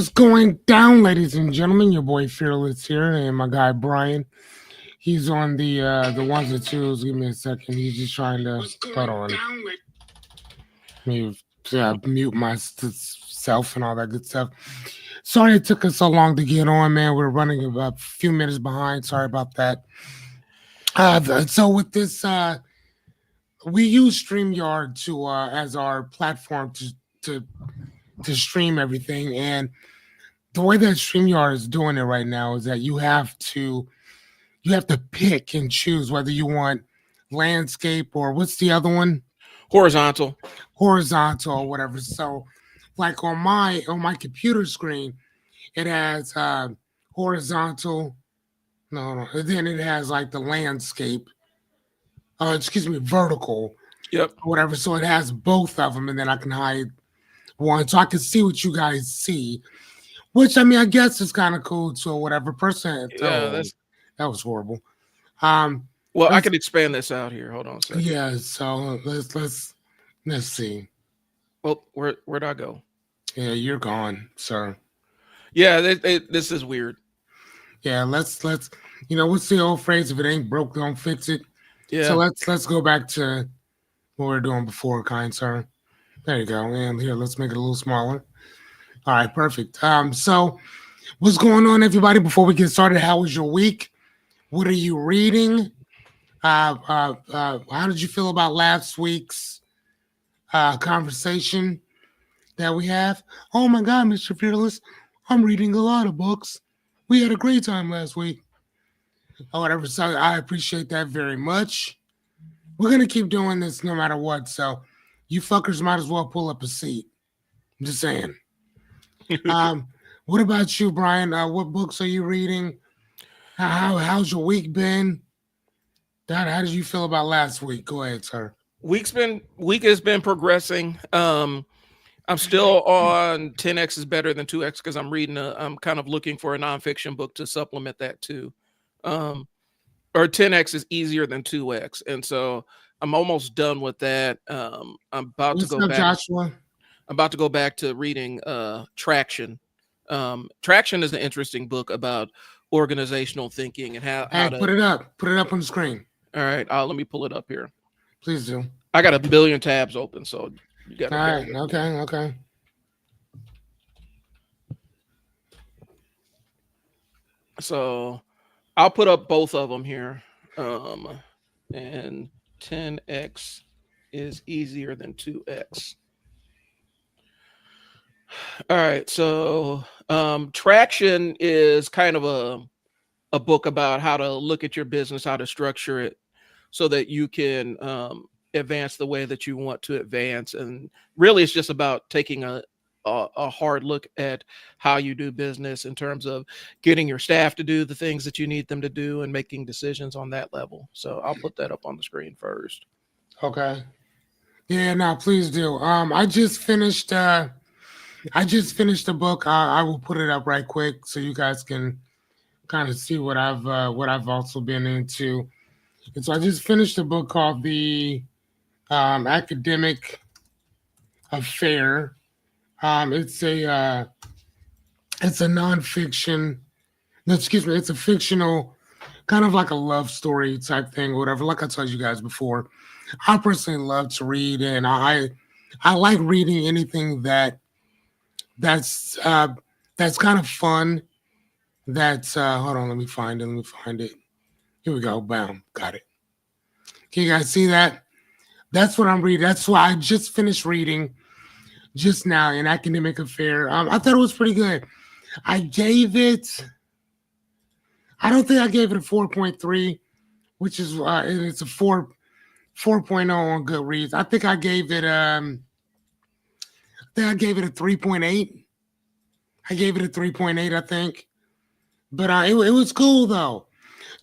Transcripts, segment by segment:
What's going down, ladies and gentlemen? Your boy Fearless here, and my guy Brian. He's on the ones and twos. Give me a second. He's just trying to hold on. Mute myself and all that good stuff. Sorry it took us so long to get on, man. We're running about a few minutes behind. Sorry about that. So with this, we use StreamYard to as our platform to stream everything, and the way that StreamYard is doing it right now is that you have to pick and choose whether you want landscape or what's the other one? Horizontal or whatever. So like on my computer screen, it has horizontal. No. Then it has like the landscape. Excuse me, vertical. Yep. Whatever. So it has both of them, and then I can hide one so I can see what you guys see. Which I mean, I guess is kind of cool too, or whatever. Person, that was horrible. Well, I can expand this out here. Hold on a second. Yeah, so let's see. Well, where'd I go? Yeah, you're gone, sir. Yeah, this is weird. Yeah, let's what's the old phrase? If it ain't broke, don't fix it. Yeah. So let's go back to what we were doing before, kind sir. There you go. And here, let's make it a little smaller. All right, perfect. So what's going on, everybody? Before we get started, how was your week? What are you reading? How did you feel about last week's conversation that we have? Oh my God, Mr. Fearless, I'm reading a lot of books. We had a great time last week. Or whatever. So I appreciate that very much. We're gonna keep doing this no matter what. So you fuckers might as well pull up a seat. I'm just saying. What about you, Brian? What books are you reading? How's your week been? Dad, how did you feel about last week? Go ahead, sir. Week has been progressing. I'm still on 10x is better than 2x because I'm kind of looking for a nonfiction book to supplement that too. Or 10x is easier than 2x, and so I'm almost done with that. I'm about to go back. Joshua? I'm about to go back to reading Traction. Traction is an interesting book about organizational thinking and how to put it up on the screen. All right, let me pull it up here. Please do. I got a billion tabs open, so you got. All right. Okay. So I'll put up both of them here. And 10x is easier than 2x. All right, so Traction is kind of a book about how to look at your business, how to structure it so that you can advance the way that you want to advance. And really it's just about taking a hard look at how you do business in terms of getting your staff to do the things that you need them to do and making decisions on that level. So I'll put that up on the screen first. Okay. Yeah, no, please do. I just finished the book. I will put it up right quick so you guys can kind of see what I've also been into. And so I just finished a book called The Academic Affair. It's a nonfiction. No, excuse me. It's a fictional, kind of like a love story type thing, or whatever. Like I told you guys before, I personally love to read, and I like reading anything that's kind of fun. That's hold on, let me find it. Here we go. Bam, got it. Can you guys see that? That's what I'm reading. That's why I just finished reading just now, An Academic Affair. I thought it was pretty good. I don't think I gave it a 4.3, which is it's a 4.0 on Goodreads. I think I gave it a 3.8. I gave it a 3.8, I think. But it was cool though.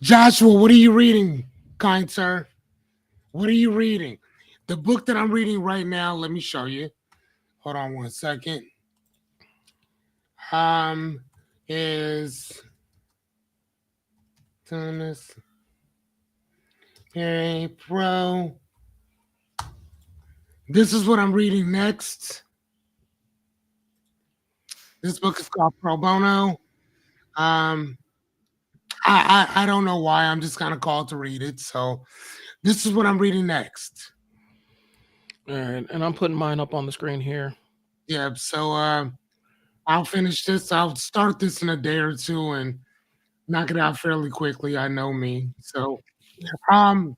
Joshua, what are you reading, kind sir? What are you reading? The book that I'm reading right now, let me show you. Hold on one second. Is Thomas Perry Pro. This is what I'm reading next. This book is called Pro Bono. Um, I don't know why. I'm just kind of called to read it. So this is what I'm reading next. All right, and I'm putting mine up on the screen here. Yeah. So I'll finish this. I'll start this in a day or two and knock it out fairly quickly. I know me. So I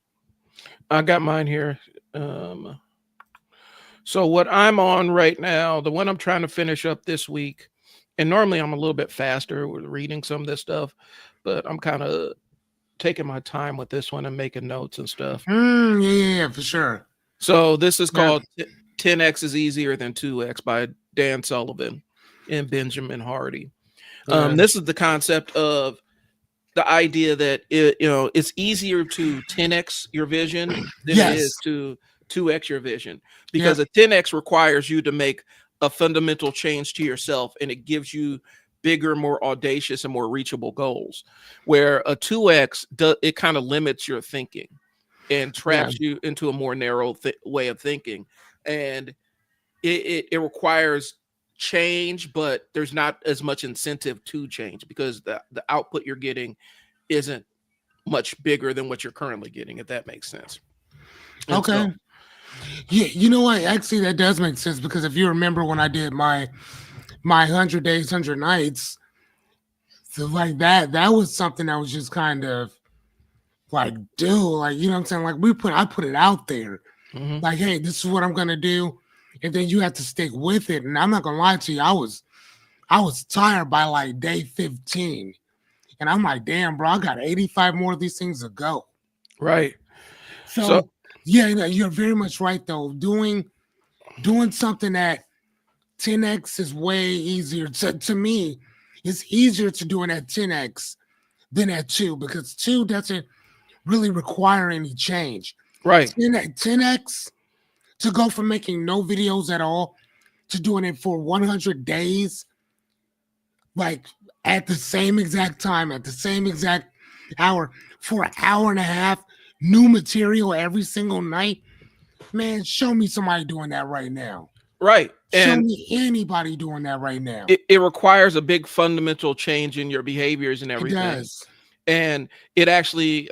got mine here. So what I'm on right now, the one I'm trying to finish up this week, and normally I'm a little bit faster with reading some of this stuff, but I'm kind of taking my time with this one and making notes and stuff. Yeah, for sure. So this is called 10X is Easier Than 2X by Dan Sullivan and Benjamin Hardy. This is the concept of the idea that it's easier to 10X your vision than it is to 2X your vision, because a 10X requires you to make a fundamental change to yourself, and it gives you bigger, more audacious, and more reachable goals, where a 2X it kind of limits your thinking and traps you into a more narrow way of thinking, and it requires change, but there's not as much incentive to change because the output you're getting isn't much bigger than what you're currently getting, if that makes sense. And okay. Yeah, you know what? Actually, that does make sense, because if you remember when I did my 100 Days, 100 Nights, so like that was something that was just kind of like, dude, like, you know what I'm saying? Like I put it out there. Like, hey, this is what I'm gonna do, and then you have to stick with it. And I'm not gonna lie to you, I was tired by like day 15, and I'm like, damn, bro, I got 85 more of these things to go. Right. So yeah, you're very much right though. Doing something at 10x is way easier. To me, it's easier to do it at 10x than at 2, because 2 doesn't really require any change. Right. 10x, to go from making no videos at all to doing it for 100 days, like at the same exact time, at the same exact hour, for an hour and a half, new material every single night. Man, show me somebody doing that right now. Right. Show me anybody doing that right now. It requires a big fundamental change in your behaviors and everything. It does. And it actually,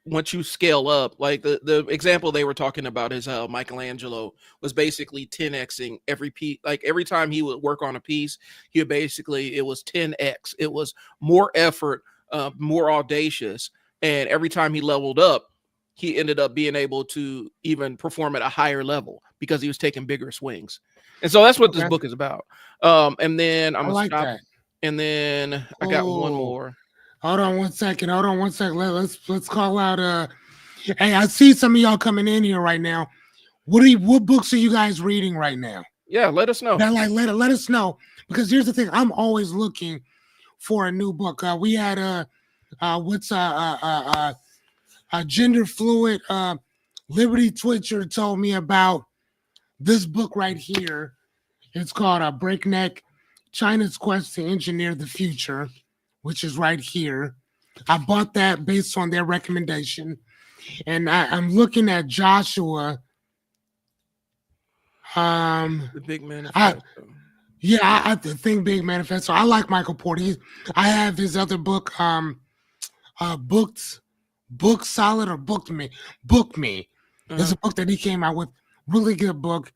once you scale up, like the example they were talking about is how Michelangelo was basically 10xing every piece. Like every time he would work on a piece, it was 10x. It was more effort, more audacious. And every time he leveled up, he ended up being able to even perform at a higher level because he was taking bigger swings. And so that's what this book is about. And then I'm gonna stop. And then I got one more. Hold on one second. Let's call out. Hey, I see some of y'all coming in here right now. What books are you guys reading right now? Yeah, let us know. Let us know, because here's the thing. I'm always looking for a new book. We had a gender fluid Liberty Twitcher told me about this book right here. It's called Breakneck: China's Quest to Engineer the Future, which is right here. I bought that based on their recommendation. And I'm looking at Joshua. The Big Manifesto. I think Big Manifesto. I like Michael Porter. I have his other book, Book Solid or Book Me. It's a book that he came out with. Really good book.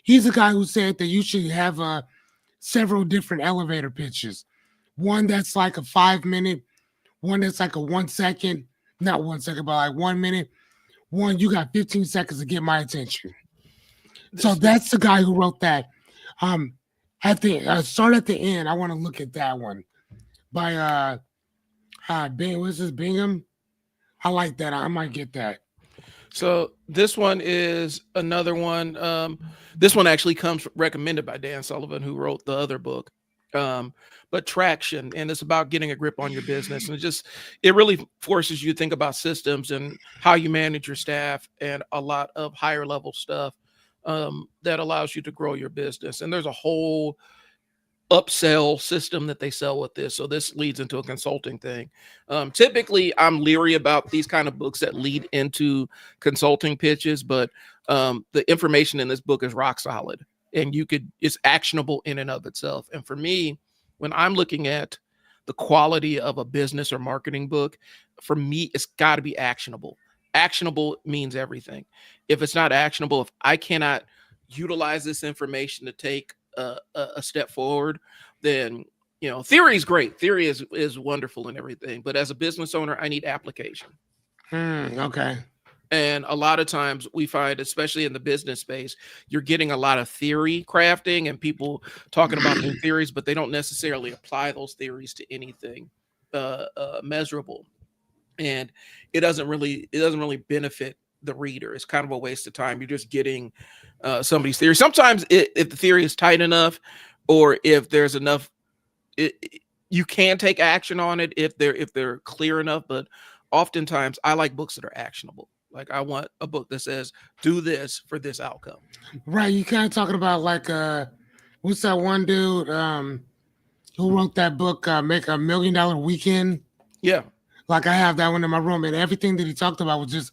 He's the guy who said that you should have several different elevator pitches. One that's like a 5-minute, one that's like a 1 second, not 1 second, but like 1 minute. One, you got 15 seconds to get my attention. So that's the guy who wrote that. Start at the end. I want to look at that one by what's this, Bingham? I like that. I might get that. So this one is another one. This one actually comes recommended by Dan Sullivan, who wrote the other book. But Traction, and it's about getting a grip on your business, and it really forces you to think about systems and how you manage your staff and a lot of higher level stuff that allows you to grow your business. And there's a whole upsell system that they sell with this. So this leads into a consulting thing. Typically, I'm leery about these kind of books that lead into consulting pitches, but the information in this book is rock solid. and it's actionable in and of itself. And for me, when I'm looking at the quality of a business or marketing book, for me, it's got to be actionable. Actionable means everything. If it's not actionable, if I cannot utilize this information to take a step forward, then theory is great. Theory is wonderful and everything, but as a business owner, I need application. Okay. And a lot of times we find, especially in the business space, you're getting a lot of theory crafting and people talking about their theories, but they don't necessarily apply those theories to anything measurable. And it doesn't really benefit the reader. It's kind of a waste of time. You're just getting somebody's theory. Sometimes if the theory is tight enough, or if there's enough, you can take action on it if they're clear enough. But oftentimes I like books that are actionable. Like I want a book that says, do this for this outcome. Right. You kind of talking about like, what's that one dude who wrote that book, Make $1 Million Weekend? Yeah. Like I have that one in my room, and everything that he talked about was just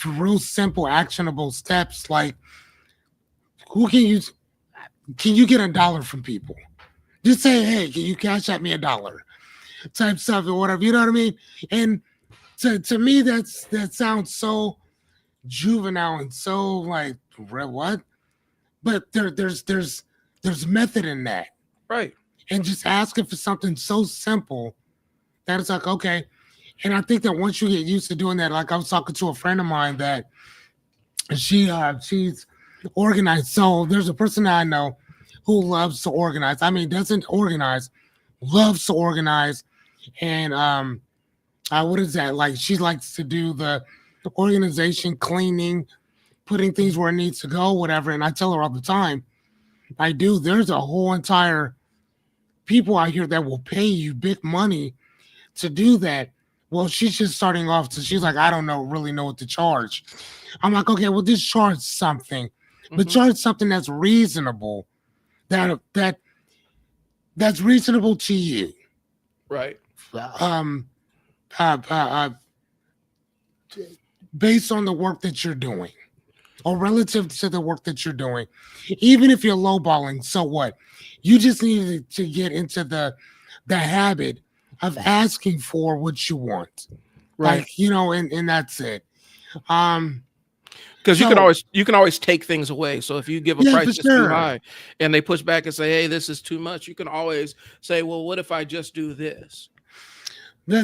real simple, actionable steps. Like, can you get $1 from people? Just say, hey, can you cash at me $1? Type stuff or whatever. You know what I mean? And to me, that sounds so juvenile and so like what? But there's method in that, right? And just asking for something so simple that it's like, okay. And I think that once you get used to doing that, like I was talking to a friend of mine that she's organized. So there's a person that I know who loves to organize. I mean, doesn't organize, loves to organize. And what is that? Like she likes to do the organization, cleaning, putting things where it needs to go, whatever. And I tell her all the time, there's a whole entire people out here that will pay you big money to do that. Well, she's just starting off, so she's like, I don't really know what to charge. I'm like, okay, well, just charge something, but charge something that's reasonable, that's reasonable to you, right? Based on the work that you're doing, or relative to the work that you're doing. Even if you're lowballing, so what? You just need to get into the habit of asking for what you want, right? Like, and that's it. Because you can always take things away. So if you give a price that's too high and they push back and say, hey, this is too much, you can always say, well, what if I just do this? There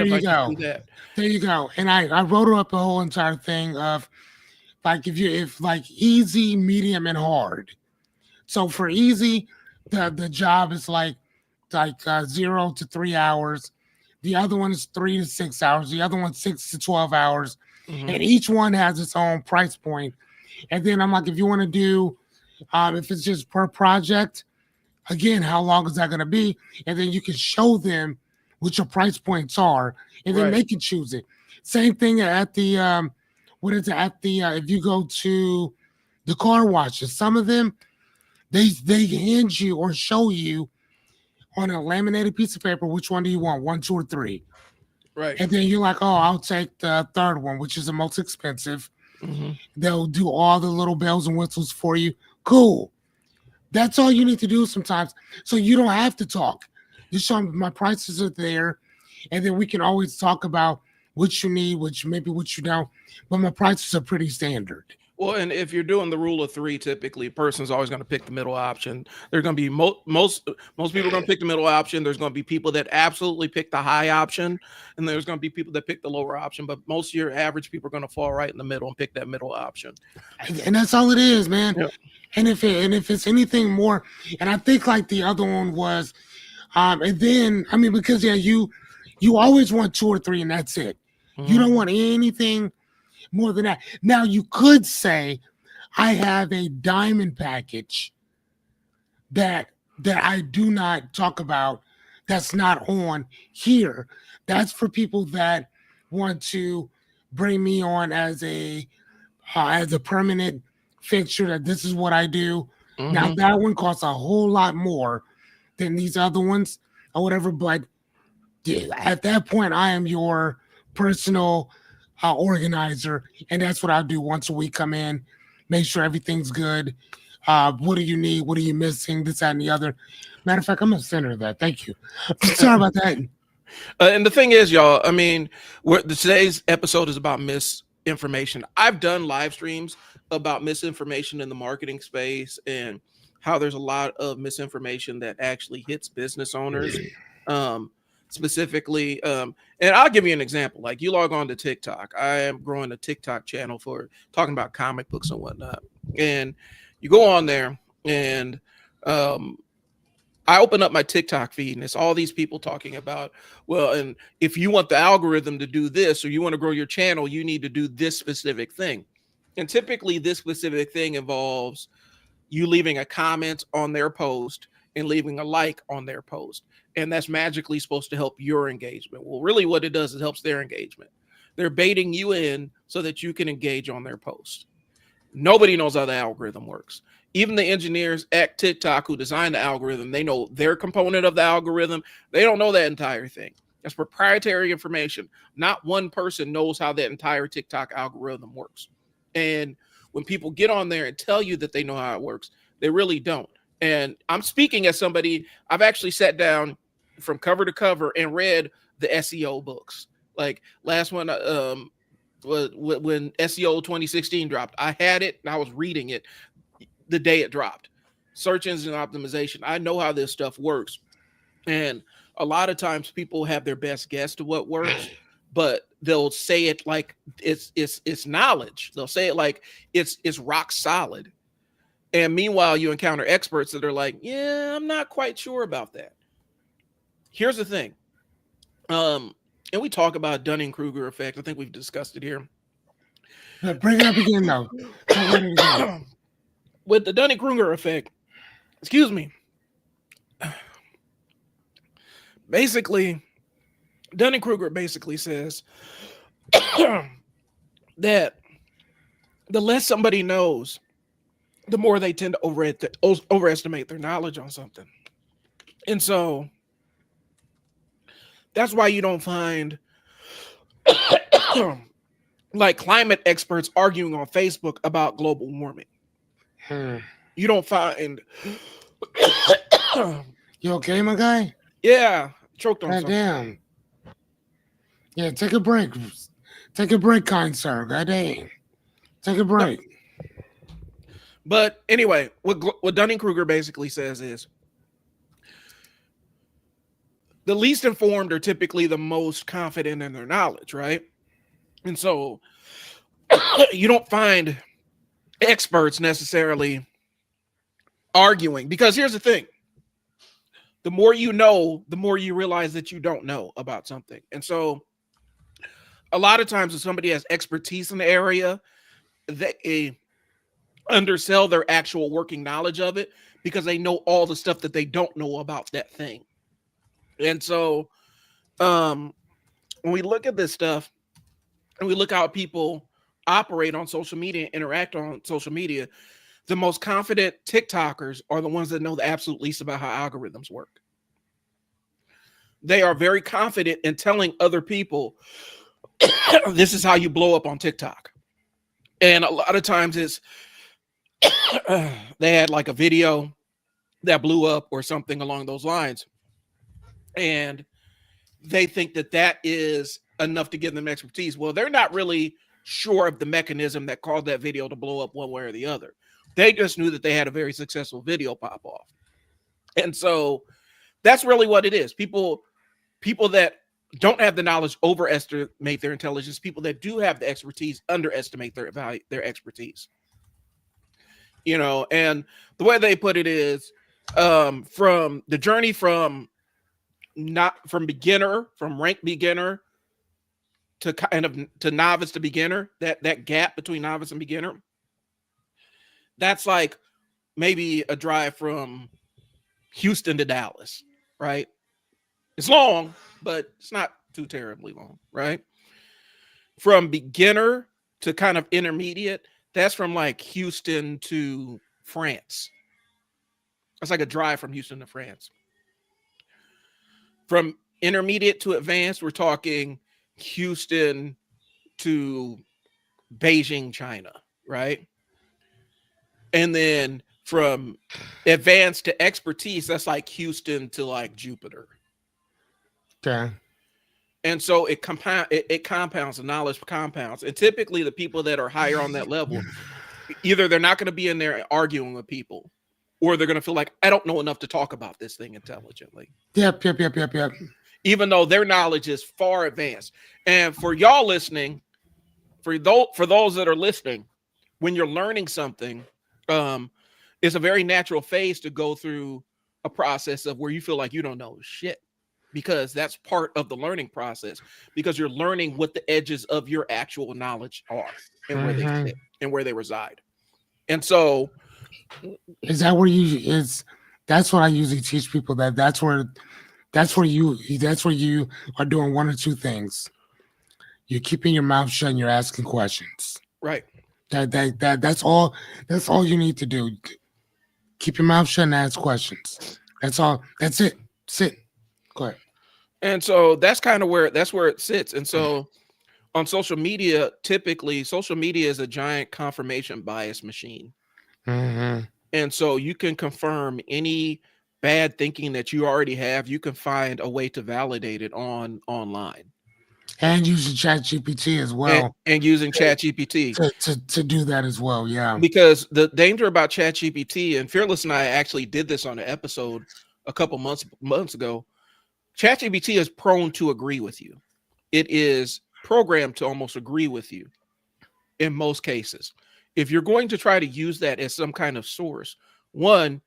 you go. There you go. And I wrote up a whole entire thing of like if easy, medium, and hard. So for easy, the job is like 0 to 3 hours. The other one is 3 to 6 hours. The other one 6 to 12 hours. And each one has its own price point. And then I'm like, if you want to do, if it's just per project, again, how long is that going to be? And then you can show them what your price points are, and then they can choose it. Same thing at the if you go to the car washes, some of them they hand you or show you on a laminated piece of paper, which one do you want, 1, 2, or 3? Right. And then you're like, oh, I'll take the third one, which is the most expensive. They'll do all the little bells and whistles for you. Cool. That's all you need to do sometimes. So you don't have to talk. Just show them my prices are there. And then we can always talk about what you need, what you don't. But my prices are pretty standard. Well, and if you're doing the rule of 3, typically a person's always going to pick the middle option. There's going to be most people are going to pick the middle option. There's going to be people that absolutely pick the high option, and there's going to be people that pick the lower option. But most of your average people are going to fall right in the middle and pick that middle option. And that's all it is, man. Yep. And if it's anything more, and I think like the other one was, and then I mean because you always want 2 or 3, and that's it. You don't want anything more than that. Now you could say I have a diamond package that I do not talk about, that's not on here. That's for people that want to bring me on as a permanent fixture, that this is what I do. Now that one costs a whole lot more than these other ones or whatever, but at that point I am your personal organizer, and that's what I do once a week. Come in, make sure everything's good, What do you need? What are you missing? This, that, and the other. Matter of fact, I'm a center of that. Thank you. Sorry about that. And the thing is, y'all, I mean, today's episode is about misinformation. I've done live streams about misinformation in the marketing space and how there's a lot of misinformation that actually hits business owners, specifically. And I'll give you an example. Like, you log on to TikTok. I am growing a TikTok channel for talking about comic books and whatnot. And you go on there and I open up my TikTok feed and it's all these people talking about, well, and if you want the algorithm to do this, or you want to grow your channel, you need to do this specific thing. And typically this specific thing involves you leaving a comment on their post and leaving a like on their post. And that's magically supposed to help your engagement. Well, really what it does is helps their engagement. They're baiting you in so that you can engage on their post. Nobody knows how the algorithm works. Even the engineers at TikTok who designed the algorithm, they know their component of the algorithm. They don't know that entire thing. That's proprietary information. Not one person knows how that entire TikTok algorithm works. And when people get on there and tell you that they know how it works, they really don't. And I'm speaking as somebody, I've actually sat down from cover to cover and read the SEO books. Like last one, when SEO 2016 dropped, I had it and I was reading it the day it dropped. Search engine optimization. I know how this stuff works. And a lot of times people have their best guess to what works, but they'll say it like it's knowledge. They'll say it like it's rock solid. And meanwhile, you encounter experts that are like, yeah, I'm not quite sure about that. Here's the thing. And we talk about Dunning-Kruger effect. I think we've discussed it here. Bring it up again, though. With the Dunning-Kruger effect, excuse me, basically, Dunning-Kruger basically says that the less somebody knows, the more they tend to overestimate their knowledge on something. And so that's why you don't find like climate experts arguing on Facebook about global warming. You don't find. You okay, my guy? Yeah, choked on God something. damn. Yeah, take a break. Take a break, kind sir. God damn. Take a break. But anyway, what Dunning-Kruger basically says is the least informed are typically the most confident in their knowledge, right? And so you don't find experts necessarily arguing, because here's the thing. The more you know, the more you realize that you don't know about something. And so a lot of times if somebody has expertise in the area, they undersell their actual working knowledge of it because they know all the stuff that they don't know about that thing. And so when we look at this stuff and we look how people operate on social media, interact on social media, the most confident TikTokers are the ones that know the absolute least about how algorithms work. They are very confident in telling other people, this is how you blow up on TikTok. And a lot of times it's, they had like a video that blew up or something along those lines. And they think that that is enough to give them expertise. Well, they're not really sure of the mechanism that caused that video to blow up one way or the other. They just knew that they had a very successful video pop off. And so that's really what it is. People that don't have the knowledge overestimate their intelligence. People that do have the expertise underestimate their value, their expertise. You know, and the way they put it is from the journey from ranked beginner to kind of to novice to beginner, that gap between novice and beginner, that's like maybe a drive from Houston to Dallas, right? It's long, but it's not too terribly long, right? From beginner to kind of intermediate, that's from like Houston to France. That's like a drive from Houston to France. From intermediate to advanced, we're talking Houston to Beijing, China, right? And then from advanced to expertise, that's like Houston to like Jupiter. Okay. And so it compounds, the knowledge compounds. And typically the people that are higher on that level, either they're not going to be in there arguing with people, or they're going to feel like, I don't know enough to talk about this thing intelligently. Yep. Even though their knowledge is far advanced. And for y'all listening, for those that are listening, when you're learning something, it's a very natural phase to go through a process of where you feel like you don't know shit, because that's part of the learning process, because you're learning what the edges of your actual knowledge are and where they sit and where they reside. And so is that where that's what I usually teach people, that's where you are doing one or two things. You're keeping your mouth shut and you're asking questions. Right. That's all you need to do. Keep your mouth shut and ask questions. That's all. That's it. Sit. Go ahead. And so that's kind of where it sits. And so on social media, typically social media is a giant confirmation bias machine. Mm-hmm. And so you can confirm any bad thinking that you already have. You can find a way to validate it online. And using ChatGPT as well. And using ChatGPT to do that as well. Yeah. Because the danger about ChatGPT, and Fearless and I actually did this on an episode a couple months ago. ChatGPT is prone to agree with you. It is programmed to almost agree with you in most cases. If you're going to try to use that as some kind of source, one,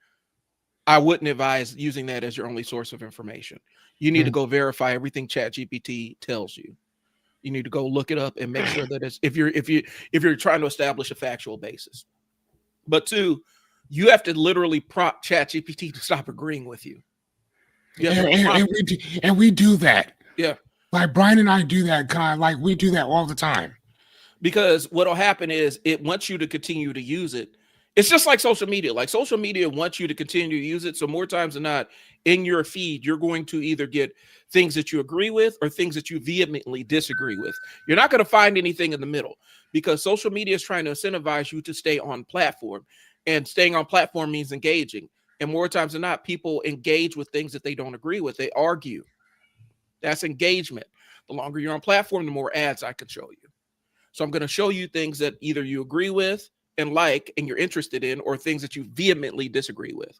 I wouldn't advise using that as your only source of information. You need to go verify everything ChatGPT tells you. You need to go look it up and make sure that it's if you're trying to establish a factual basis. But two, you have to literally prompt ChatGPT to stop agreeing with you. And we do that. Yeah. Like Brian and I do that we do that all the time. Because what'll happen is it wants you to continue to use it. It's just like social media. Like social media wants you to continue to use it. So more times than not, in your feed, you're going to either get things that you agree with or things that you vehemently disagree with. You're not going to find anything in the middle, because social media is trying to incentivize you to stay on platform, and staying on platform means engaging. And more times than not, people engage with things that they don't agree with. They argue. That's engagement. The longer you're on platform, the more ads I can show you. So I'm going to show you things that either you agree with and like and you're interested in, or things that you vehemently disagree with.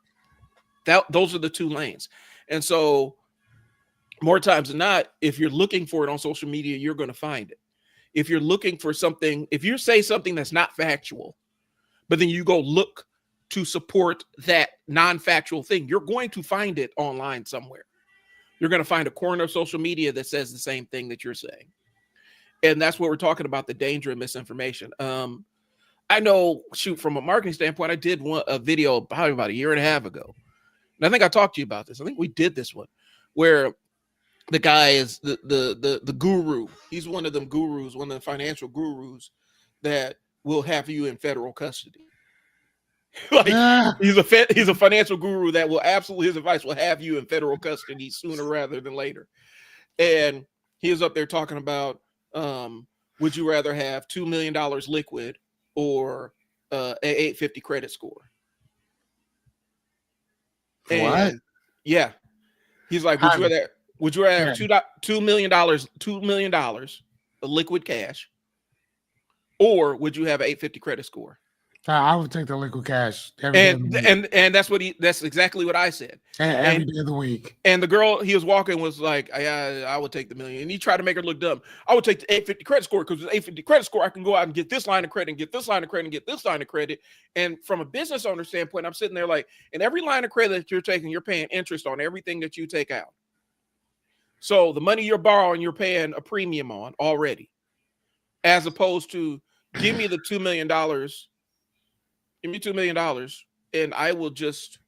Those are the two lanes. And so more times than not, if you're looking for it on social media, you're going to find it. If you're looking for something, if you say something that's not factual, but then you go look to support that non-factual thing, you're going to find it online somewhere. You're going to find a corner of social media that says the same thing that you're saying. And that's what we're talking about, the danger of misinformation. I know, from a marketing standpoint, I did a video probably about a year and a half ago. And I think I talked to you about this. I think we did this one where the guy is the guru. He's one of them gurus, one of the financial gurus that will have you in federal custody. He's a financial guru that will absolutely, his advice will have you in federal custody sooner rather than later. And he was up there talking about, would you rather have $2 million liquid or a 850 credit score? What? Yeah. He's like, would you rather have $2 million of liquid cash, or would you have an 850 credit score? I would take the liquid cash. And that's exactly what I said. Every day of the week. And the girl he was walking was like, I would take the million. And he tried to make her look dumb. I would take the 850 credit score, because with 850 credit score, I can go out and get this line of credit and get this line of credit and get this line of credit. And from a business owner standpoint, I'm sitting there like, and every line of credit that you're taking, you're paying interest on everything that you take out. So the money you're borrowing, you're paying a premium on already, as opposed to give me the $2 million. Give me $2 million and I will just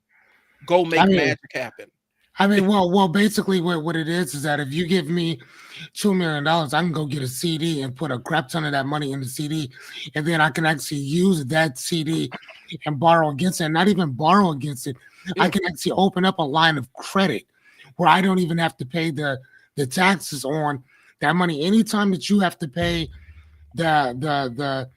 go make magic happen. Well, basically what it is that if you give me $2 million, I can go get a CD and put a crap ton of that money in the CD, and then I can actually use that CD and borrow against it. And not even borrow against it. Yeah. I can actually open up a line of credit where I don't even have to pay the taxes on that money. Anytime that you have to pay the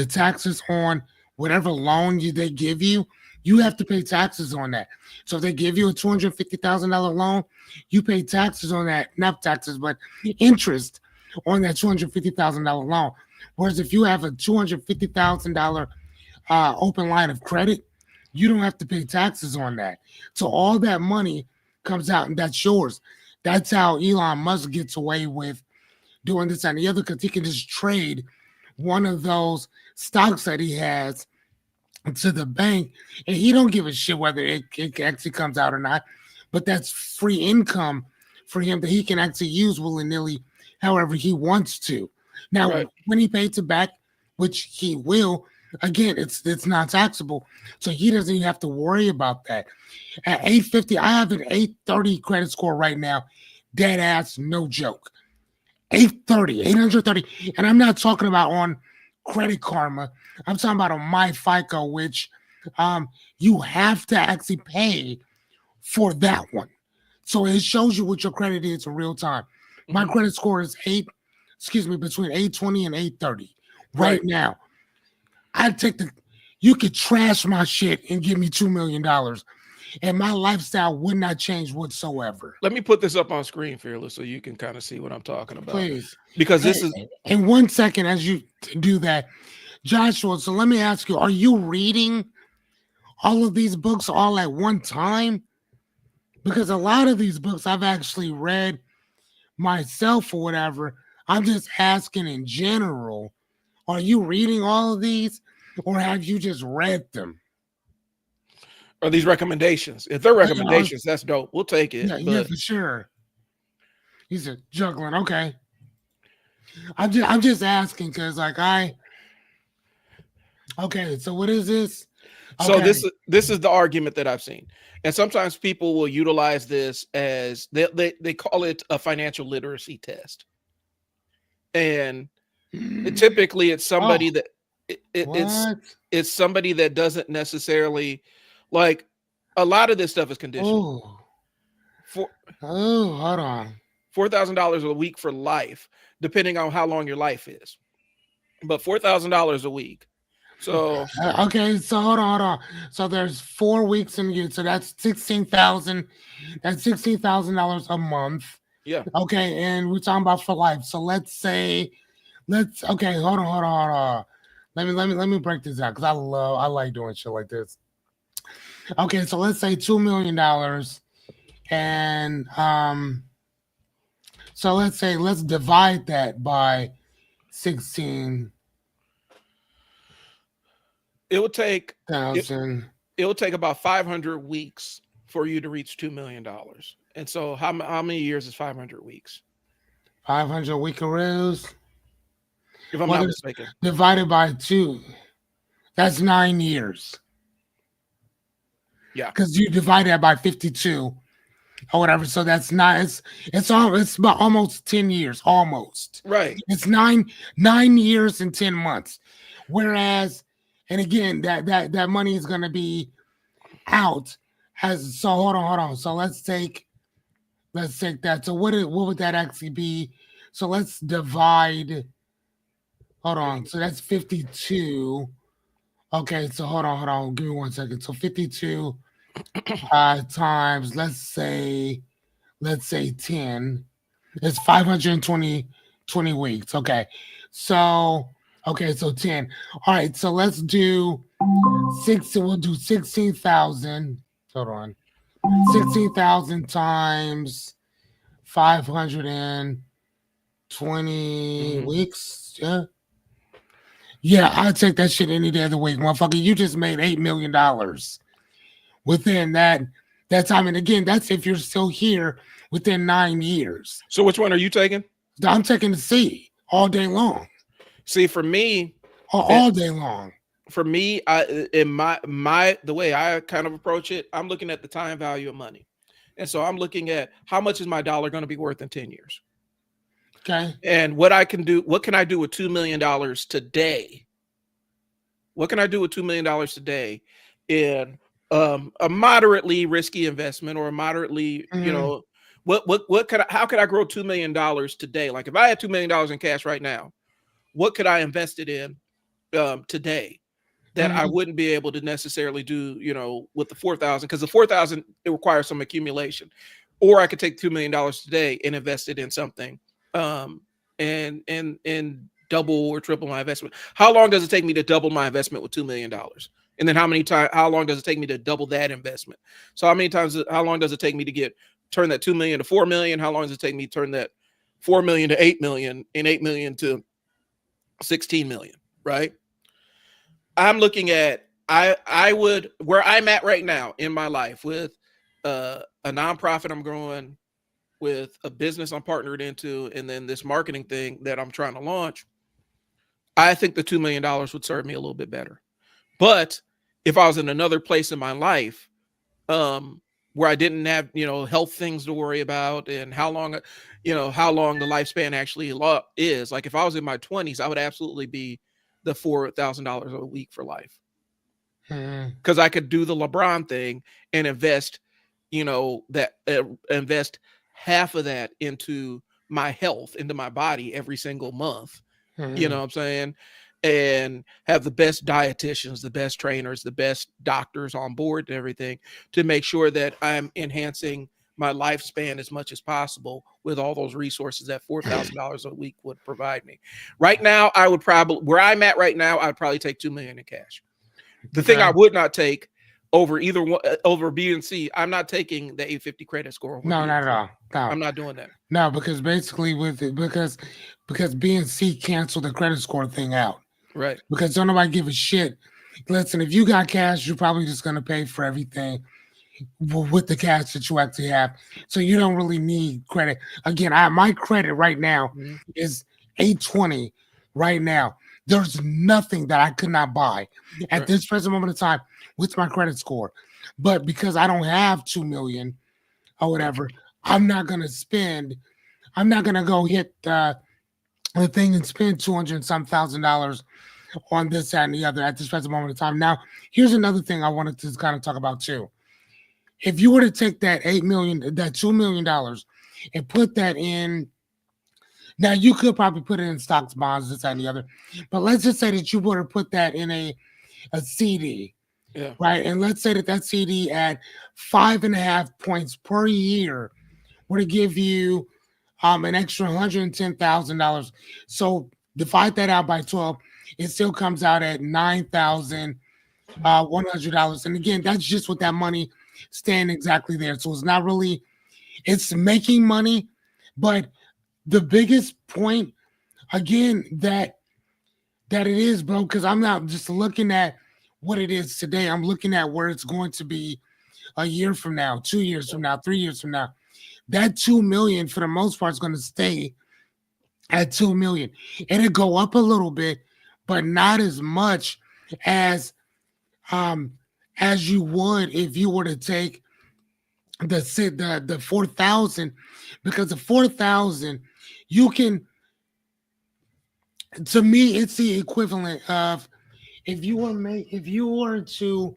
taxes on whatever loan they give you, you have to pay taxes on that. So if they give you a $250,000 loan, you pay taxes on that, not taxes, but interest on that $250,000 loan. Whereas if you have a $250,000 open line of credit, you don't have to pay taxes on that. So all that money comes out and that's yours. That's how Elon Musk gets away with doing this and the other, because he can just trade one of those stocks that he has to the bank, and he don't give a shit whether it actually comes out or not. But that's free income for him that he can actually use willy-nilly however he wants to. Now, Right. when he pays it back, which he will, again, it's not taxable, so he doesn't even have to worry about that. At 850, I have an 830 credit score right now, dead ass, no joke. 830, and I'm not talking about on Credit Karma. I'm talking about on my FICO, which you have to actually pay for that one. So it shows you what your credit is in real time. My Mhm. credit score is between 820 and 830 right Right. now. I'd take you could trash my shit and give me $2 million, and my lifestyle would not change whatsoever. Let me put this up on screen, Fearless, so you can kind of see what I'm talking about. Please. Because this is In 1 second, as you do that, Joshua, so let me ask you, are you reading all of these books all at one time? Because a lot of these books I've actually read myself or whatever. I'm just asking in general, are you reading all of these or have you just read them? are these recommendations. If they're Yeah, recommendations, that's dope. We'll take it. yeah, But for sure. He said juggling. Okay. I'm just asking because okay, so what is this? so Okay. this is the argument that I've seen. And sometimes people will utilize this as they call it a financial literacy test. And typically it's somebody Oh, that what? it's somebody that doesn't necessarily like a lot of this stuff is conditional. Oh, For hold on. $4,000 a week for life, depending on how long your life is. But $4,000 a week. So Okay, so hold on. So there's 4 weeks in a year, so that's 16,000. That's $16,000 a month. yeah. Okay, and we're talking about for life. So let's okay, hold on. Let me break this out because I like doing shit like this. Okay, so let's say $2 million, and so let's divide that by 16,000. It will take about 500 weeks for you to reach $2 million. And so how many years is 500 weeks? 500 weekaroos. If I'm Well, not it's mistaken. divided by 2. That's 9 years. Yeah. Because you divide that by 52 or whatever. So that's not it's about almost 10 years. Almost. Right. It's 9 years and 10 months. Whereas, and again, that money is gonna be out as so hold on. So let's take that. So what would that actually be? So let's divide. Hold on. So that's 52. Okay, so hold on. Give me 1 second. So 52 times, let's say 10. It's 520 weeks. Okay. So 10. All right, so let's do 6. We'll do 16,000. Hold on. 16,000 times 520 Mhm. weeks. Yeah. Yeah, I'd take that shit any day of the week, motherfucker. You just made $8 million within that time. And again, that's if you're still here within 9 years. So which one are you taking? I'm taking the C all day long. See, for me, All day long. for me, I in my the way I kind of approach it, I'm looking at the time value of money. And so I'm looking at how much is my dollar going to be worth in 10 years? Okay. And what can I do with $2 million today? What can I do with $2 million today in a moderately risky investment or a moderately, Mhm. how could I grow $2 million today? Like if I had $2 million in cash right now, what could I invest it in today? that I wouldn't be able to necessarily do, with the 4,000, because the 4,000, it requires some accumulation. Or I could take $2 million today and invest it in something, and double or triple my investment. How long does it take me to double my investment with $2 million? And then how long does it take me to double that investment? So how long does it take me to turn that 2 million to 4 million? How long does it take me to turn that 4 million to 8 million and 8 million to 16 million, right? I'm looking at, I would, where I'm at right now in my life with a nonprofit I'm growing, with a business I'm partnered into, and then this marketing thing that I'm trying to launch, I think the $2 million would serve me a little bit better. But if I was in another place in my life, where I didn't have, health things to worry about, and how long the lifespan actually is, like if I was in my 20s, I would absolutely be the $4,000 a week for life. Because I could do the LeBron thing and invest, invest half of that into my health, into my body every single month. You know what I'm saying? And have the best dietitians, the best trainers, the best doctors on board and everything to make sure that I'm enhancing my lifespan as much as possible with all those resources that $4,000 a week would provide me. Right now, where I'm at right now, I'd probably take $2 million in cash. The thing I would not take over either one, over B and C, I'm not taking the 850 credit score. No, not at all. No. I'm not doing that. No, because basically because B and C canceled the credit score thing out. Right. Because don't nobody give a shit. Listen, if you got cash, you're probably just going to pay for everything with the cash that you actually have. So you don't really need credit. Again, my credit right now is 820 right now. There's nothing that I could not buy at this present moment of time with my credit score. But because I don't have 2 million or whatever, I'm not going to go hit the thing and spend $200 and some thousand on this, that, and the other at this present moment of time. Now, here's another thing I wanted to kind of talk about too. If you were to take that $2 million and put that in, now you could probably put it in stocks, bonds, this, that, and the other, but let's just say that you were to put that in a CD, right? And let's say that CD at 5.5 points per year were to give you an extra $110,000. So divide that out by 12. It still comes out at $9,100. And again, that's just with that money staying exactly there. So it's not really, it's making money. But the biggest point, again, that it is, bro, because I'm not just looking at what it is today. I'm looking at where it's going to be a year from now, 2 years from now, 3 years from now. That 2 million, for the most part, is going to stay at 2 million. It'll go up a little bit, but not as much as you would if you were to take the 4,000, because the 4,000, you can, to me, it's the equivalent of if you were to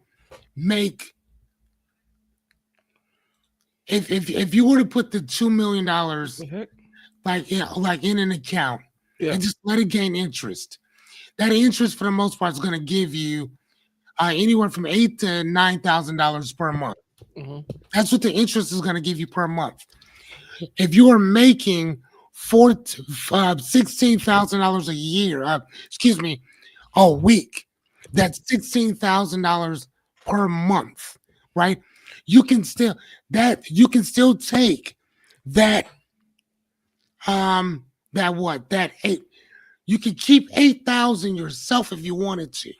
make, if you were to put the $2 million like in an account and just let it gain interest. That interest, for the most part, is going to give you anywhere from $8,000 to $9,000 per month. That's what the interest is going to give you per month. If you are making $16,000 a year, a week, that's $16,000 per month, right? You can still take that you can keep 8,000 yourself if you wanted to.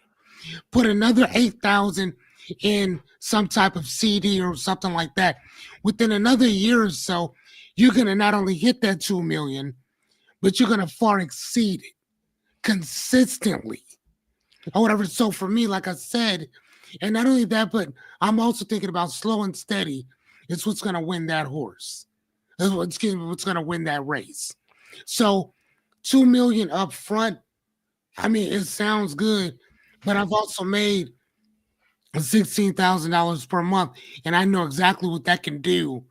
Put another 8,000 in some type of CD or something like that. Within another year or so, you're gonna not only hit that 2 million, but you're gonna far exceed it consistently or whatever. So for me, like I said, and not only that, but I'm also thinking about slow and steady. It's what's gonna win that horse. That's what's gonna win that race. So 2 million up front, I mean, it sounds good, but I've also made $16,000 per month, and I know exactly what that can do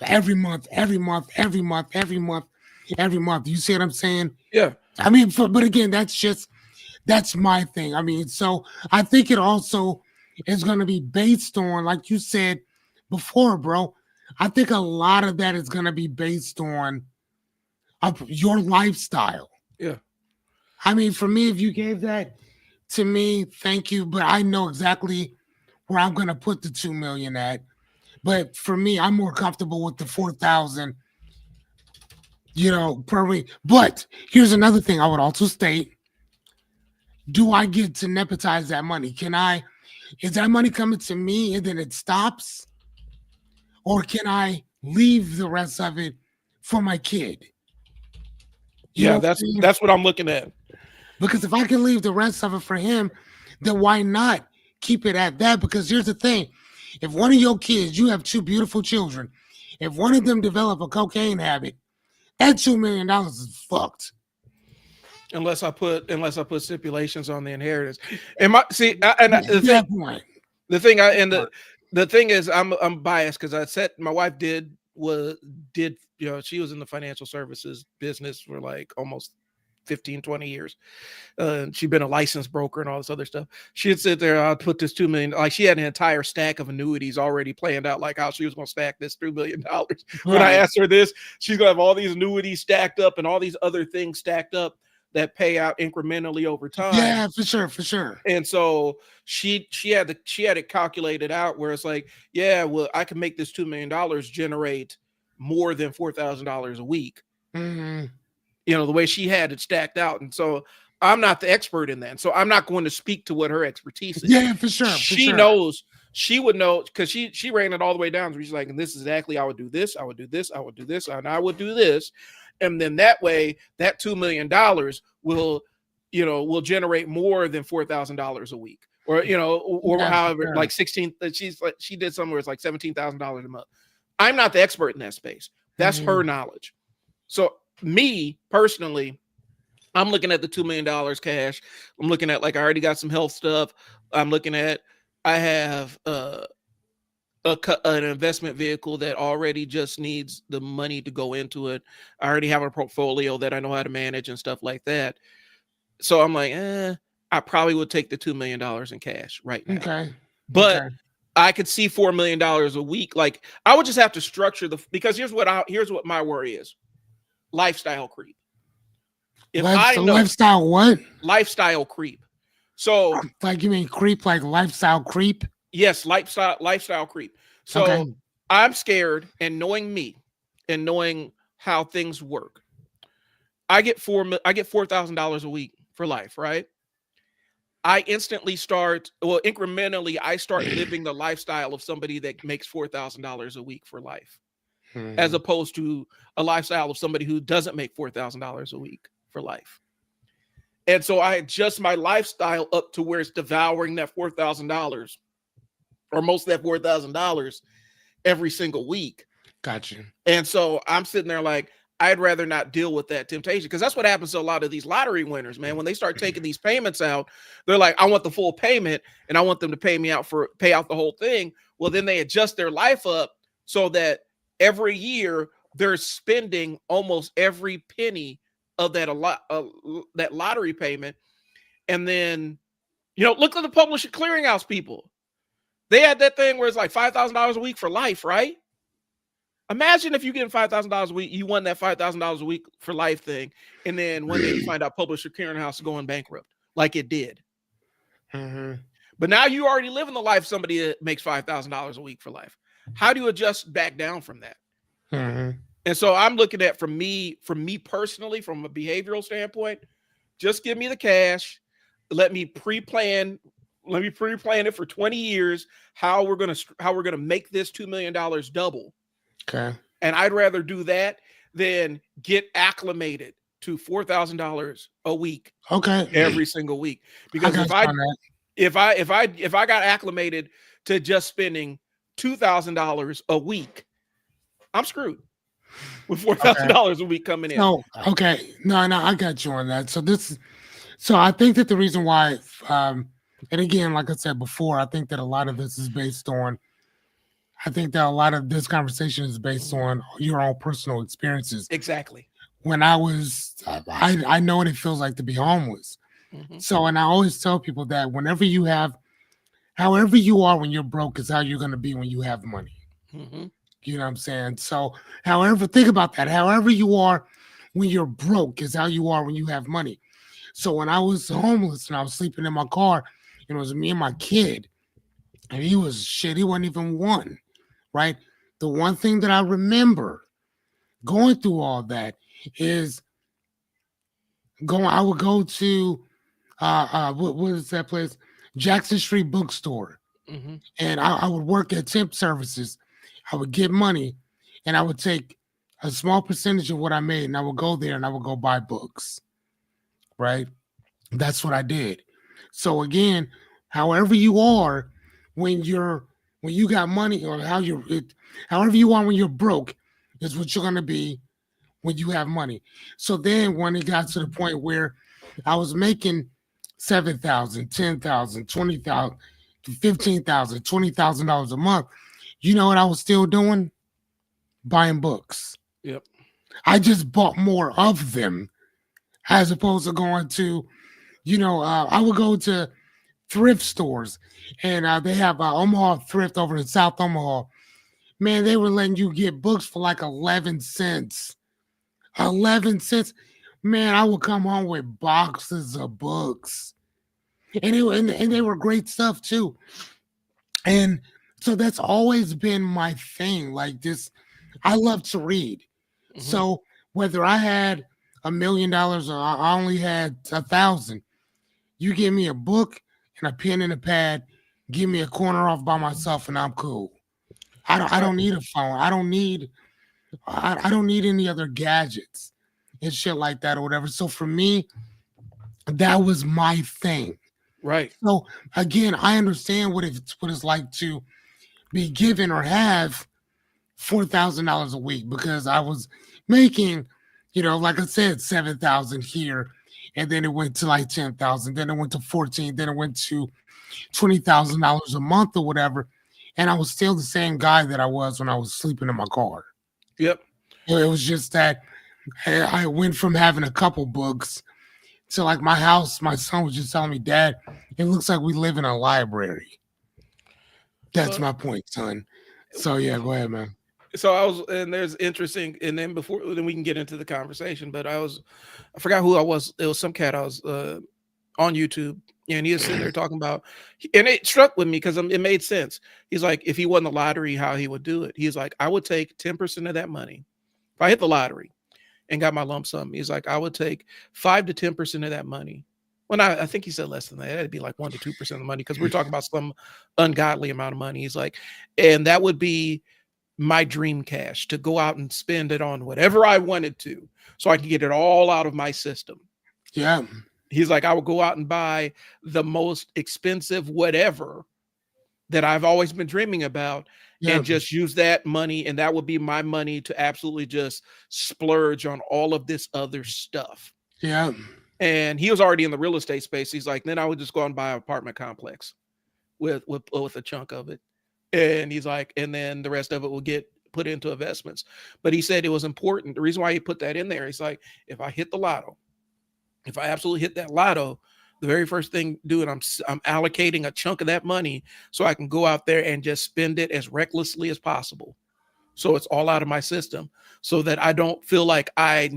every month. You see what I'm saying? Yeah. I mean, but again, that's just That's my thing. I mean, so I think it also is going to be based on, like you said before, bro. I think a lot of that is going to be based on your lifestyle. Yeah. I mean, for me, if you gave that to me, thank you, but I know exactly where I'm going to put the 2 million at. But for me, I'm more comfortable with the 4,000, per week. But here's another thing I would also state. Do I get to nepotize that money? Is that money coming to me and then it stops? Or can I leave the rest of it for my kid? Yeah, that's what I'm looking at. Because if I can leave the rest of it for him, then why not keep it at that? Because here's the thing. If one of your kids, you have 2 beautiful children, if one of them develop a cocaine habit, that $2 million is fucked. Unless I put stipulations on the inheritance. The thing is, I'm biased because I said my wife did she was in the financial services business for like almost 15, 20 years. She'd been a licensed broker and all this other stuff. She'd sit there, I'll put this $2 million. Like, she had an entire stack of annuities already planned out, like how she was going to stack this $3 million. Right. When I asked her this, she's going to have all these annuities stacked up and all these other things stacked up that pay out incrementally over time. Yeah, for sure. And so she had it calculated out where it's like, yeah, well, I can make this $2 million generate more than $4,000 a week. Mm-hmm. The way she had it stacked out. And so I'm not the expert in that. So I'm not going to speak to what her expertise is. Yeah, for sure. She knows, she would know, because she ran it all the way down. So she's like, and this is exactly, I would do this, I would do this, I would do this, and I would do this. And then that way, that $2 million will generate more than $4,000 a week. Or, however, like 16, she did somewhere it's like $17,000 a month. I'm not the expert in that space. That's her knowledge. So me personally, I'm looking at the $2 million cash. I'm looking at, like, I already got some health stuff. I'm looking at, I have an investment vehicle that already just needs the money to go into it. I already have a portfolio that I know how to manage and stuff like that. So I'm like, I probably would take the $2 million in cash right now. Okay. But I could see $4 million a week. Like, I would just have to structure because here's what my worry is. Lifestyle creep. Lifestyle what? Lifestyle creep. So, like, you mean creep, like lifestyle creep? Yes, lifestyle creep. So I'm scared, and knowing me and knowing how things work, I get $4,000 a week for life, right? I instantly incrementally, I start living the lifestyle of somebody that makes $4,000 a week for life, as opposed to a lifestyle of somebody who doesn't make $4,000 a week for life. And so I adjust my lifestyle up to where it's devouring that $4,000 or most of that $4,000 every single week. Gotcha. And so I'm sitting there like, I'd rather not deal with that temptation, because that's what happens to a lot of these lottery winners, man. When they start taking these payments out, they're like, I want the full payment and I want them to pay out the whole thing. Well, then they adjust their life up so that every year they're spending almost every penny of that lottery payment. And then, look at the publisher clearinghouse people. They had that thing where it's like $5,000 a week for life, right? Imagine if you get $5,000 a week, you won that $5,000 a week for life thing, and then one day you find out publisher clearinghouse is going bankrupt, like it did. But now you already live in the life of somebody that makes $5,000 a week for life. How do you adjust back down from that? And so I'm looking at, from me personally, from a behavioral standpoint, just give me the cash. Let me pre-plan it for 20 years, how we're gonna make this $2 million double. Okay. And I'd rather do that than get acclimated to $4,000 a week. Okay. Every single week. Because if I got acclimated to just spending $2,000 a week, I'm screwed with $4,000 a week coming in. No, okay. No, I got you on that. So I think that the reason why, and again, like I said before, I think that a lot of this is based on, I think that a lot of this conversation is based on your own personal experiences. Exactly. When I know what it feels like to be homeless. Mhm. So, and I always tell people that however you are when you're broke is how you're going to be when you have money. Mhm. You know what I'm saying? So, however, think about that. However you are when you're broke is how you are when you have money. So, when I was homeless and I was sleeping in my car, and it was me and my kid, and he was shit, he wasn't even one, right? The one thing that I remember going through all that is I would go to what is that place? Jackson Street Bookstore. Mhm. And I would work at temp services. I would get money and I would take a small percentage of what I made and I would go there and I would go buy books. Right. That's what I did. So again, however you are when you got money or however you are when you're broke is what you're gonna be when you have money. So then when it got to the point where I was making 7,000, 10,000, 20,000, 15,000, $20,000 a month, you know what I was still doing? Buying books. Yep. I just bought more of them as opposed to going to, I would go to thrift stores and they have Omaha Thrift over in South Omaha. Man, they were letting you get books for like 11 cents. 11 cents. Man, I would come home with boxes of books. And they were great stuff too. And so that's always been my thing. Like this, I love to read. Mhm. So whether I had $1 million or I only had 1,000, you give me a book and a pen and a pad, give me a corner off by myself, and I'm cool. I Right. don't need a phone. I don't need any other gadgets and shit like that or whatever. So for me, that was my thing. Right. So again, I understand what it's like to be given or have $4,000 a week because I was making, like I said, 7,000 here, and then it went to like 10,000, then it went to 14, then it went to $20,000 a month or whatever, and I was still the same guy that I was when I was sleeping in my car. Yep. It was just that I went from having a couple books to like my house. My son was just telling me, Dad, it looks like we live in a library. That's So my point, son. So yeah, go ahead, man. so I was, and there's interesting, and then we can get into the conversation. But I forgot who I was. It was some cat I was on YouTube, and he was sitting there talking about, and it struck with me because it made sense. He's like, if he won the lottery, how he would do it. He's like, I would take 10% of that money if I hit the lottery and got my lump sum. He's like, I would take 5 to 10% of that money. Well, I think he said less than that. It'd be like 1 to 2% of the money because we're talking about some ungodly amount of money. He's like, and that would be my dream cash to go out and spend it on whatever I wanted to, so I can get it all out of my system. Yeah, He's like, I would go out and buy the most expensive whatever that I've always been dreaming about yeah, and just use that money. And that would be my money to absolutely just splurge on all of this other stuff. yeah, And he was already in the real estate space. He's like, then I would just go out and buy an apartment complex with a chunk of it. And he's like, and then the rest of it will get put into investments. But he said it was important. The reason why he put that in there, he's like, if I hit the lotto, if I absolutely hit that lotto, the very first thing doing, I'm allocating a chunk of that money so I can go out there and just spend it as recklessly as possible. So it's all out of my system, so that I don't feel like I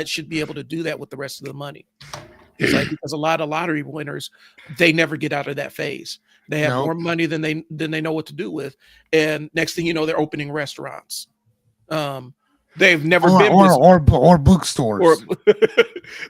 should be able to do that with the rest of the money. It's like, because a lot of lottery winners, they never get out of that phase. They have more nope. money than they know what to do with, and next thing you know, they're opening restaurants. They've never Or been or business, or or or bookstores.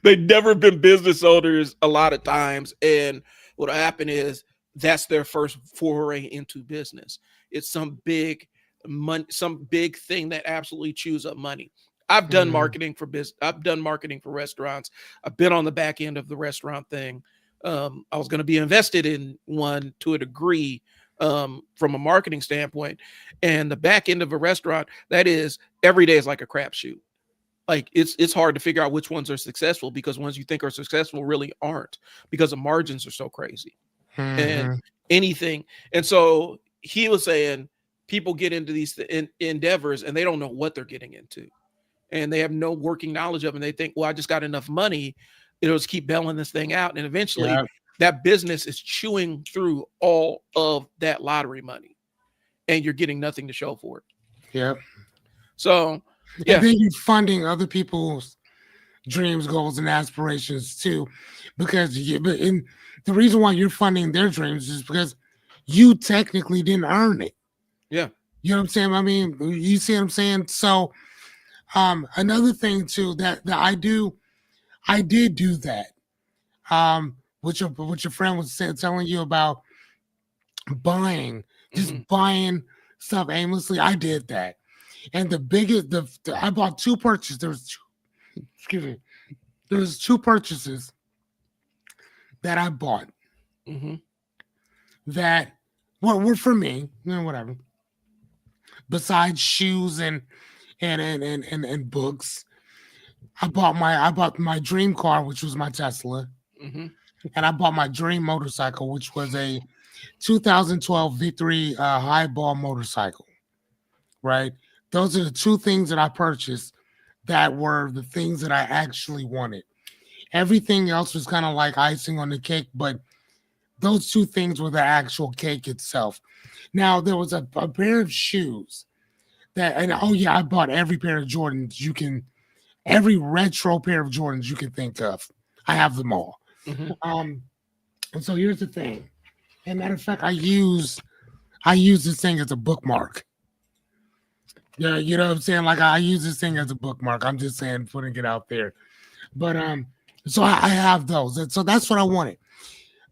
they've never been business owners a lot of times, and what happened is that's their first foray into business. It's some big money, some big thing that absolutely chews up money. I've done Mhm. marketing for business. I've done marketing for restaurants. I've been on the back end of the restaurant thing. I was going to be invested in one to a degree, from a marketing standpoint, and the back end of a restaurant, that is, every day is like a crapshoot. Like it's hard to figure out which ones are successful, because ones you think are successful really aren't, because the margins are so crazy and Mhm. anything. And so he was saying people get into these endeavors and they don't know what they're getting into, and they have no working knowledge of it. And they think, well, I just got enough money it'll just keep bailing this thing out. And eventually Yeah. that business is chewing through all of that lottery money and you're getting nothing to show for it. Yeah. So, And yeah. then you're funding other people's dreams, goals, and aspirations too, because the reason why you're funding their dreams is because you technically didn't earn it. Yeah. You know what I'm saying? I mean, you see what I'm saying? So, another thing too that I did do that. What your friend was telling you about buying, just buying stuff aimlessly. I did that, and the biggest, I bought two purchases. Excuse me. There was two purchases that I bought that were for me, whatever. Besides shoes and books, I bought my dream car, which was my Tesla, and I bought my dream motorcycle, which was a 2012 Victory highball motorcycle. Right, those are the two things that I purchased that were the things that I actually wanted. Everything else was kind of like icing on the cake, but those two things were the actual cake itself. Now, there was a pair of shoes and oh yeah, I bought every pair of Jordans every retro pair of Jordans you can think of. I have them all. And so here's the thing. As a matter of fact, I use this thing as a bookmark. Yeah, you know what I'm saying? Like I use this thing as a bookmark. I'm just saying, putting it out there. But so I have those. And so that's what I wanted.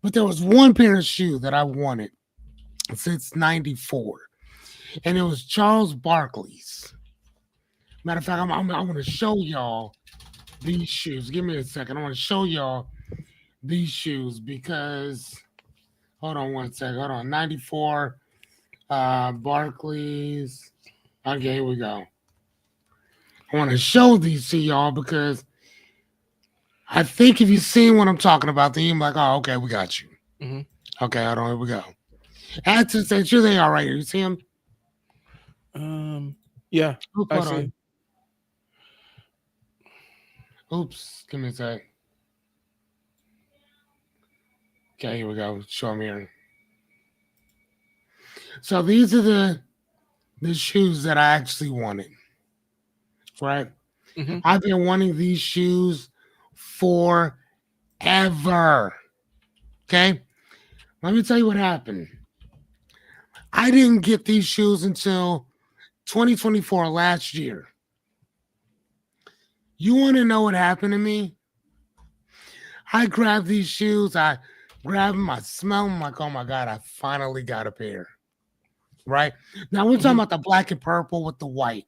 But there was one pair of shoes that I wanted since '94. And it was Charles Barkley's. Matter of fact, I'm going to show y'all these shoes. Give me a second. I want to show y'all these shoes because, hold on one second. Hold on. '94 Barkley's. Okay, here we go. I want to show these to y'all because I think if you've seen what I'm talking about, then you're like, oh, okay, we got you. Okay, hold on, here we go. Add to say, sure they are right here. You see them? Yeah, Oops, I see. Oops, give me a sec. Okay, here we go. Show them here. So these are the shoes that I actually wanted. Right? I've been wanting these shoes forever. Okay? Let me tell you what happened. I didn't get these shoes until 2024, last year. You want to know what happened to me? I grabbed these shoes. I grab them. I smell them. Like, oh my God, I finally got a pair. Right? Now we're talking about the black and purple with the white.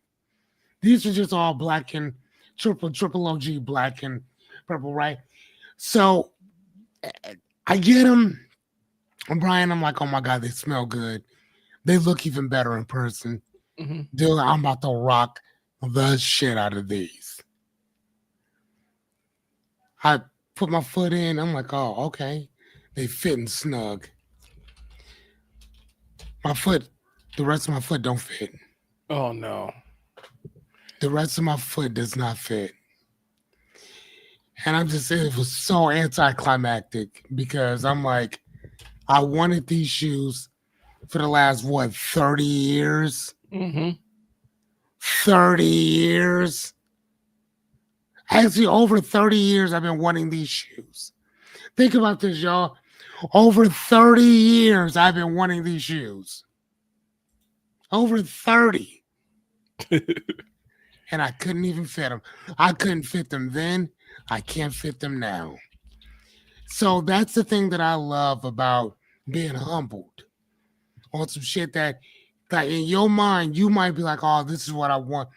These are just all black and triple OG black and purple, right? So I get them. And Brian, I'm like, oh my God, they smell good. They look even better in person. Dude, I'm about to rock the shit out of these. I put my foot in. I'm like, oh, okay. They fit and snug. My foot, the rest of my foot don't fit. Oh, no. The rest of my foot does not fit. And it was so anticlimactic because I'm like, I wanted these shoes for the last, 30 years? 30 years? Actually, over 30 years, I've been wanting these shoes. Think about this, y'all. Over 30 years, I've been wanting these shoes. Over 30. And I couldn't even fit them. I couldn't fit them then. I can't fit them now. So that's the thing that I love about being humbled on some shit that in your mind, you might be like, oh, this is what I want.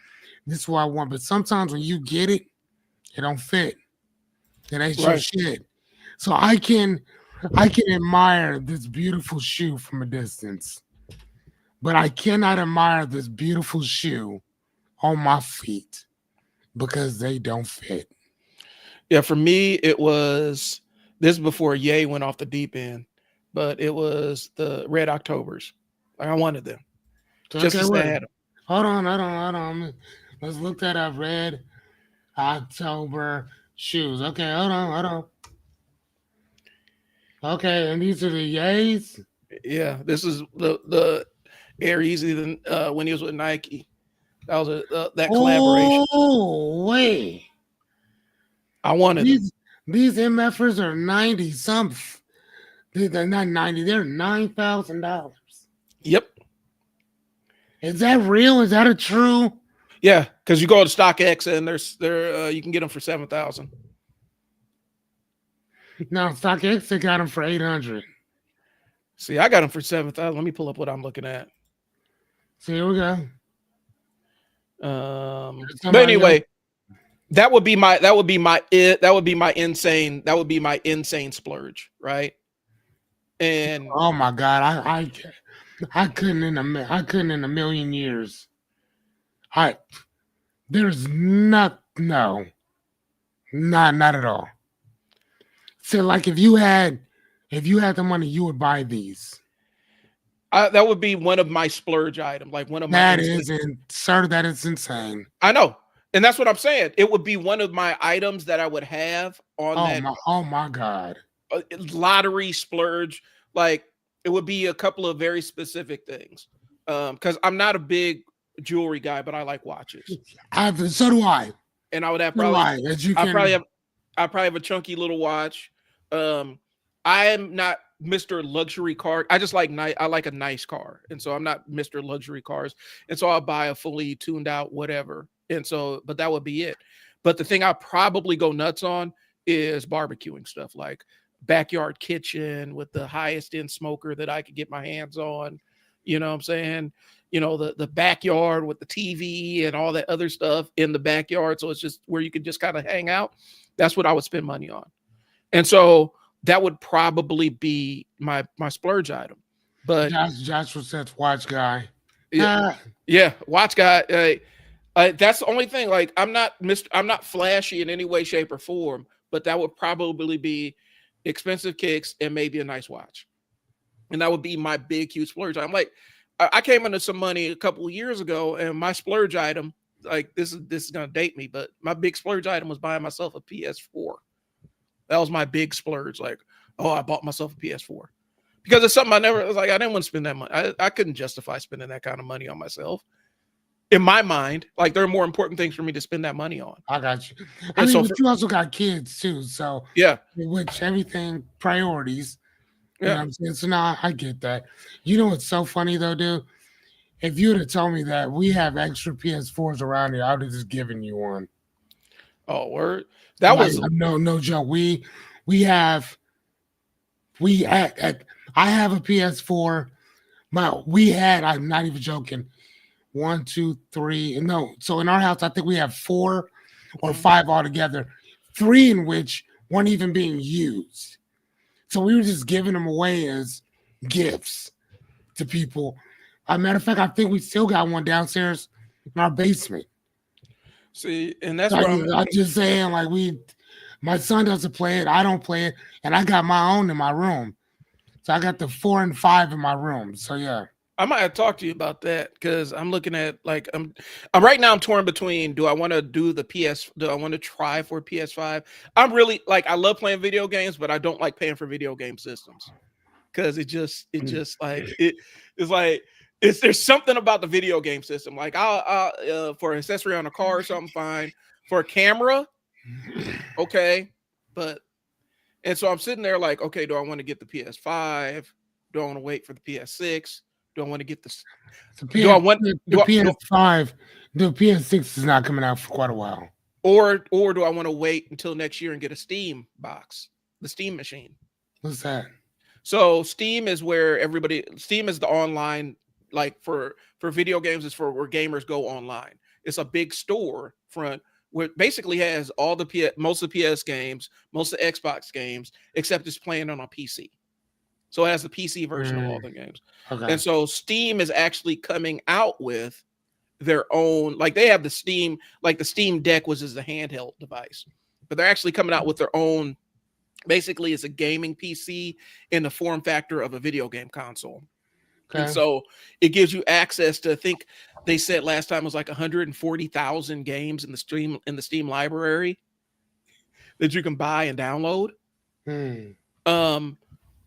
This is what I want. But sometimes when you get it, it don't fit. It ain't your shit. So I can admire this beautiful shoe from a distance, but I cannot admire this beautiful shoe on my feet because they don't fit. Yeah, for me, it was this before Ye went off the deep end, but it was the Red Octobers. Like I wanted them. Just as they had them. Hold on. Let's look that up. Red October Shoes. Okay, hold on. Okay, and these are the Yays. Yeah, this is the Air Easy when he was with Nike. That was that collaboration. Oh wait, I wanted them. these MFers are 90 something. They're not 90. They're $9,000. Yep. Is that real? Is that a true? Yeah, because you go to StockX and you can get them for 7,000. No, StockX they got them for 800. See, I got them for 7,000. Let me pull up what I'm looking at. So here we go. But anyway, that would be my insane splurge, right? And oh my god, I couldn't in a million years. There's not at all. So like if you had the money, you would buy these. that would be one of my splurge items, like one of my. That is insane. I know, and that's what I'm saying. It would be one of my items that I would have on Oh my god. Lottery splurge. Like it would be a couple of very specific things. Because I'm not a big jewelry guy, but I like watches. So do I. And I would have probably have a chunky little watch. I am not Mr. Luxury car. I just like I like a nice car. And so I'm not Mr. Luxury cars. And so I'll buy a fully tuned out whatever. And so, but that would be it. But the thing I probably go nuts on is barbecuing stuff, like backyard kitchen with the highest end smoker that I could get my hands on. You know what I'm saying? You know, the backyard with the TV and all that other stuff in the backyard. So it's just where you could just kind of hang out. That's what I would spend money on. And so that would probably be my splurge item. But Joshua says watch guy. Yeah, yeah, watch guy. That's the only thing. Like I'm not flashy in any way, shape, or form, but that would probably be expensive kicks and maybe a nice watch. And that would be my big, huge splurge. I'm like, I came into some money a couple of years ago, and my splurge item, like this is gonna date me, but my big splurge item was buying myself a PS4. That was my big splurge. Like, oh, I bought myself a PS4 because it's something I didn't want to spend that money. I couldn't justify spending that kind of money on myself. In my mind, like there are more important things for me to spend that money on. I got you. I mean, but you also got kids too, so yeah, which everything priorities. Yeah. You know what I'm saying? So now I get that. You know what's so funny though, dude? If you would have told me that we have extra PS4s around here, I would have just given you one. Oh, word. That was no joke. I have a PS4. I'm not even joking. 1, 2, 3. No, so in our house, I think we have 4 or 5 altogether. 3 in which weren't even being used. So we were just giving them away as gifts to people. As a matter of fact, I think we still got one downstairs in our basement. See, and that's what I'm just saying. Like my son doesn't play it, I don't play it, and I got my own in my room. So I got the 4 and 5 in my room. So yeah. I might have talked to you about that because I'm looking at like I'm right now I'm torn between do I want to try for PS5? I'm really like I love playing video games, but I don't like paying for video game systems because there's something about the video game system. Like I'll for an accessory on a car or something, fine. For a camera, okay, and so I'm sitting there like, okay, do I want to get the PS5? Do I want to wait for the PS6? Do I want to get this? The PS5? The PS6 is not coming out for quite a while. Or do I want to wait until next year and get a Steam box, the Steam machine? What's that? So Steam is Steam is the online, like for video games, is for where gamers go online. It's a big store front where it basically has all most of the PS games, most of the Xbox games, except it's playing on a PC. So it has the PC version of all the games. Okay. And so Steam is actually coming out with their own, like they have the Steam, like the Steam Deck is the handheld device, but they're actually coming out with their own, basically it's a gaming PC in the form factor of a video game console. Okay. And so it gives you access to, I think they said last time was like 140,000 games in the Steam library. that you can buy and download. Hmm.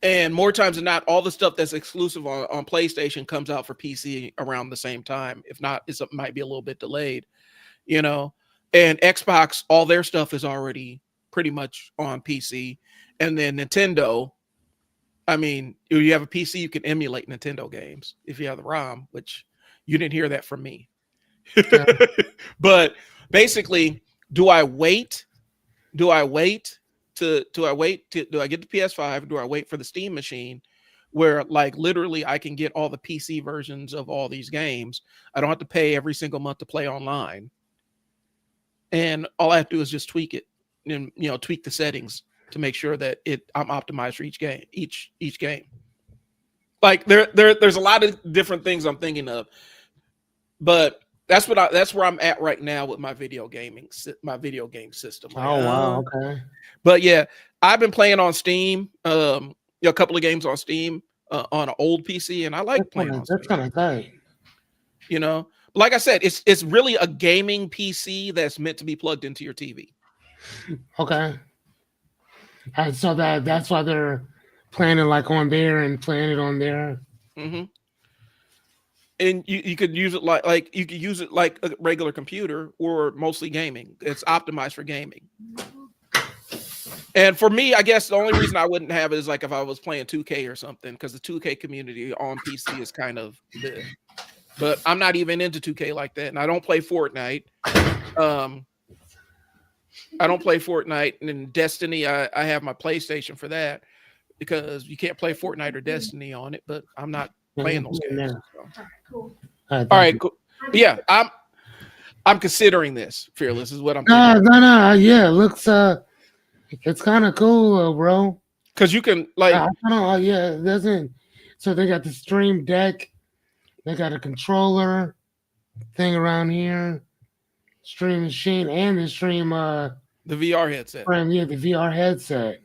And more times than not, all the stuff that's exclusive on PlayStation comes out for PC around the same time. If not, it might be a little bit delayed, you know. And Xbox, all their stuff is already pretty much on PC. And then Nintendo, I mean, if you have a PC, you can emulate Nintendo games if you have the ROM, which you didn't hear that from me. Yeah. But basically, do I wait? Do I get the PS5? Do I wait for the Steam machine where like literally I can get all the PC versions of all these games? I don't have to pay every single month to play online. And all I have to do is just tweak it and tweak the settings to make sure that I'm optimized for each game. Like there's a lot of different things I'm thinking of, but that's where I'm at right now with my video game system. Like, Oh wow, okay. But yeah, I've been playing on Steam, a couple of games on Steam on an old PC, and I like playing on Steam. That's kind of tight. Like I said, it's really a gaming PC that's meant to be plugged into your TV. Okay. And so that's why they're playing it like on there and playing it on there. Mm-hmm. And you could use it like you could use it like a regular computer or mostly gaming. It's optimized for gaming. And for me, I guess the only reason I wouldn't have it is like if I was playing 2K or something, because the 2K community on PC is kind of big. But I'm not even into 2K like that, and I don't play Fortnite. I don't play Fortnite, and in Destiny, I have my PlayStation for that because you can't play Fortnite or Destiny on it. But I'm not playing those games. So. Cool. All right, cool. But yeah, I'm considering this. Fearless is what I'm. No. Yeah, it looks it's kind of cool, bro. Because you can like. Yeah, it doesn't. So they got the Stream Deck. They got a controller thing around here, Stream Machine, and the Stream the VR headset. Yeah, the VR headset.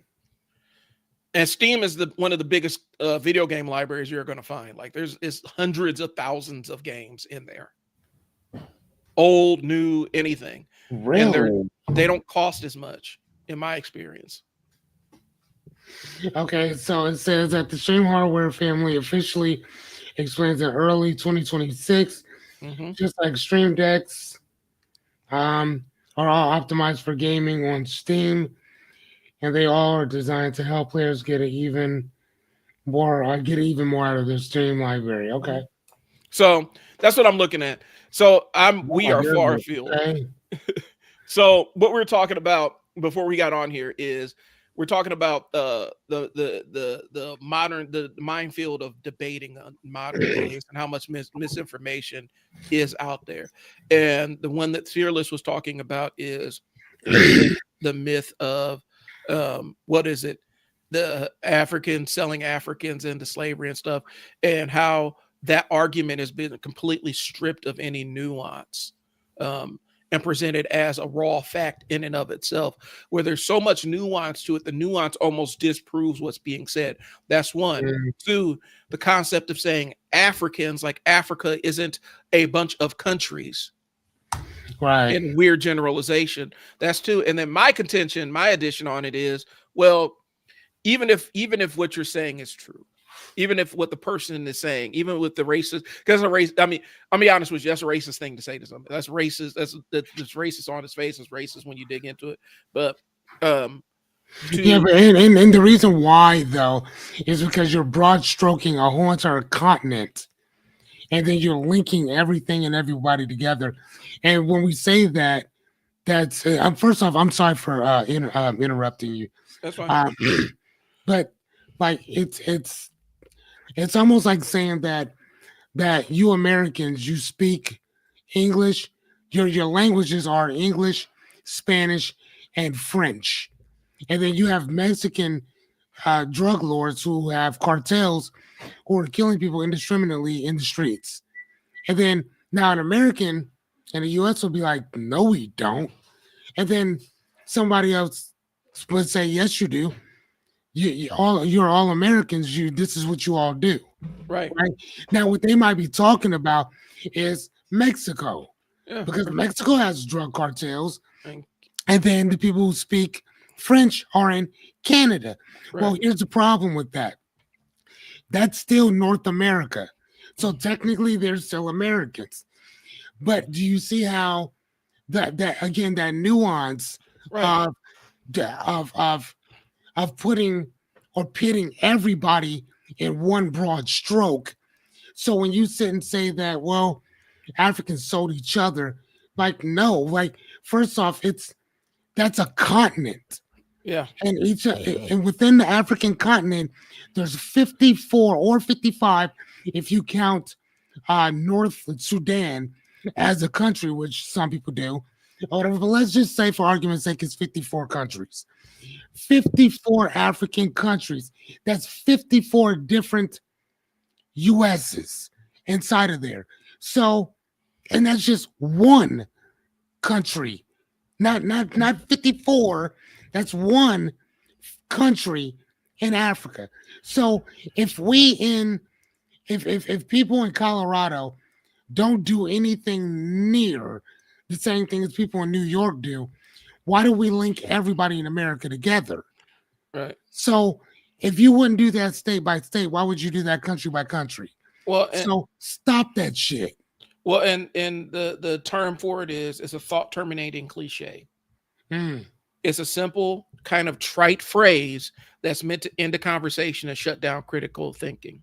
And Steam is one of the biggest video game libraries you're going to find. Like there's hundreds of thousands of games in there, old, new, anything. Really? And they don't cost as much, in my experience. Okay, so it says that the Stream hardware family officially explains in early 2026, just like Stream Decks are all optimized for gaming on Steam, and they all are designed to help players get even more out of their Steam library. Okay, so that's what I'm looking at. So we are far afield. Okay. So what we're talking about before we got on here is we're talking about the minefield of debating on modern days and how much misinformation is out there. And the one that Fearless was talking about is the myth of what is it? The Africans selling Africans into slavery and stuff, and how that argument has been completely stripped of any nuance. And presented as a raw fact in and of itself, where there's so much nuance to it. The nuance almost disproves what's being said. That's one. Two, the concept of saying Africans, like Africa isn't a bunch of countries. Right. And weird generalization. That's two. And then my contention, my addition on it is, well, even if what you're saying is true, even if what the person is saying, even with the racist, because a race, I mean, I'll be honest with you, that's a racist thing to say to somebody. That's racist. That's racist on its face. It's racist when you dig into it. But but and the reason why though is because you're broad stroking a whole entire continent, and then you're linking everything and everybody together. And when we say that, that's first off, I'm sorry for interrupting you. That's fine. But like it's almost like saying that you Americans, you speak English, your languages are English, Spanish, and French. And then you have Mexican drug lords who have cartels who are killing people indiscriminately in the streets. And then now an American in the US will be like, no, we don't. And then somebody else would say, yes, you do. You're all Americans. This is what you all do. Right. Now, what they might be talking about is Mexico, because Mexico has drug cartels, and then the people who speak French are in Canada. Right. Well, here's the problem with that. That's still North America. So technically they're still Americans. But do you see how that again, that nuance Right. of of putting or pitting everybody in one broad stroke? So when you sit and say that, well, Africans sold each other, like no, like first off, that's a continent. Yeah. And within the African continent, there's 54 or 55 if you count North Sudan as a country, which some people do, or whatever. But let's just say, for argument's sake, it's 54 countries, 54 African countries. That's 54 different USs inside of there. So, and that's just one country, not 54. That's one country in Africa. So if people in Colorado don't do anything near the same thing as people in New York do, why do we link everybody in America together? Right. So if you wouldn't do that state by state, why would you do that country by country? Well, So stop that shit. well, and the term for it is a thought terminating cliche. Mm. It's a simple kind of trite phrase that's meant to end a conversation and shut down critical thinking.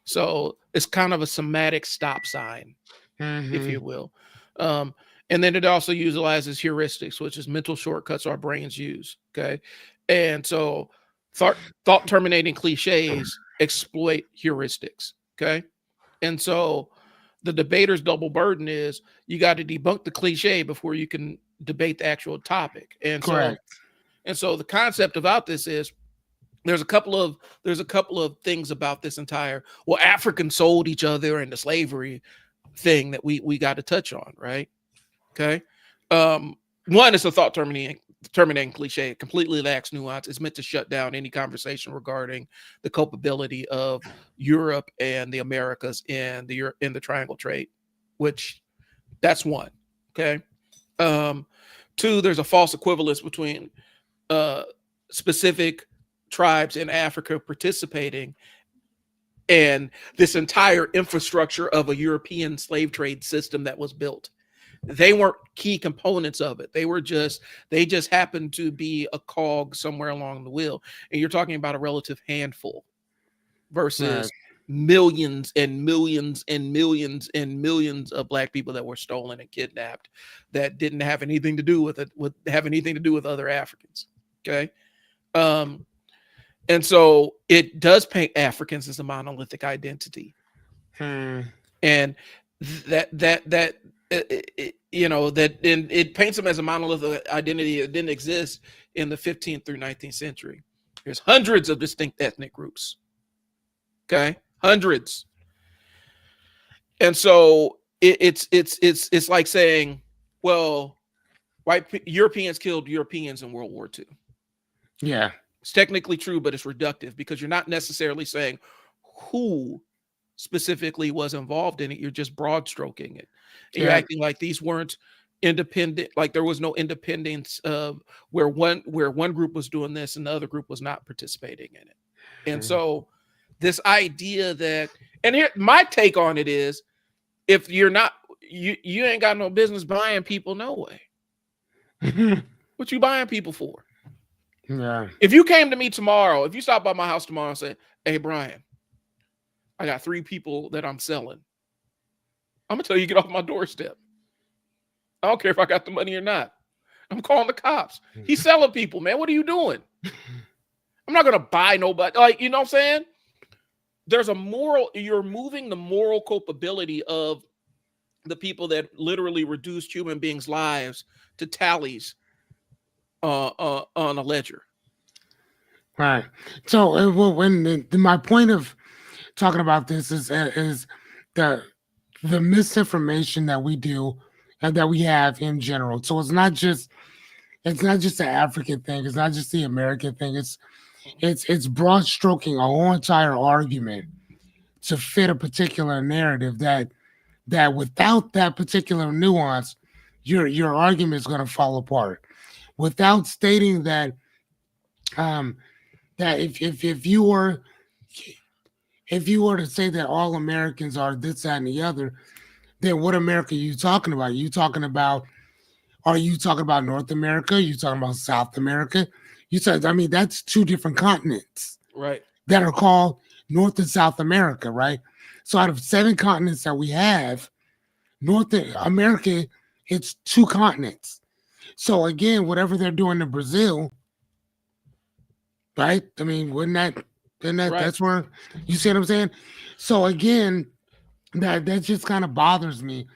So it's kind of a semantic stop sign, if you will. And then it also utilizes heuristics, which is mental shortcuts our brains use. Okay. And so thought terminating cliches exploit heuristics. Okay. And so the debater's double burden is you got to debunk the cliche before you can debate the actual topic. And Correct. so the concept about this is there's a couple of things about this entire, well, Africans sold each other and the slavery thing that we got to touch on, right? Okay. One is a thought terminating cliche. It completely lacks nuance. It's meant to shut down any conversation regarding the culpability of Europe and the Americas in the triangle trade, which that's one. Okay. Two, there's a false equivalence between specific tribes in Africa participating and this entire infrastructure of a European slave trade system that was built. They weren't key components of it. They just happened to be a cog somewhere along the wheel. And you're talking about a relative handful versus millions and millions and millions and millions of Black people that were stolen and kidnapped that didn't have anything to do with other Africans. Okay. And so it does paint Africans as a monolithic identity. And it paints them as a monolithic identity that didn't exist in the 15th through 19th century. There's hundreds of distinct ethnic groups. Okay. Hundreds. And so it's like saying, well, Europeans killed Europeans in World War II. Yeah. It's technically true, but it's reductive because you're not necessarily saying who specifically was involved in it. You're just broad stroking it. And you're acting like these weren't independent, like there was no independence of where one group was doing this and the other group was not participating in it. And so this idea that, and here my take on it is, if you're not, you ain't got no business buying people no way. What you buying people for? Yeah. If you came to me tomorrow, if you stopped by my house tomorrow and said, hey, Brian, I got 3 people that I'm selling, I'm going to tell you, get off my doorstep. I don't care if I got the money or not. I'm calling the cops. He's selling people, man. What are you doing? I'm not going to buy nobody. Like, you know what I'm saying? There's a moral, you're moving the moral culpability of the people that literally reduced human beings' lives to tallies on a ledger. Right. So my point of talking about this is the misinformation that we do and that we have in general. So it's not just the African thing. It's not just the American thing. It's broad stroking a whole entire argument to fit a particular narrative that without that particular nuance, your argument is going to fall apart. without stating that that if you were to say that all Americans are this, that, and the other, then what America are you talking about? Are you talking about North America? Are you talking about South America? You said, I mean, that's two different continents Right. that are called North and South America, right? So out of 7 continents that we have, North America, it's 2 continents. So again, whatever they're doing in Brazil, right? I mean, Right. that's where you see what I'm saying? So again, that just kind of bothers me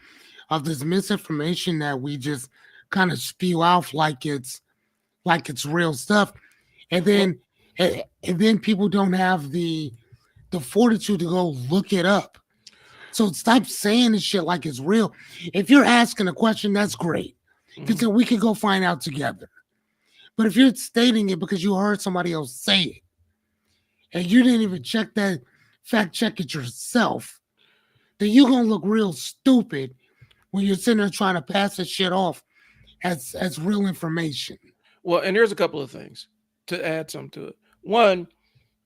of this misinformation that we just kind of spew out like it's real stuff. And Well, then and then people don't have the fortitude to go look it up. So stop saying this shit like it's real. If you're asking a question, that's great. Because mhm. then we can go find out together. But if you're stating it because you heard somebody else say it and you didn't even fact check it yourself, then you're gonna look real stupid when you're sitting there trying to pass this shit off as real information. Well, and there's a couple of things to add some to it. One,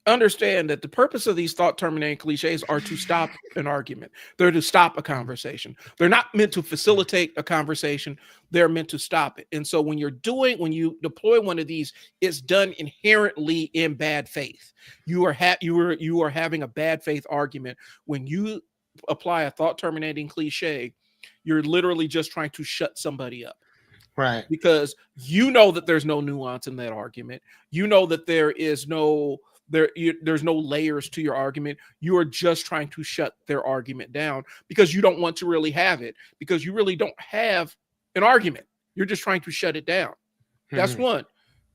understand that the purpose of these thought terminating cliches are to stop an argument. They're to stop a conversation. They're not meant to facilitate a conversation. They're meant to stop it. And so when you deploy one of these, it's done inherently in bad faith. You are having a bad faith argument when you apply a thought terminating cliche. You're literally just trying to shut somebody up. Right. Because you know that there's no nuance in that argument. You know that there's no layers to your argument. You are just trying to shut their argument down because you don't want to really have it, because you really don't have an argument. You're just trying to shut it down. That's one.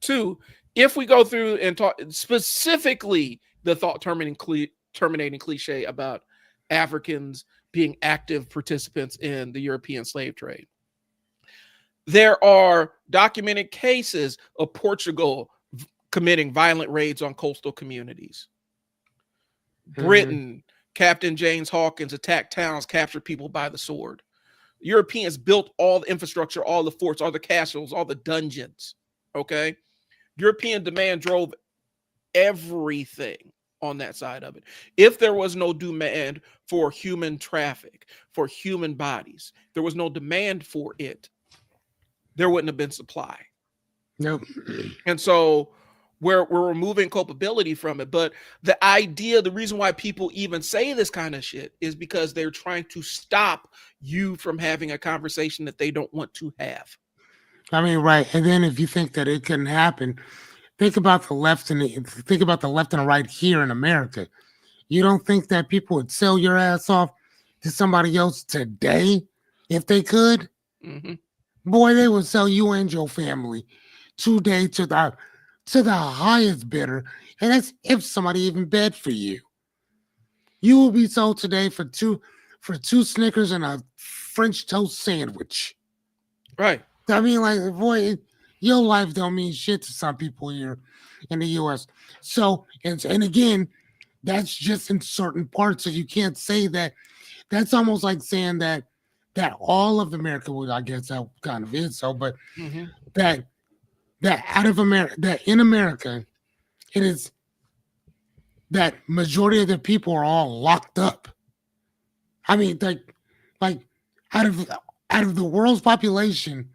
Two, if we go through and talk specifically the thought terminating cliche about Africans being active participants in the European slave trade, there are documented cases of Portugal committing violent raids on coastal communities. Britain, Captain James Hawkins attacked towns, captured people by the sword. Europeans built all the infrastructure, all the forts, all the castles, all the dungeons. Okay. European demand drove everything on that side of it. If there was no demand for human traffic, for human bodies, there was no demand for it, there wouldn't have been supply. Nope. And so we're removing culpability from it. But the reason why people even say this kind of shit is because they're trying to stop you from having a conversation that they don't want to have. I mean, right. And then if you think that it couldn't happen, think about the left and the right here in America. You don't think that people would sell your ass off to somebody else today if they could? Mm-hmm. Boy, they would sell you and your family today to the highest bidder, and that's if somebody even bid for you. You will be sold today for two Snickers and a French toast sandwich. Right. I mean, like, boy, your life don't mean shit to some people here in the U.S. So, and again, that's just in certain parts. So you can't say that. That's almost like saying that all of America would, I guess that kind of is so, but that out of America, that in America, it is that majority of the people are all locked up. I mean, like out of the world's population,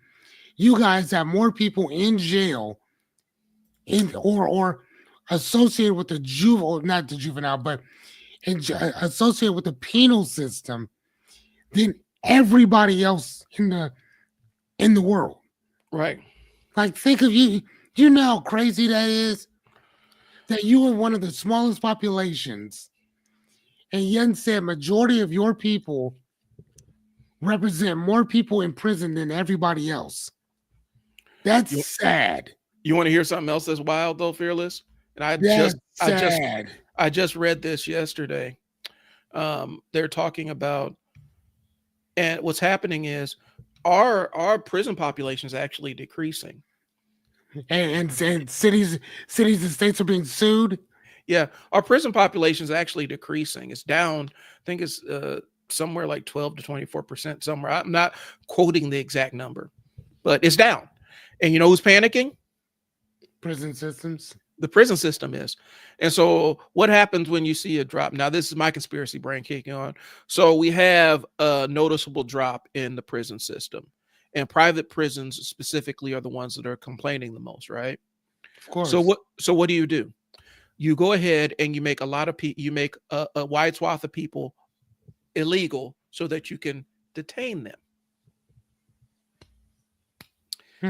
you guys have more people in jail or associated with the not the juvenile, but associated with the penal system than everybody else in the world. Right. Like, think of you know how crazy that is? That you are one of the smallest populations, and yet said majority of your people represent more people in prison than everybody else. That's sad. You want to hear something else that's wild though, Fearless? And I just read this yesterday. They're talking about, and what's happening is our prison population is actually decreasing. And cities and states are being sued. Yeah, our prison population is actually decreasing. It's down. I think it's somewhere like 12 to 24% somewhere. I'm not quoting the exact number, but it's down. And you know who's panicking? Prison systems. The prison system is. And so what happens when you see a drop? Now, this is my conspiracy brain kicking on. So we have a noticeable drop in the prison system, and private prisons specifically are the ones that are complaining the most, right? Of course. So what do? You go ahead and you make a lot of people, you make a wide swath of people illegal so that you can detain them.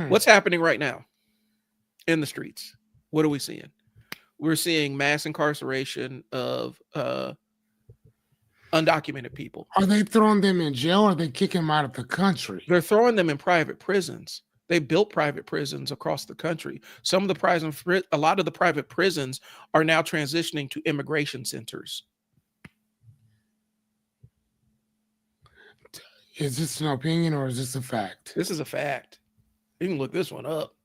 What's happening right now in the streets? What are we seeing? We're seeing mass incarceration of undocumented people. Are they throwing them in jail or are they kicking them out of the country? They're throwing them in private prisons. They built private prisons across the country. A lot of the private prisons are now transitioning to immigration centers. Is this an opinion or is this a fact? This is a fact. You can look this one up.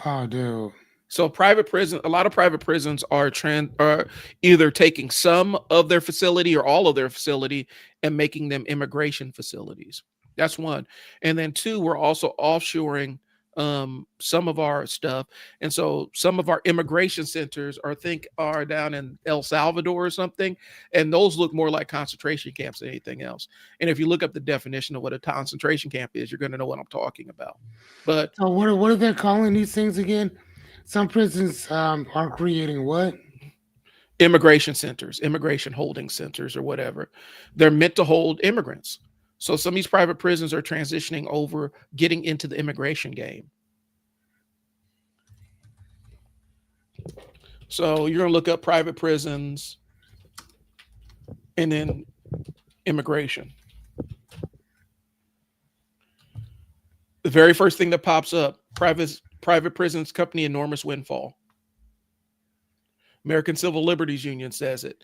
Oh, dude. So a lot of private prisons are either taking some of their facility or all of their facility and making them immigration facilities. That's one. And then two, we're also offshoring some of our stuff. And so some of our immigration centers are down in El Salvador or something. And those look more like concentration camps than anything else. And if you look up the definition of what a concentration camp is, you're going to know what I'm talking about. But so what are they calling these things again? Some prisons are creating what? Immigration centers, immigration holding centers, or whatever. They're meant to hold immigrants. So some of these private prisons are transitioning over, getting into the immigration game. So you're going to look up private prisons and then immigration. The very first thing that pops up, private prisons company enormous windfall. American Civil Liberties Union says it.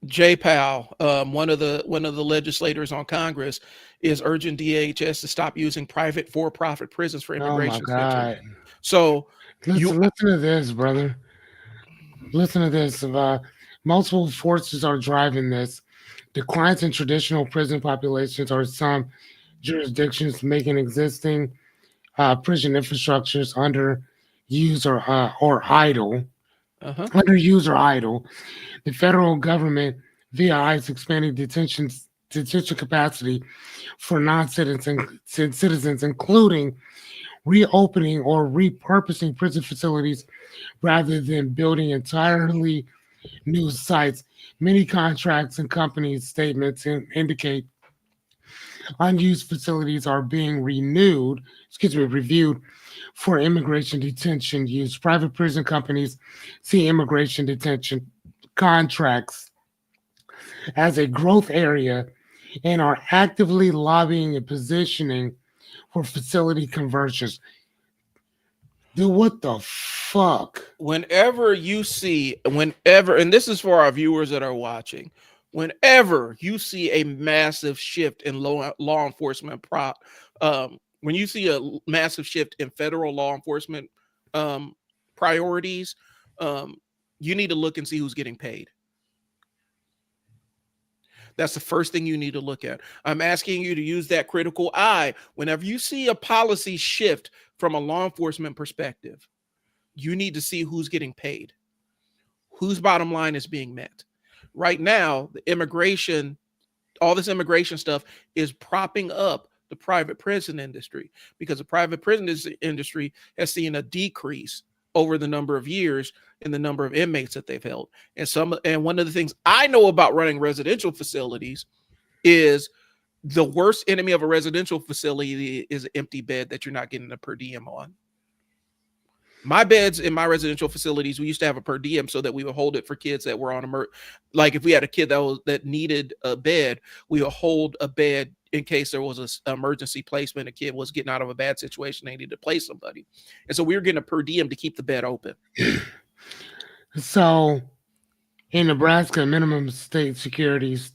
Jay Powell, one of the legislators on Congress, is urging DHS to stop using private for-profit prisons for immigration. Oh my God. So listen to this, brother. Listen to this. Multiple forces are driving this. Declines in traditional prison populations or some jurisdictions making existing prison infrastructures underused or idle. Underused or idle. The federal government, via ICE, expanding detention capacity for non-citizens, including reopening or repurposing prison facilities rather than building entirely new sites. Many contracts and companies' statements indicate unused facilities are being reviewed for immigration detention use. Private prison companies see immigration detention contracts as a growth area and are actively lobbying and positioning for facility conversions. Dude, what the fuck? Whenever, and this is for our viewers that are watching, whenever you see a massive shift in law enforcement when you see a massive shift in federal law enforcement priorities, you need to look and see who's getting paid. That's the first thing you need to look at. I'm asking you to use that critical eye. Whenever you see a policy shift from a law enforcement perspective, you need to see who's getting paid, whose bottom line is being met. Right now, all this immigration stuff is propping up the private prison industry, because the private prison industry has seen a decrease over the number of years in the number of inmates that they've held. And one of the things I know about running residential facilities is the worst enemy of a residential facility is an empty bed that you're not getting a per diem on. My beds in my residential facilities, we used to have a per diem so that we would hold it for kids that were on like if we had a kid that needed a bed, we would hold a bed in case there was an emergency placement, a kid was getting out of a bad situation, they needed to place somebody. And so we were getting a per diem to keep the bed open. So in Nebraska, minimum state security it's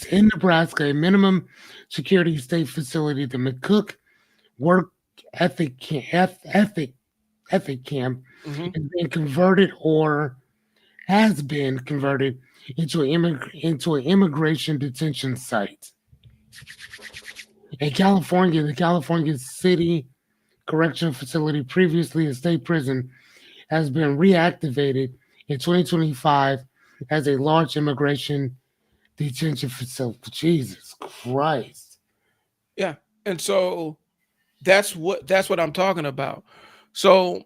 in Nebraska, a minimum security state facility, the McCook Work Ethic Camp has been converted or has been converted into an immigration detention site. In California, the California City Correctional Facility, previously a state prison, has been reactivated in 2025 as a large immigration detention facility. Jesus Christ. Yeah. And so that's what I'm talking about. So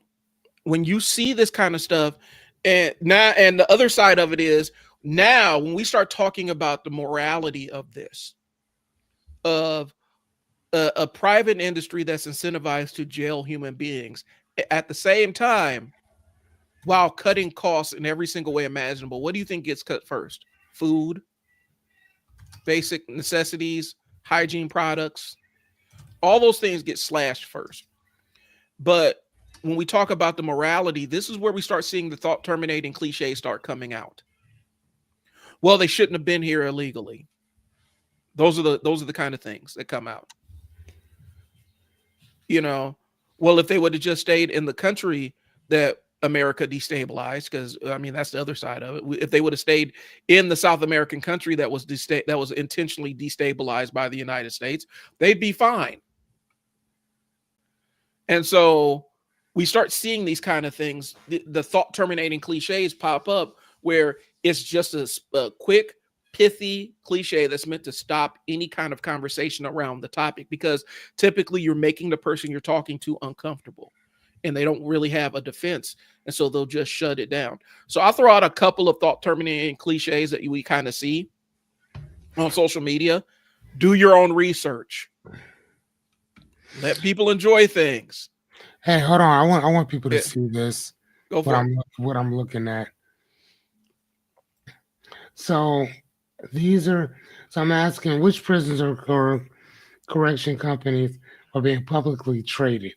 when you see this kind of stuff, and the other side of it is now when we start talking about the morality of this, of a private industry that's incentivized to jail human beings at the same time while cutting costs in every single way imaginable, what do you think gets cut first? Food, basic necessities, hygiene products, all those things get slashed first. But when we talk about the morality, this is where we start seeing the thought terminating cliches start coming out. Well, they shouldn't have been here illegally. Those are the kind of things that come out. You know, well, if they would have just stayed in the country that America destabilized, because I mean that's the other side of it. If they would have stayed in the South American country that was intentionally destabilized by the United States, they'd be fine. And so we start seeing these kind of things, the thought terminating cliches pop up where it's just a quick, pithy cliche that's meant to stop any kind of conversation around the topic, because typically you're making the person you're talking to uncomfortable and they don't really have a defense. And so they'll just shut it down. So I'll throw out a couple of thought terminating cliches that we kind of see on social media. Do your own research. Let people enjoy things. Hey, hold on. I want people to see this. Go for it. What I'm looking at. So I'm asking which prisons or correction companies are being publicly traded.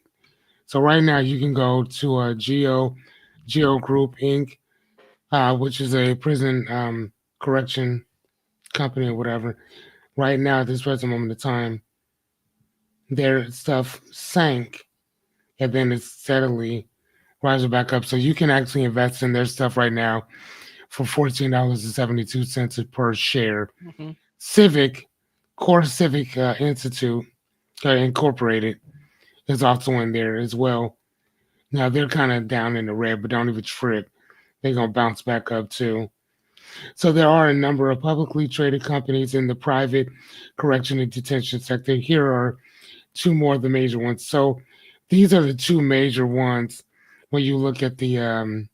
So right now you can go to a Geo Group Inc., which is a prison correction company or whatever. Right now, at this present moment of time, their stuff sank, and then it's steadily rising back up. So you can actually invest in their stuff right now for $14.72 per share. Mm-hmm. Core Civic Institute Incorporated is also in there as well. Now they're kind of down in the red, but don't even trip. They're going to bounce back up too. So there are a number of publicly traded companies in the private correction and detention sector. Here are two more of the major ones. So these are the two major ones when you look at the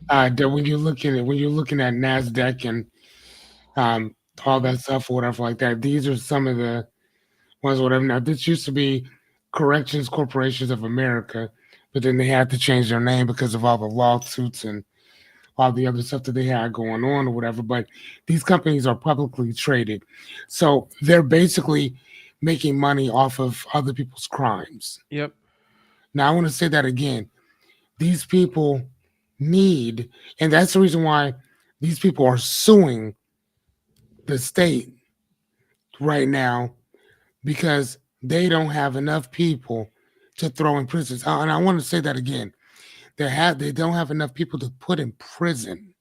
when you're looking at NASDAQ and all that stuff or whatever like that. These are some of the ones, whatever. Now this used to be Corrections Corporations of America, but then they had to change their name because of all the lawsuits and all the other stuff that they had going on or whatever. But these companies are publicly traded. So they're basically making money off of other people's crimes. Yep. Now I want to say that again. These people need, and that's the reason why these people are suing the state right now, because they don't have enough people to throw in prisons. And I want to say that again. They don't have enough people to put in prison.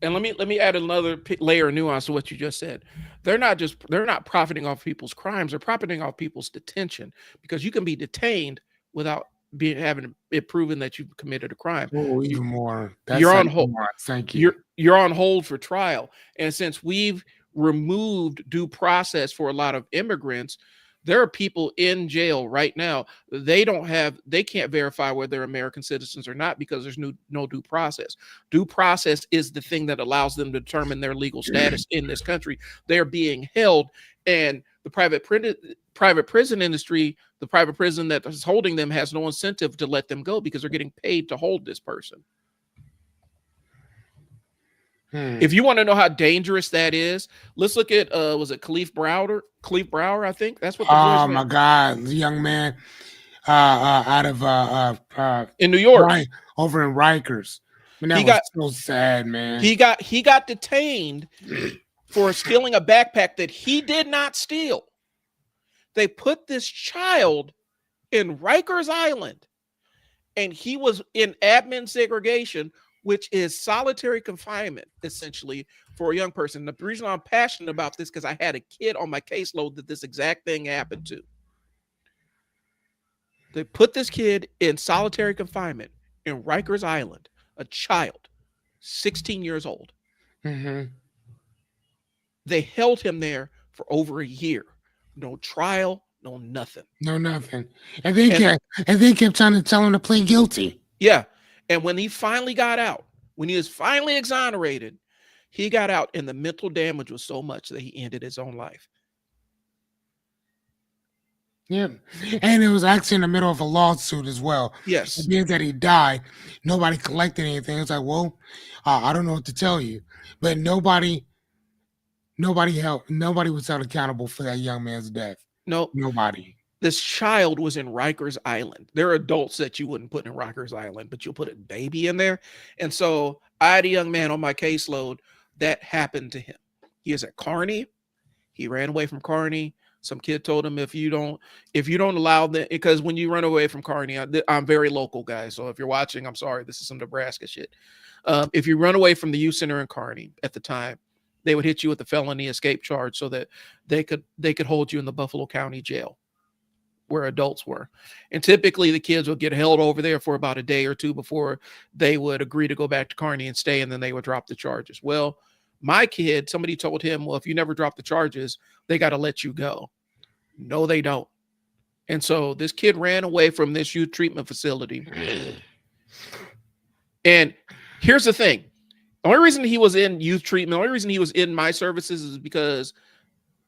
And let me add another layer of nuance to what you just said. They're not profiting off people's crimes. They're profiting off people's detention, because you can be detained without having it proven that you've committed a crime. Oh, even more. You're on hold. Thank you. You're on hold for trial. And since we've removed due process for a lot of immigrants, there are people in jail right now. They can't verify whether they're American citizens or not, because there's no due process. Due process is the thing that allows them to determine their legal status in this country. They're being held, and the private prison industry, the private prison that is holding them, has no incentive to let them go because they're getting paid to hold this person. If you want to know how dangerous that is, let's look at was it Kalief Browder? I think that's what. Oh my God, the young man out of in New York, over in Rikers. I mean, that was so sad, man. He got detained for stealing a backpack that he did not steal. They put this child in Rikers Island, and he was in admin segregation which is solitary confinement, essentially, for a young person. The reason I'm passionate about this because I had a kid on my caseload that this exact thing happened to. They put this kid in solitary confinement in Rikers Island, a child, 16 years old. Mm-hmm. They held him there for over a year. No trial, no nothing. No, nothing. And they kept trying to tell him to plead guilty. Yeah. And when he finally got out, when he was finally exonerated, he got out and the mental damage was so much that he ended his own life. Yeah. And it was actually in the middle of a lawsuit as well. Yes. It means that he died. Nobody collected anything. It's like, well, I don't know what to tell you. But nobody was held accountable for that young man's death. No. Nobody. This child was in Rikers Island. There are adults that you wouldn't put in Rikers Island, but you'll put a baby in there. And so I had a young man on my caseload that happened to him. He is at Kearney. He ran away from Kearney. Some kid told him if you don't allow them, because when you run away from Kearney, I'm very local, guys. So if you're watching, I'm sorry, this is some Nebraska shit. If you run away from the youth center in Kearney at the time, they would hit you with the felony escape charge so that they could hold you in the Buffalo County jail where adults were. And typically the kids would get held over there for about a day or two before they would agree to go back to Kearney and stay, and then they would drop the charges. Well, my kid, somebody told him, well, if you never drop the charges, they got to let you go. No, they don't. And so this kid ran away from this youth treatment facility. And here's the thing. The only reason he was in youth treatment, the only reason he was in my services is because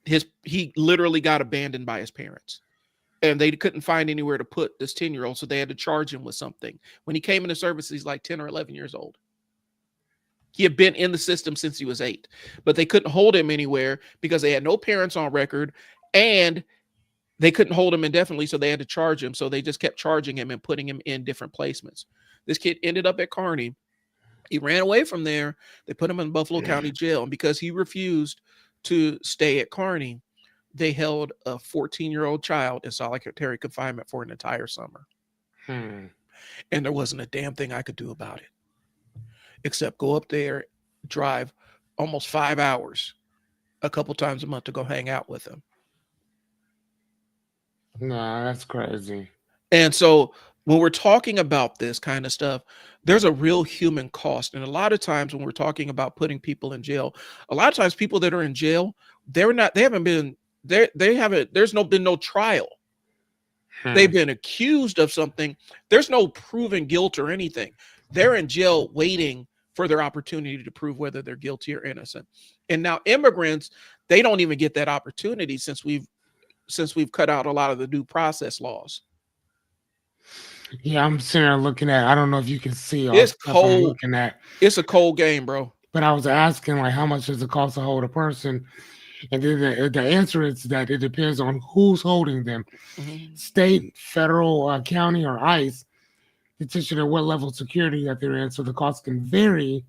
he literally got abandoned by his parents. And they couldn't find anywhere to put this 10-year-old, so they had to charge him with something. When he came into service, he's like 10 or 11 years old. He had been in the system since he was 8, but they couldn't hold him anywhere because they had no parents on record, and they couldn't hold him indefinitely, so they had to charge him. So they just kept charging him and putting him in different placements. This kid ended up at Kearney. He ran away from there. They put him in Buffalo County Jail, and because he refused to stay at Kearney, they held a 14-year-old child in solitary confinement for an entire summer. And there wasn't a damn thing I could do about it, except go up there, drive almost 5 hours a couple times a month to go hang out with him. No, that's crazy. And so when we're talking about this kind of stuff, there's a real human cost. And a lot of times when we're talking about putting people in jail, a lot of times people that are in jail, there's been no trial. They've been accused of something. There's no proven guilt or anything. They're in jail waiting for their opportunity to prove whether they're guilty or innocent. And now immigrants, they don't even get that opportunity since we've cut out a lot of the due process laws. Yeah, I'm sitting there looking at, I don't know if you can see all it's the stuff cold. I'm looking at. It's a cold game, bro. But I was asking, like, how much does it cost to hold a person? And then the answer is that it depends on who's holding them. State, federal, county, or ICE, detention at what level of security that they're in. So the cost can vary.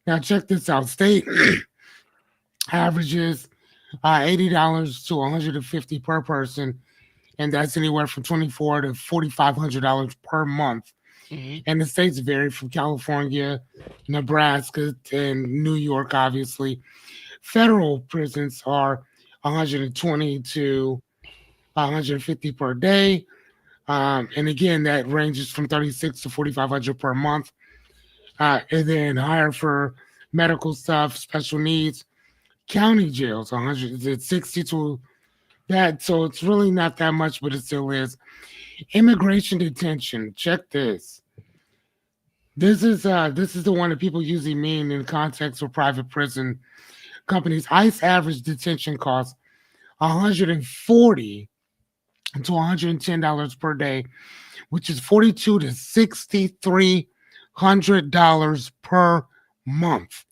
Now, check this out. State averages $80 to $150 per person, and that's anywhere from $2,400 to $4,500 per month. And the states vary from California, Nebraska, and New York, obviously. Federal prisons are $120 to $150 per day. And again, that ranges from $36 to $4,500 per month. And then higher for medical stuff, special needs. County jails, $160 to that. So it's really not that much, but it still is. Immigration detention. Check this. This is the one that people usually mean in context of private prison companies. ICE average detention costs $140 to $110 per day, which is $4,200 to $6,300 per month.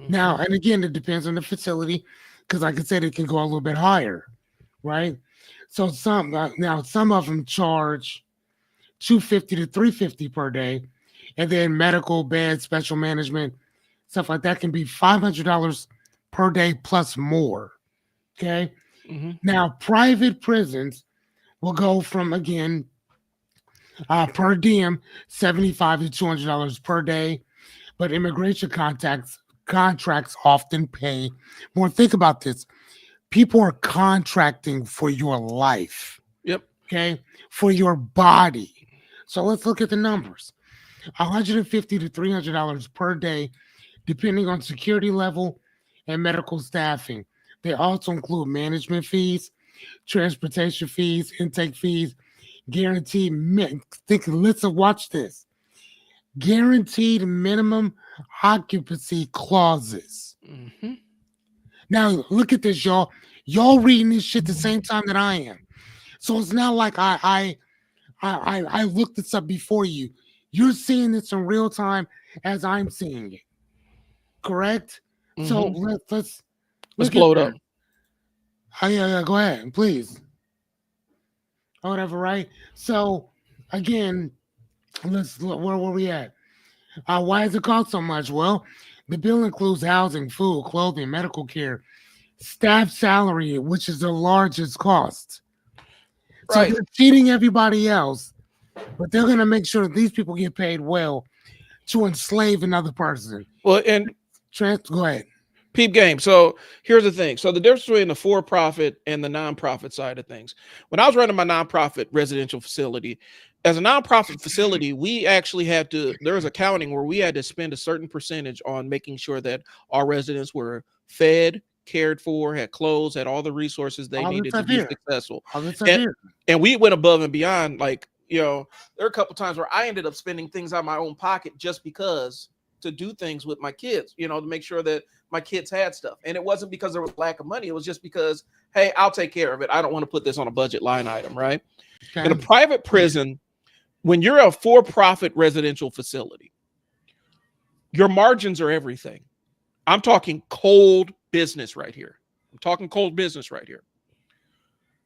Now, and again, it depends on the facility, because like I said, it can go a little bit higher, right? So some of them charge $250 to $350 per day, and then medical, bed, special management, stuff like that can be $500 per day plus more. Okay. Now, private prisons will go from, again, per diem, $75 to $200 per day. but immigration contracts often pay more. Think about this. People are contracting for your life, Yep. okay, for your body. So let's look at the numbers. $150 to $300 per day, depending on security level and medical staffing. They also include management fees, transportation fees, intake fees, guaranteed. Listen, watch this. Guaranteed minimum occupancy clauses. Mm-hmm. Now look at this, y'all. Y'all reading this shit the same time that I am. So it's not like I looked this up before you. You're seeing this in real time as I'm seeing it. Correct? So let's blow it up. Oh, yeah, go ahead, please. Or whatever, right? So again, let's look where we at. Why does it cost so much? Well, the bill includes housing, food, clothing, medical care, staff salary, which is the largest cost. So Right. they're cheating everybody else, but they're gonna make sure that these people get paid well to enslave another person. Well, and Go ahead. peep game. So here's the thing. So the difference between the for-profit and the nonprofit side of things. When I was running my nonprofit residential facility, as a nonprofit facility, we actually had to, there was accounting where we had to spend a certain percentage on making sure that our residents were fed, cared for, had clothes, had all the resources they needed to be successful. And we went above and beyond. Like, you know, there are a couple times where I ended up spending things out of my own pocket just because to do things with my kids, you know, to make sure that my kids had stuff. And it wasn't because there was lack of money. It was just because, hey, I'll take care of it. I don't want to put this on a budget line item, right? Okay. In a private prison, when you're a for-profit residential facility, your margins are everything. I'm talking cold business right here. I'm talking cold business right here.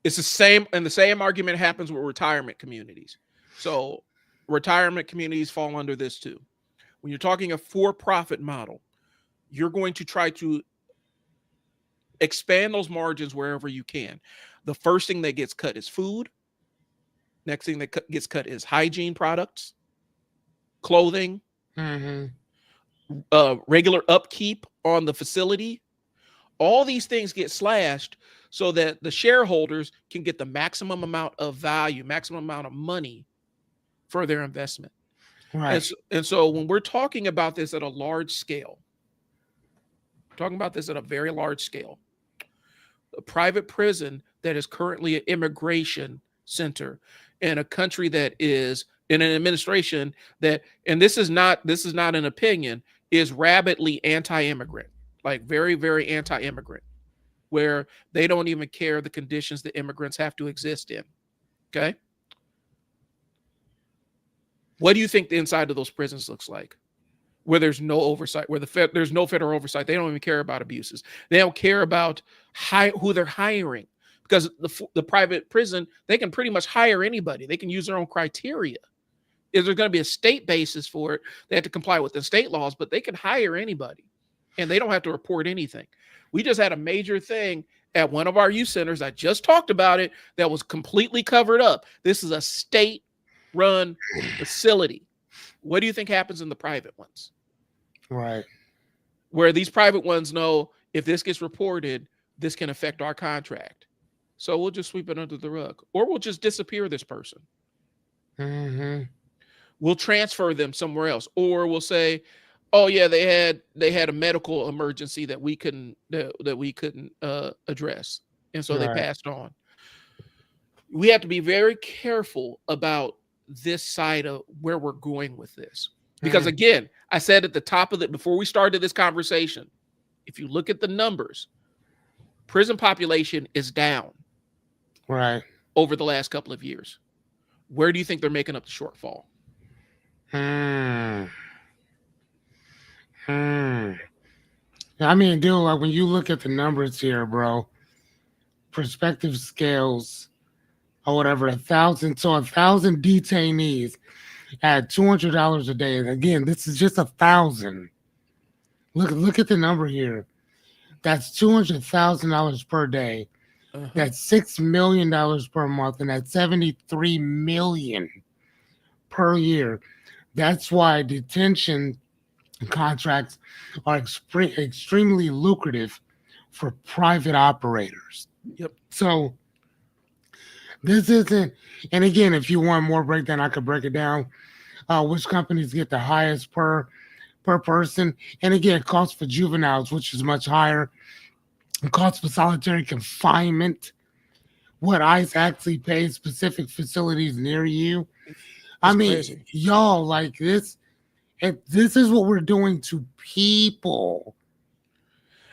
It's the same, and the same argument happens with retirement communities. So retirement communities fall under this too. When you're talking a for-profit model, you're going to try to expand those margins wherever you can. The first thing that gets cut is food. Next thing that gets cut is hygiene products, clothing, regular upkeep on the facility. All these things get slashed so that the shareholders can get the maximum amount of value, maximum amount of money for their investment. Right. And so when we're talking about this at a large scale, talking about this at a very large scale, a private prison that is currently an immigration center in a country that is in an administration that, and this is not an opinion, is rabidly anti-immigrant, like very, very anti-immigrant, where they don't even care the conditions that immigrants have to exist in. Okay. What do you think the inside of those prisons looks like? Where there's no oversight, where there's no federal oversight. They don't even care about abuses. They don't care about who they're hiring, because the private prison, they can pretty much hire anybody. They can use their own criteria. Is there going to be a state basis for it? They have to comply with the state laws, but they can hire anybody and they don't have to report anything. We just had a major thing at one of our youth centers. I just talked about it. That was completely covered up. This is a state-run facility. What do you think happens in the private ones? Right. Where these private ones know if this gets reported, this can affect our contract. So we'll just sweep it under the rug, or we'll just disappear this person. We'll transfer them somewhere else, or we'll say, oh yeah, they had a medical emergency that we couldn't address. And so they passed on. We have to be very careful about this side of where we're going with this. Because again, I said at the top of it, before we started this conversation, if you look at the numbers, prison population is down over the last couple of years. Where do you think they're making up the shortfall? I mean, dude, like when you look at the numbers here, bro, perspective scales or whatever, 1,000 detainees at $200 a day. And again, this is just 1,000. Look at the number here. That's $200,000 per day. That's $6 million per month, and that's $73 million per year. That's why detention contracts are extremely lucrative for private operators. Yep. So this isn't, and again, if you want more breakdown, I could break it down. Which companies get the highest per person, and again, cost for juveniles, which is much higher. Cost for solitary confinement, what ICE actually pays specific facilities near you. I mean, Crazy. y'all, like this. If this is what we're doing to people.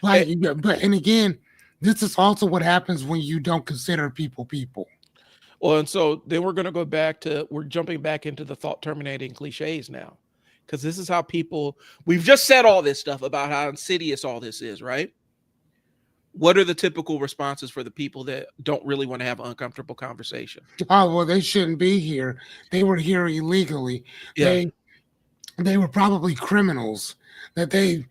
Like, but and again, this is also what happens when you don't consider people. Well, and so then we're jumping back into the thought terminating cliches now, because this is how we've just said all this stuff about how insidious all this is, right? What are the typical responses for the people that don't really want to have an uncomfortable conversation? Oh, well, they shouldn't be here. They were here illegally. Yeah. They were probably criminals. That they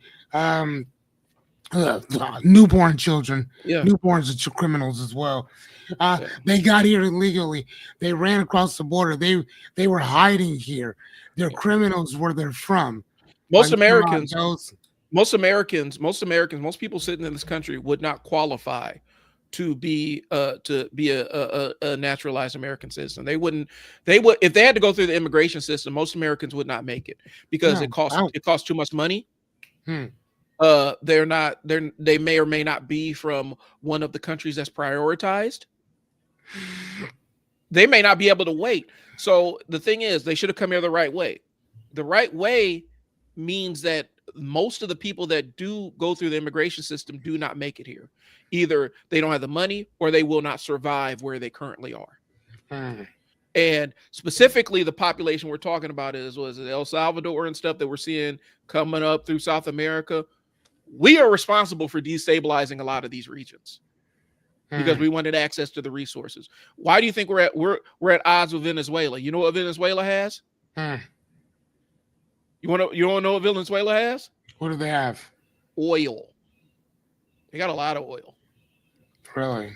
newborn children. Yeah. Newborns are criminals as well. They got here illegally. They ran across the border. They were hiding here. They're criminals where they're from. Most Americans, most people sitting in this country would not qualify to be a naturalized American citizen. They would if they had to go through the immigration system. Most Americans would not make it because it costs too much money. They may or may not be from one of the countries that's prioritized. They may not be able to wait. So the thing is, they should have come here the right way. The right way means that most of the people that do go through the immigration system do not make it here. Either they don't have the money or they will not survive where they currently are. And specifically the population we're talking about was it El Salvador and stuff that we're seeing coming up through South America. We are responsible for destabilizing a lot of these regions because we wanted access to the resources. Why do you think we're at odds with Venezuela? You know what Venezuela has? You want to know what Venezuela has? What do they have? Oil. They got a lot of oil. Really?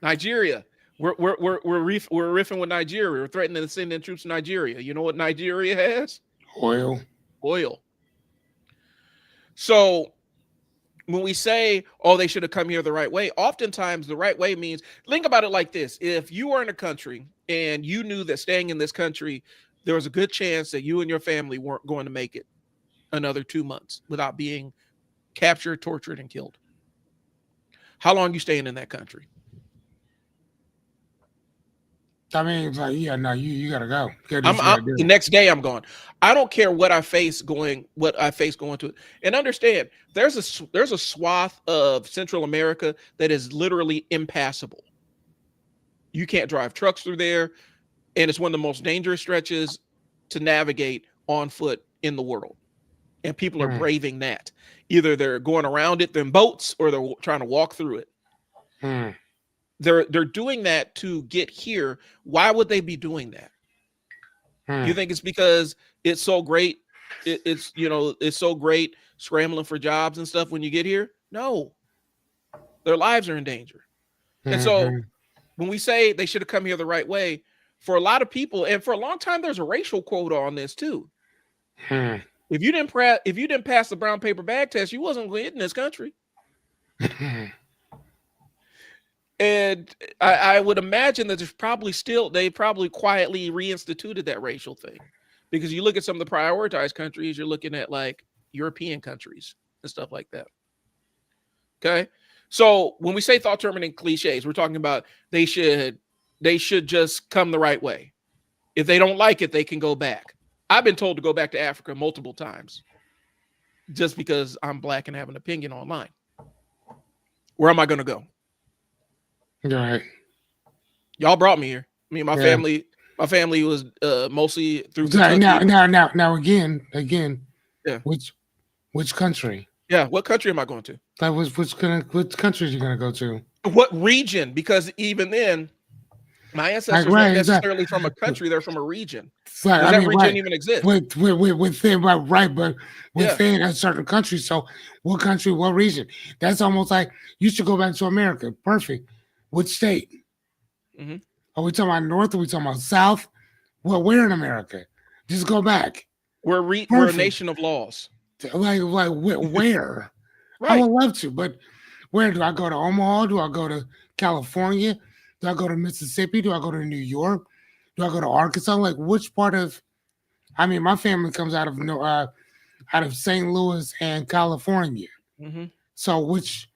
Nigeria. We're riffing with Nigeria. We're threatening to send in troops to Nigeria. You know what Nigeria has? Oil. So when we say, oh, they should have come here the right way, oftentimes the right way means, think about it like this. If you were in a country and you knew that staying in this country, there was a good chance that you and your family weren't going to make it another 2 months without being captured, tortured, and killed. How long are you staying in that country? I mean, it's like, yeah, no, you gotta go. The next day I'm gone. I don't care what I face going to it. And understand, there's a swath of Central America that is literally impassable. You can't drive trucks through there, and it's one of the most dangerous stretches to navigate on foot in the world. And people are braving that. Either they're going around it in boats or they're trying to walk through it. They're doing that to get here. Why would they be doing that? You think it's because it's so great? It's so great scrambling for jobs and stuff when you get here? No, their lives are in danger. And so when we say they should have come here the right way, for a lot of people, and for a long time, there's a racial quota on this too. If you didn't pass the brown paper bag test, you wasn't going to get in this country. And I would imagine that they probably quietly reinstituted that racial thing, because you look at some of the prioritized countries, you're looking at like European countries and stuff like that. Okay. So when we say thought terminating cliches, we're talking about they should just come the right way. If they don't like it, they can go back. I've been told to go back to Africa multiple times just because I'm black and have an opinion online. Where am I going to go? All right. Y'all brought me here. Me and my family. My family was mostly through Kentucky. Now again. Yeah. Which country? Yeah. What country am I going to? Which country are you gonna go to? What region? Because even then, my ancestors weren't necessarily from a country; they're from a region. Right, that region even exist? Within a certain country. So, what country? What region? That's almost like you should go back to America. Perfect. Which state? Are we talking about North? Are we talking about South? Well, we're in America. Just go back. We're a nation of laws. Where? I Right. would love to, but where do I go to Omaha? Do I go to California? Do I go to Mississippi? Do I go to New York? Do I go to Arkansas? Like which part of? I mean, my family comes out of out of St. Louis and California. Hmm. So which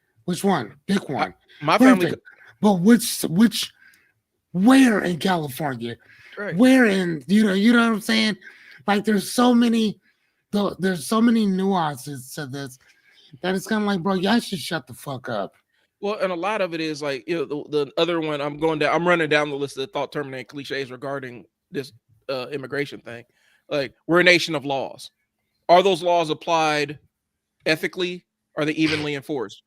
one? Pick I, one. my family, Perfect. But which where in California? right. Where in you know what I'm saying? Like there's so many nuances to this that it's kind of like, bro, y'all should shut the fuck up. Well, and a lot of it is like, the other one I'm running down the list of thought terminating cliches regarding this immigration thing. Like, we're a nation of laws. Are those laws applied ethically? Are they evenly enforced?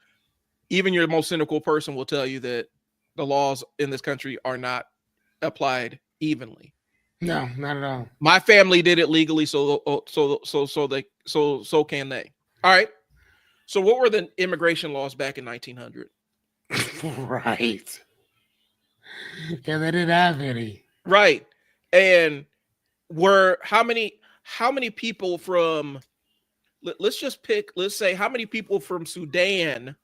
Even your most cynical person will tell you that the laws in this country are not applied evenly. No, not at all. My family did it legally, so can they. All right. So what were the immigration laws back in 1900? Right. Yeah, they didn't have any. Right. And were how many people from, let's just pick, let's say how many people from Sudan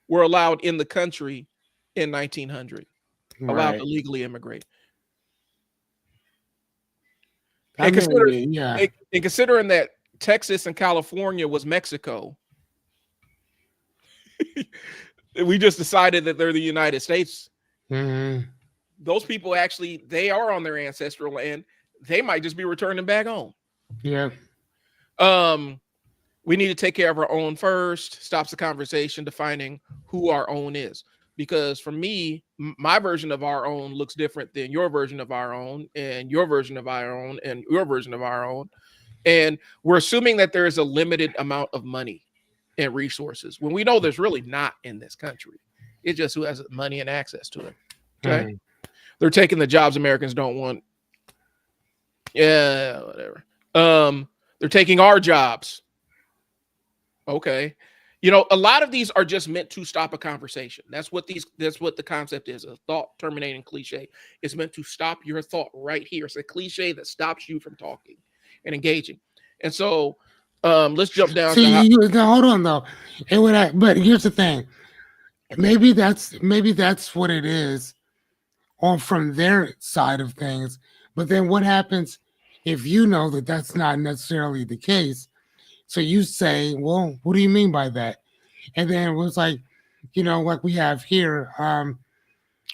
were allowed in the country in 1900, allowed Right. to legally immigrate. I And mean, yeah. considering that Texas and California was Mexico, we just decided that they're the United States. Mhm. Those people actually, they are on their ancestral land. They might just be returning back home. Yeah. We need to take care of our own first. Stops the conversation defining who our own is. Because for me, my version of our own looks different than your version of our own, and your version of our own, and your version of our own. And we're assuming that there is a limited amount of money and resources when we know there's really not in this country. It's just who has money and access to it. Okay. Mhm. They're taking the jobs Americans don't want. Yeah, whatever. They're taking our jobs. Okay. A lot of these are just meant to stop a conversation. That's what the concept is. A thought terminating cliche. It's meant to stop your thought right here. It's a cliche that stops you from talking and engaging. And so let's jump down to See, now, hold on though. But here's the thing. Maybe that's what it is on from their side of things. But then what happens if you know that that's not necessarily the case? So you say, well, what do you mean by that? And then it was like, like we have here,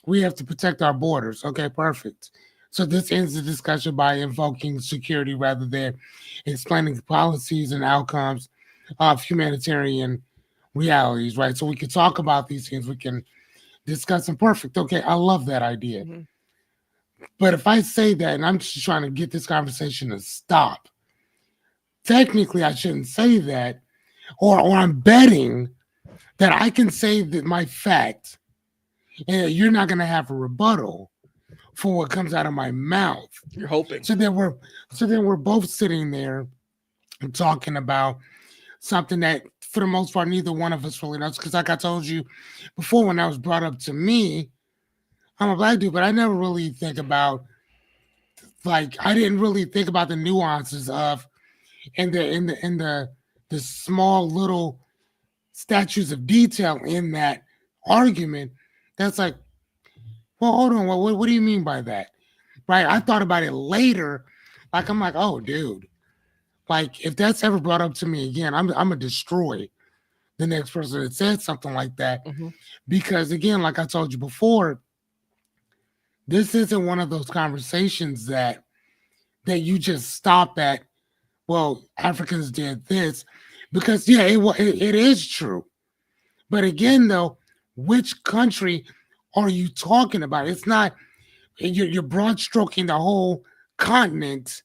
we have to protect our borders. Okay, perfect. So this ends the discussion by invoking security rather than explaining the policies and outcomes of humanitarian realities, right? So we can talk about these things, we can discuss them. Perfect. Okay, I love that idea. Mhm. But if I say that and I'm just trying to get this conversation to stop, technically I shouldn't say that, or I'm betting that I can say that my fact, and you're not going to have a rebuttal for what comes out of my mouth. You're hoping. So then we're both sitting there and talking about something that, for the most part, neither one of us really knows. Because, like I told you before, when that was brought up to me, I'm a black dude, but I never really think about, like, I didn't really think about the nuances of in the small little statues of detail in that argument. That's like, well, hold on, what do you mean by that? Right? I thought about it later. Like, I'm like, oh, dude, like if that's ever brought up to me again, I'm gonna destroy the next person that said something like that. Mhm. Because again, like I told you before, this isn't one of those conversations that you just stop at, well, Africans did this, because yeah, it is true. But again, though, which country are you talking about? It's not, you're broad stroking the whole continent,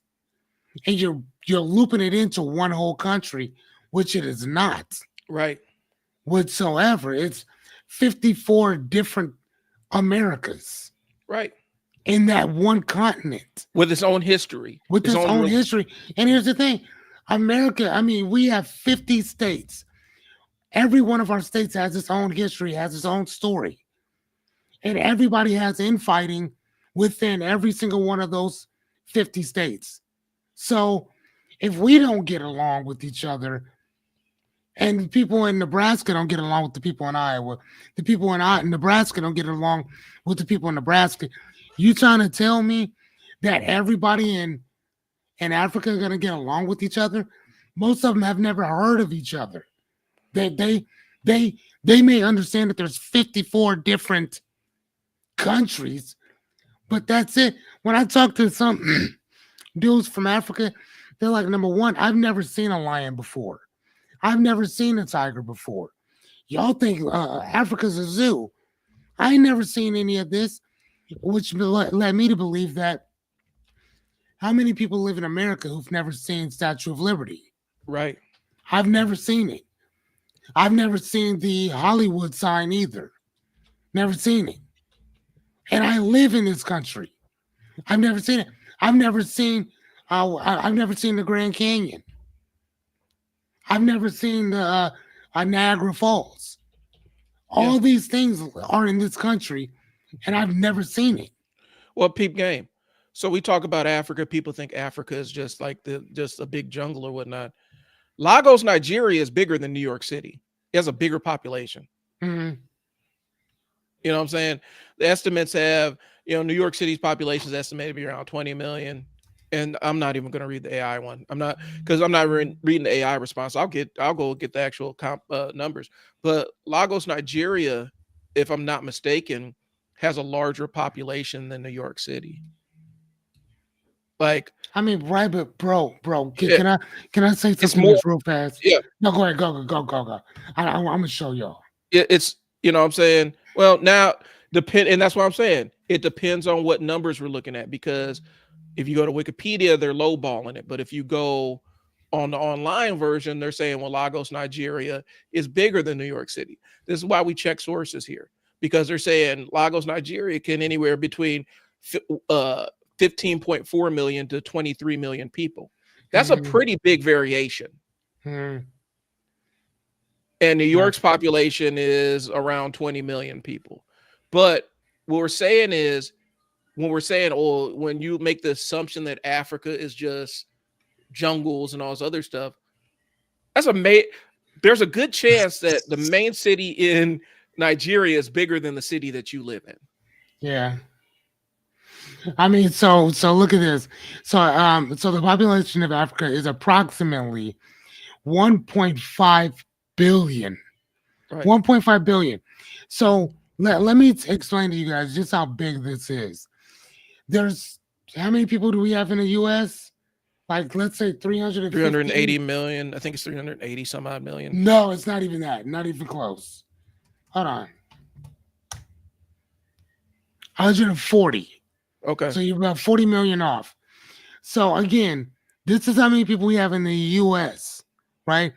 and you're looping it into one whole country, which it is not Right. whatsoever. It's 54 different Americas Right. in that one continent With its own history. with its own history. And here's the thing, America, I mean, we have 50 states. Every one of our states has its own history, has its own story. And everybody has infighting within every single one of those 50 states. So if we don't get along with each other, and the people in Nebraska don't get along with the people in Iowa, the people in Nebraska don't get along with the people in Nebraska, you trying to tell me that everybody in Africa are going to get along with each other? Most of them have never heard of each other. They may understand that there's 54 different countries, but that's it. When I talk to some dudes from Africa, they're like, number one, I've never seen a lion before. I've never seen a tiger before. Y'all think Africa's a zoo. I ain't never seen any of this, which led me to believe that how many people live in America who've never seen Statue of Liberty? Right. I've never seen it. I've never seen the Hollywood sign either. Never seen it. And I live in this country. I've never seen it. I've never seen the Grand Canyon. I've never seen the Niagara Falls. All these things are in this country, and I've never seen it. Well, peep game. So we talk about Africa. People think Africa is just like just a big jungle or whatnot. Lagos, Nigeria is bigger than New York City. It has a bigger population. Mm-hmm. You know what I'm saying? The estimates have, New York City's population is estimated to be around 20 million. And I'm not even going to read the AI one. I'm not reading the AI response. I'll go get the actual numbers. But Lagos, Nigeria, if I'm not mistaken, has a larger population than New York City. Like, I mean, right, but bro, can I say something real fast? Yeah. No, go ahead, go. I'm gonna show y'all. It's what I'm saying. Well, now and that's what I'm saying. It depends on what numbers we're looking at, because if you go to Wikipedia, they're lowballing it. But if you go on the online version, they're saying, well, Lagos, Nigeria is bigger than New York City. This is why we check sources here, because they're saying Lagos, Nigeria can anywhere between 15.4 million to 23 million people. That's a pretty big variation. And New York's population is around 20 million people. But what we're saying is, when you make the assumption that Africa is just jungles and all this other stuff, there's a good chance that the main city in Nigeria is bigger than the city that you live in. Yeah. I mean, so look at this. So the population of Africa is approximately 1.5 billion. Right. 1.5 billion. So let me explain to you guys just how big this is. There's how many people do we have in the U.S.? Like, let's say 380 million. I think it's 380 some odd million. No, it's not even that. Not even close. Hold on. 140. Okay. So you're about 40 million off. So again, this is how many people we have in the U.S., right?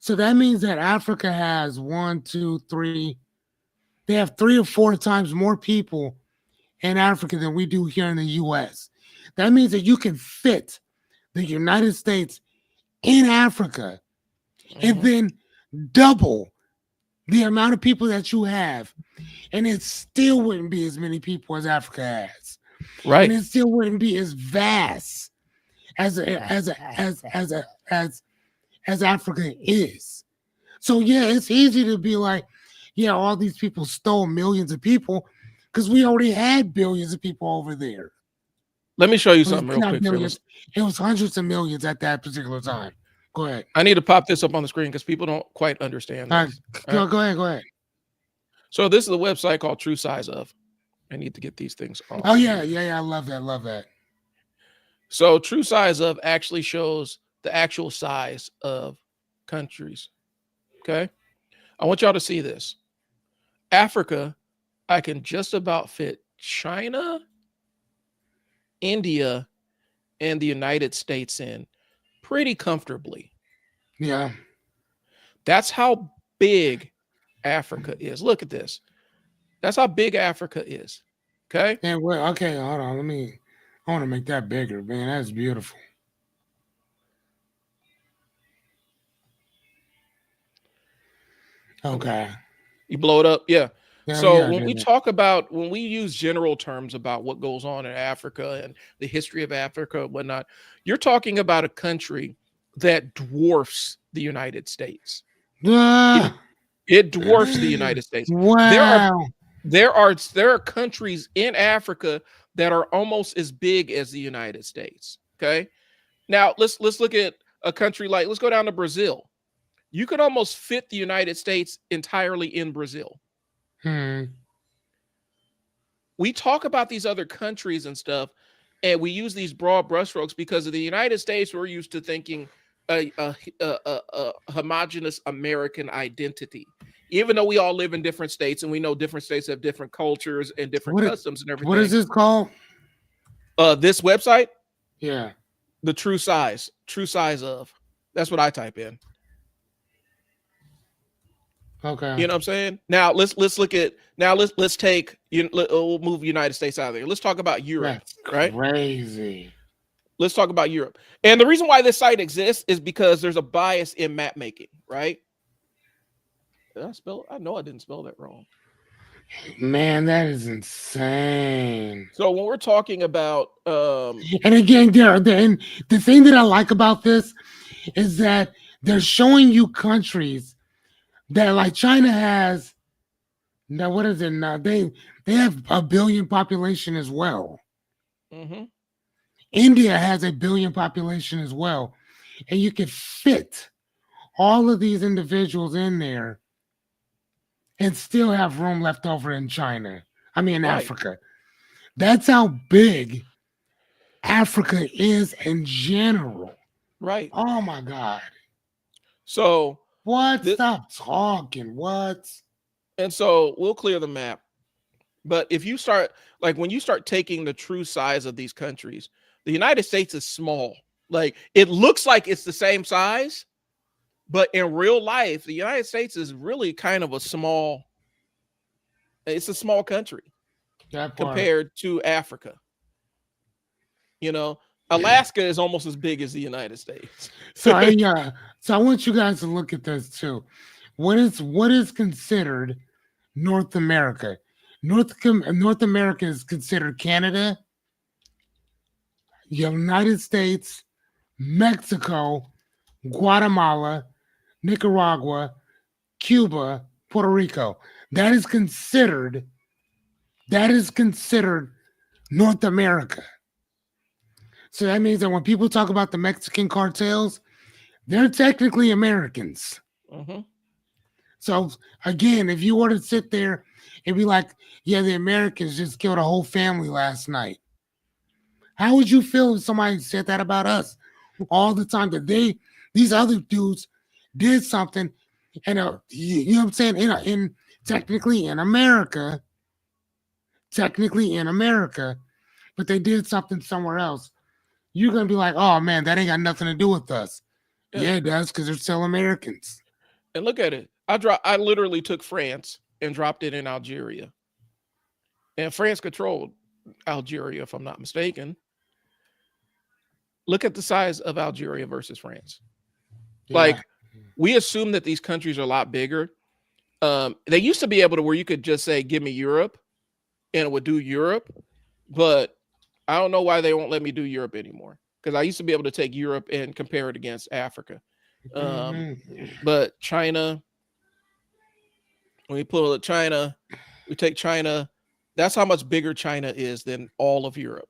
So that means that Africa has 1, 2, 3. They have 3 or 4 times more people in Africa than we do here in the U.S. That means that you can fit the United States in Africa and then double the amount of people that you have, and it still wouldn't be as many people as Africa has. Right. And it still wouldn't be as vast as Africa is. So yeah, it's easy to be like, yeah, all these people stole millions of people, because we already had billions of people over there. Let me show you something real quick. It was hundreds of millions at that particular time. Go ahead. I need to pop this up on the screen because people don't quite understand this. Go ahead. So this is a website called True Size Of. I need to get these things off. Oh yeah. I love that. So True Size Of actually shows the actual size of countries. Okay. I want y'all to see this. Africa, I can just about fit China, India, and the United States in pretty comfortably. Yeah. That's how big Africa is. Look at this. That's how big Africa is. Okay. And okay, hold on. I want to make that bigger, man. That's beautiful. Okay. You blow it up. Yeah. Yeah, So yeah, I when we did. talk about when we use general terms about what goes on in Africa and the history of Africa and whatnot, you're talking about a country that dwarfs the United States. It, Yeah. it dwarfs the United States. There are Wow. there are countries in Africa that are almost as big as the United States. Okay. Now let's look at a country like let's go down to Brazil. You could almost fit the United States entirely in Brazil. Hmm. We talk about these other countries and stuff, and we use these broad brushstrokes because of the United States. We're used to thinking a homogenous American identity, even though we all live in different states and we know different states have different cultures and different What? customs and What is everything. this called? This website, Yeah. the true size of. That's what I type in. Okay. You know what I'm saying? Now let's look at now let's take we'll move United States out of there. Let's talk about Europe, That's right? crazy. Let's talk about Europe. And the reason why this site exists is because there's a bias in map making, right? Did I spell? I know I didn't spell that wrong. Man, that is insane. So when we're talking about And again, and the thing that I like about this is that they're showing you countries that like China has. Now, what is it now? They have a billion population as well. mhm, India has a billion population as well, and you can fit all of these individuals in there and still have room left over in China. I mean, right, Africa. That's how big Africa is in general. right. Oh my God. So What? this Stop talking. What? and so we'll clear the map. But if you start like when you start taking the true size of these countries, the United States is small. Like it looks like it's the same size, but in real life, the United States is really kind of it's a small country That part. compared to Africa. You know, Alaska is almost as big as the United States. So yeah. So I want you guys to look at this too. What is considered North America? North America is considered Canada, United States, Mexico, Guatemala, Nicaragua, Cuba, Puerto Rico. That is considered North America. So that means that when people talk about the Mexican cartels, they're technically Americans. Mhm. So again, if you were to sit there and be like, yeah, the Americans just killed a whole family last night, how would you feel if somebody said that about us all the time? That these other dudes did something, and you know what I'm saying? In technically in America, but they did something somewhere else. You're gonna be like, oh man, that ain't got nothing to do with us. Yeah. Yeah, it does, because they're still Americans. And look at it. I literally took France and dropped it in Algeria. And France controlled Algeria, if I'm not mistaken. Look at the size of Algeria versus France. Yeah. Like we assume that these countries are a lot bigger. They used to be able to where you could just say, give me Europe, and it would do Europe. But I don't know why they won't let me do Europe anymore. Because I used to be able to take Europe and compare it against Africa. But China, when we pull at China, we take China. That's how much bigger China is than all of Europe.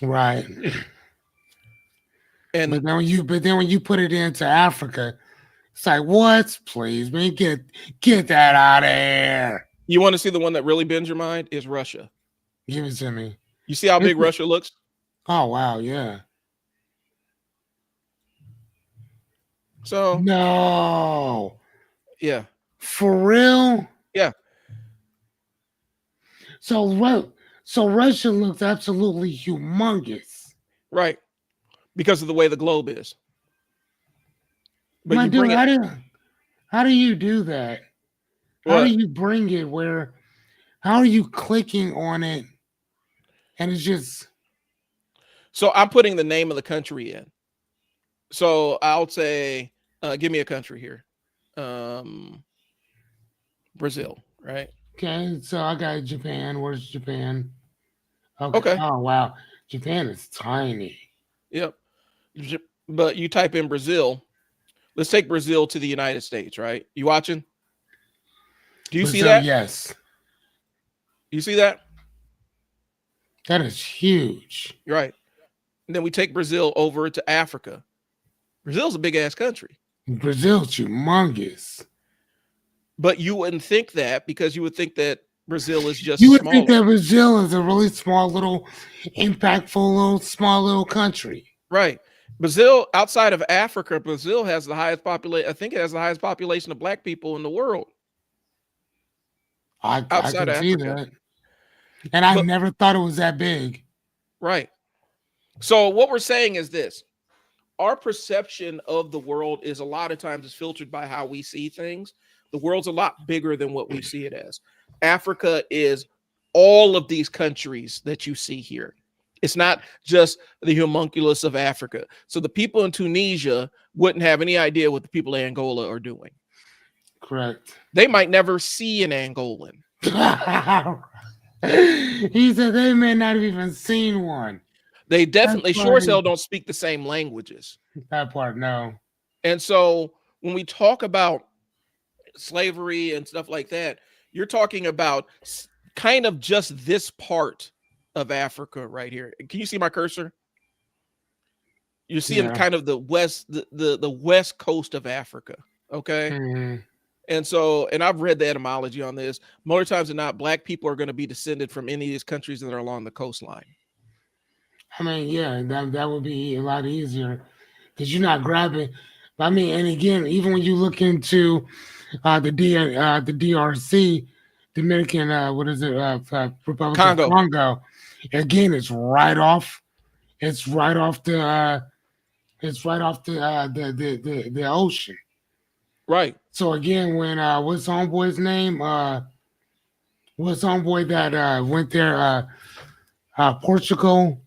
Right. And but then when you put it into Africa, it's like, what? Please, man, get that out of here. you want to see the one that really bends your mind is Russia. Give it to me. You see how big Russia looks? Oh wow, yeah. So No. yeah. For real? Yeah. So Russia looks absolutely humongous. Right. Because of the way the globe is. But My you dude, bring it. how do you do that? How What? do you bring it where how are you clicking on it and it's just So I'm putting the name of the country in. So I'll say, give me a country here. Brazil, right? Okay, so I got Japan. Where's Japan? Okay. Okay. Oh wow, Japan is tiny. Yep. But you type in Brazil. Let's take Brazil to the United States, right? You watching? Do you see Brazil, that? yes, You see that? that is huge. You're right. And then we take Brazil over to Africa. Brazil's a big ass country. Brazil's humongous. But you wouldn't think that because you would think that Brazil is You just would think smaller. that Brazil is a really small, little, impactful, small little country. Right. Brazil, outside of Africa, Brazil has the highest population. I think it has the highest population of black people in the world I outside can of see Africa. that, and I But never thought it was that big. right. So what we're saying is this. Our perception of the world is a lot of times is filtered by how we see things. The world's a lot bigger than what we see it as. Africa is all of these countries that you see here. It's not just the homunculus of Africa. So the people in Tunisia wouldn't have any idea what the people in Angola are doing. Correct. They might never see an Angolan. He said they may not have even seen one. They definitely That's sure as funny. hell don't speak the same languages. That part, no. And so when we talk about slavery and stuff like that, you're talking about kind of just this part of Africa right here. Can you see my cursor? You're seeing Yeah. kind of the west coast of Africa. Okay. Mhm. And so, and I've read the etymology on this. More times than not, black people are going to be descended from any of these countries that are along the coastline. I mean, yeah, that would be a lot easier because you're not grabbing. I mean, and again, even when you look into the DRC, Dominican, what is it, Republic of Congo. Congo, again, it's right off. It's right off the. It's right off the ocean. Right. So again, when what's homeboy's name? What's homeboy that went there? Portugal.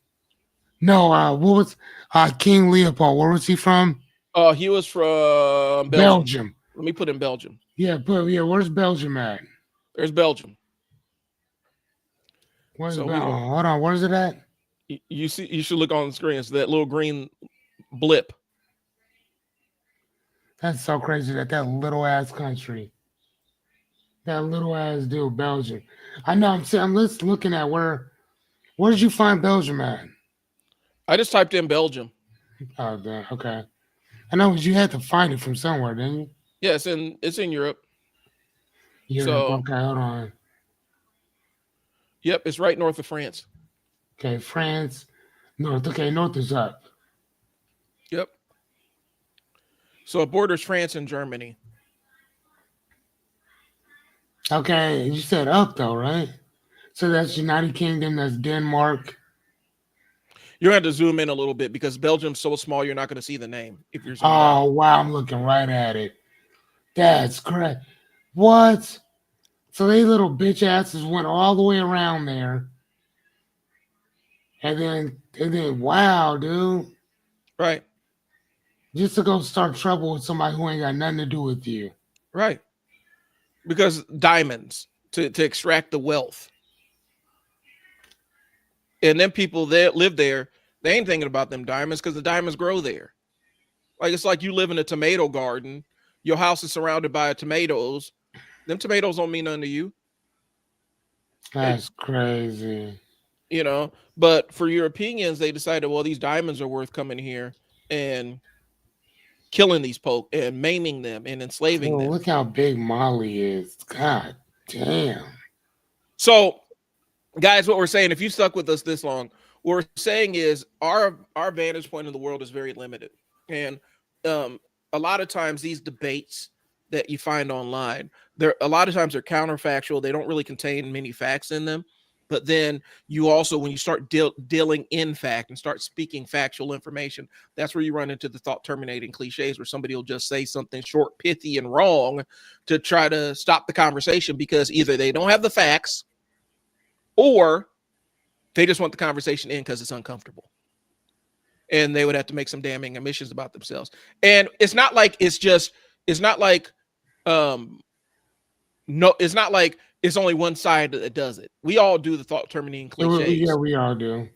No, what was King Leopold? Where was he from? He was from Belgium. Belgium. Let me put in Belgium. Yeah, but yeah, where's Belgium at? There's Belgium. Where's So Belgium? Hold on, where's it at? You see, you should look on the screen. It's that little green blip. That's so crazy that little ass country, that little ass dude, Belgium. I know. I'm just looking at where did you find Belgium at? I just typed in Belgium. Oh, okay. I know, but you had to find it from somewhere, didn't you? Yeah, it's in Europe. Europe. So, okay, hold on. Yep, it's right north of France. Okay, France, north. Okay, north is up. Yep. So it borders France and Germany. Okay, you said up though, right? So that's United Kingdom, that's Denmark. You're going to have to zoom in a little bit because Belgium's so small, you're not going to see the name if you're zoomed Oh out. wow, I'm looking right at it. That's great. What? So they little bitch asses went all the way around there. And then wow, dude. Right. Just to go start trouble with somebody who ain't got nothing to do with you. Right. Because diamonds to extract the wealth. And then people that live there, they ain't thinking about them diamonds because the diamonds grow there. Like it's like you live in a tomato garden. Your house is surrounded by tomatoes. Them tomatoes don't mean nothing to you. That's crazy. You know, but for Europeans, they decided, well, these diamonds are worth coming here and killing these folk and maiming them and enslaving them. Look how big Mali is. God damn. So, guys, what we're saying, if you stuck with us this long, what we're saying is our vantage point in the world is very limited. And a lot of times these debates that you find online, a lot of times they're counterfactual. They don't really contain many facts in them. But then you also, when you start dealing in fact and start speaking factual information, that's where you run into the thought terminating cliches where somebody will just say something short, pithy, and wrong to try to stop the conversation because either they don't have the facts or they just want the conversation in because it's uncomfortable. And they would have to make some damning admissions about themselves. And it's not like no, it's not like it's only one side that does it. We all do the thought terminating cliches. Yeah, we all do.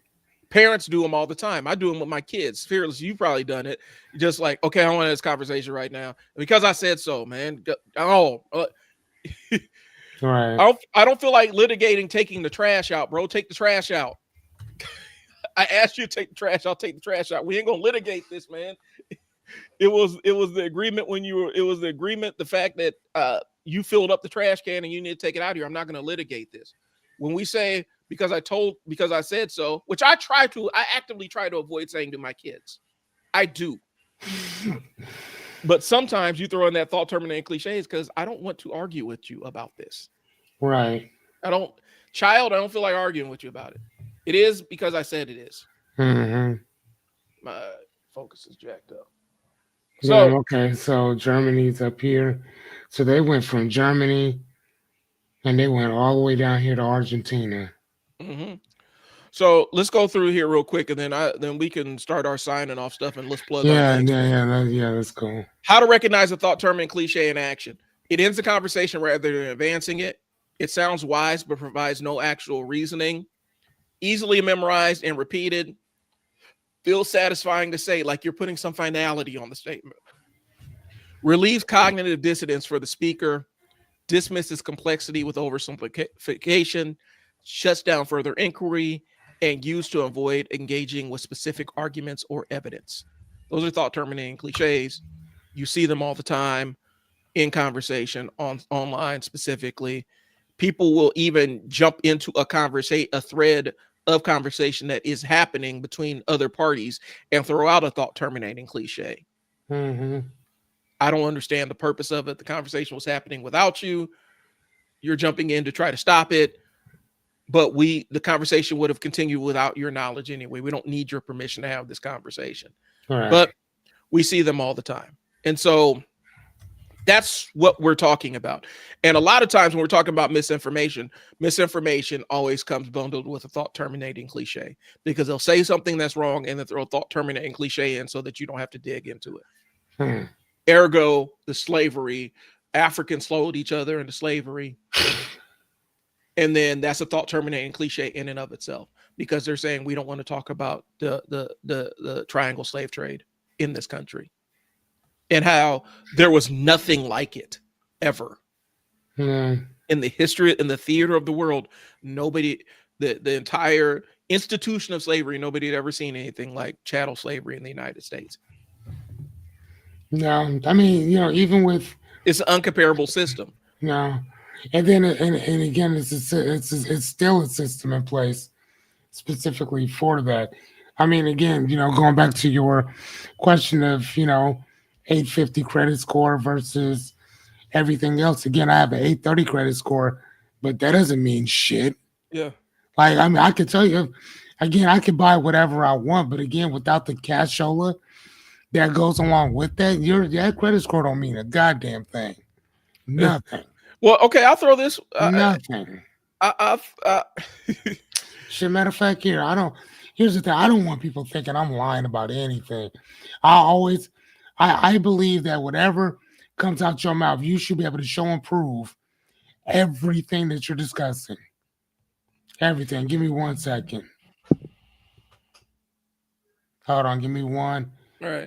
Parents do them all the time. I do them with my kids. Fearless, you've probably done it. Just like, okay, I want this conversation right now because I said so, man. Right. I don't feel like litigating taking the trash out, bro. Take the trash out. I asked you to take the trash out. Take the trash out. We ain't gonna litigate this, man. It was the agreement when you were. It was the agreement. The fact that you filled up the trash can and you need to take it out of here. I'm not gonna litigate this. When we say because I said so, which I actively try to avoid saying to my kids. I do. But sometimes you throw in that thought terminating cliches because I don't want to argue with you about this. Right. I don't feel like arguing with you about it. It is because I said it is. Mm-hmm. My focus is jacked up. So yeah, okay, so Germany's up here. So they went from Germany and they went all the way down here to Argentina. Mm-hmm. So let's go through here real quick, and then we can start our signing off stuff, and let's plug. Yeah, let's go. How to recognize a thought term and cliche in action. It ends the conversation rather than advancing it. It sounds wise, but provides no actual reasoning. Easily memorized and repeated. Feels satisfying to say, like you're putting some finality on the statement. Relieves cognitive dissonance for the speaker. Dismisses complexity with oversimplification. Shuts down further inquiry. And used to avoid engaging with specific arguments or evidence. Those are thought terminating cliches. You see them all the time in conversation online specifically. People will even jump into a thread of conversation that is happening between other parties and throw out a thought terminating cliche. Mm-hmm. I don't understand the purpose of it. The conversation was happening without you. You're jumping in to try to stop it. But the conversation would have continued without your knowledge anyway. We don't need your permission to have this conversation. Right. But we see them all the time. And so that's what we're talking about. And a lot of times when we're talking about misinformation always comes bundled with a thought terminating cliche because they'll say something that's wrong and then throw a thought terminating cliche in so that you don't have to dig into it. Ergo, the slavery, Africans sold each other into slavery. And then that's a thought terminating cliche in and of itself because they're saying we don't want to talk about the triangle slave trade in this country and how there was nothing like it ever in the history, in the theater of the world. Nobody, the entire institution of slavery, nobody had ever seen anything like chattel slavery in the United States. No, I mean, even with it's an uncomparable system. No. And then, and again, it's still a system in place specifically for that. I mean, again, going back to your question of, 850 credit score versus everything else. Again, I have an 830 credit score, but that doesn't mean shit. Yeah. Like, I mean, I could tell you, again, I could buy whatever I want, but again, without the cashola that goes along with that, that credit score don't mean a goddamn thing. Nothing. Well, okay, I'll throw this. Nothing. Shit, matter of fact, here's the thing. I don't want people thinking I'm lying about anything. I believe that whatever comes out your mouth, you should be able to show and prove everything that you're discussing. Everything. Give me 1 second. Hold on. Give me one. All right.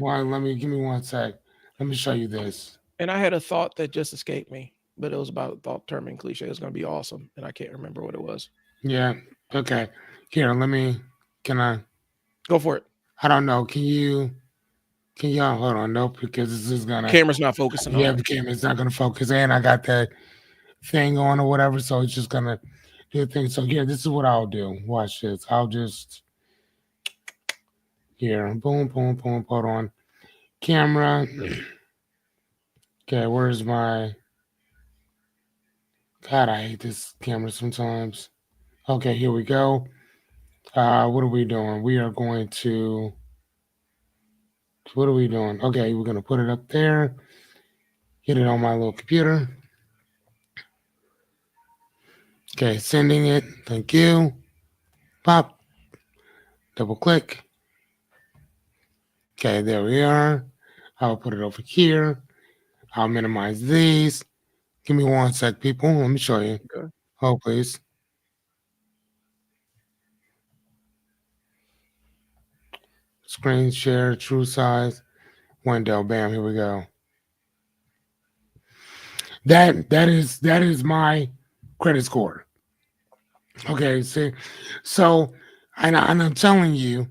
Give me 1 sec. Let me show you this. And I had a thought that just escaped me. But it was about thought term and cliche. It's going to be awesome. And I can't remember what it was. Yeah. Okay. Here, can I? Go for it. I don't know. Can y'all hold on? Nope, because this is going to. Camera's not focusing on it. Yeah, the camera's not going to focus. And I got that thing on or whatever. So it's just going to do the thing. So here, this is what I'll do. Watch this. I'll just. Here. Boom, boom, boom. Hold on. Camera. Okay, where's my. God, I hate this camera sometimes. Okay, here we go. What are we doing? We are going to. What are we doing? Okay, we're going to put it up there. Get it on my little computer. Okay, sending it. Thank you. Pop. Double click. Okay, there we are. I'll put it over here. I'll minimize these. Give me one sec, people. Let me show you. Okay. Hold, please. Screen share, true size, window. Bam, here we go. That is my credit score. Okay, see, so and I'm telling you,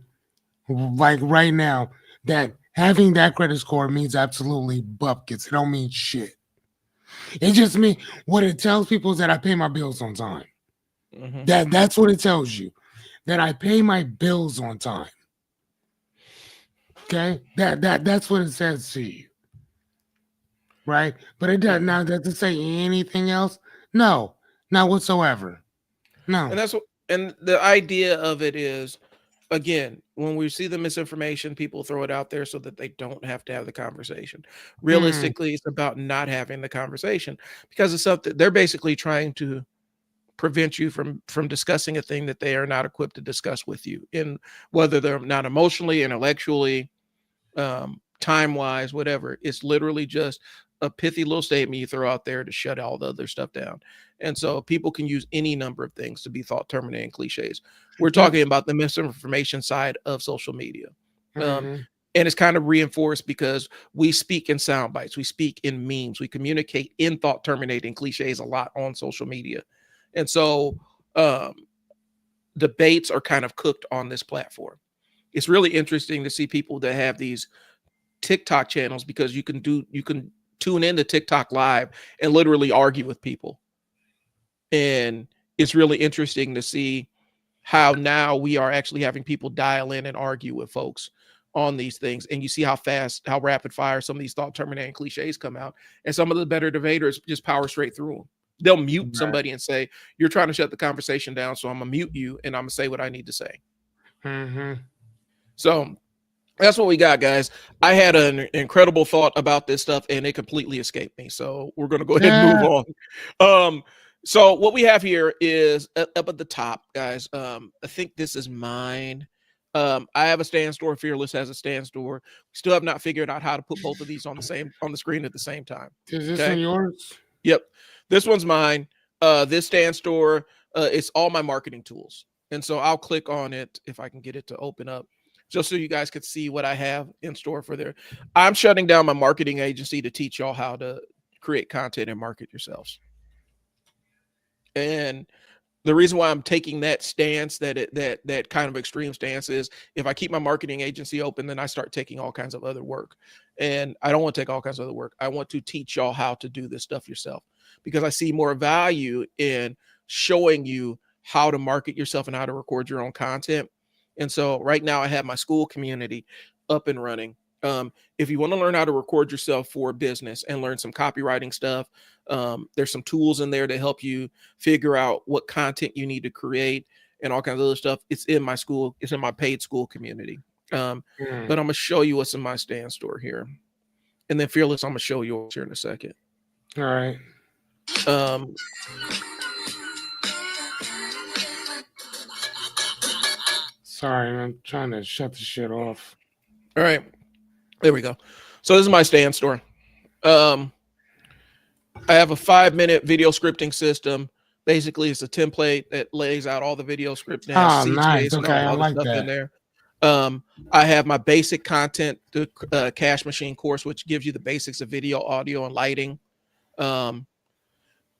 like right now, that having that credit score means absolutely buckets. It don't mean shit. It just means what it tells people is that I pay my bills on time. Mm-hmm. That's what it tells you, that I pay my bills on time. Okay, that's what it says to you, right? But it does now. Does it say anything else? No, not whatsoever. No. And that's what, and the idea of it is, again, when we see the misinformation, people throw it out there so that they don't have to have the conversation. Realistically, it's about not having the conversation, because it's something they're basically trying to prevent you from discussing a thing that they are not equipped to discuss with you, in whether they're not emotionally, intellectually, time wise, whatever. It's literally just a pithy little statement you throw out there to shut all the other stuff down. And so people can use any number of things to be thought terminating cliches. We're talking about the misinformation side of social media. Mm-hmm. And it's kind of reinforced because we speak in sound bites, we speak in memes, we communicate in thought terminating cliches a lot on social media. And so debates are kind of cooked on this platform. It's really interesting to see people that have these TikTok channels, because you can tune into TikTok live and literally argue with people. And it's really interesting to see how now we are actually having people dial in and argue with folks on these things. And you see how rapid fire some of these thought terminating cliches come out. And some of the better debaters just power straight through them. They'll mute somebody and say, you're trying to shut the conversation down, so I'm gonna mute you and I'm gonna say what I need to say. Mm-hmm. So that's what we got, guys. I had an incredible thought about this stuff and it completely escaped me. So we're going to go ahead and move on. So what we have here is up at the top, guys. I think this is mine. I have a stand store. Fearless has a stand store. We still have not figured out how to put both of these on the screen at the same time. Is this one yours? Yep. This one's mine. This stand store, it's all my marketing tools. And so I'll click on it if I can get it to open up, just so you guys could see what I have in store for there. I'm shutting down my marketing agency to teach y'all how to create content and market yourselves. And the reason why I'm taking that stance, that kind of extreme stance, is if I keep my marketing agency open, then I start taking all kinds of other work. And I don't want to take all kinds of other work. I want to teach y'all how to do this stuff yourself, because I see more value in showing you how to market yourself and how to record your own content. And so right now I have my school community up and running. If you want to learn how to record yourself for business and learn some copywriting stuff, there's some tools in there to help you figure out what content you need to create and all kinds of other stuff. It's in my school. It's in my paid school community. But I'm going to show you what's in my stand store here. And then Fearless, I'm going to show you here in a second. All right. Sorry, I'm trying to shut the shit off. All right. There we go. So this is my stand store. I have a 5-minute video scripting system. Basically, it's a template that lays out all the video scripting. Oh, nice. Okay, I like that. In there. I have my basic content, the Cash Machine course, which gives you the basics of video, audio, and lighting.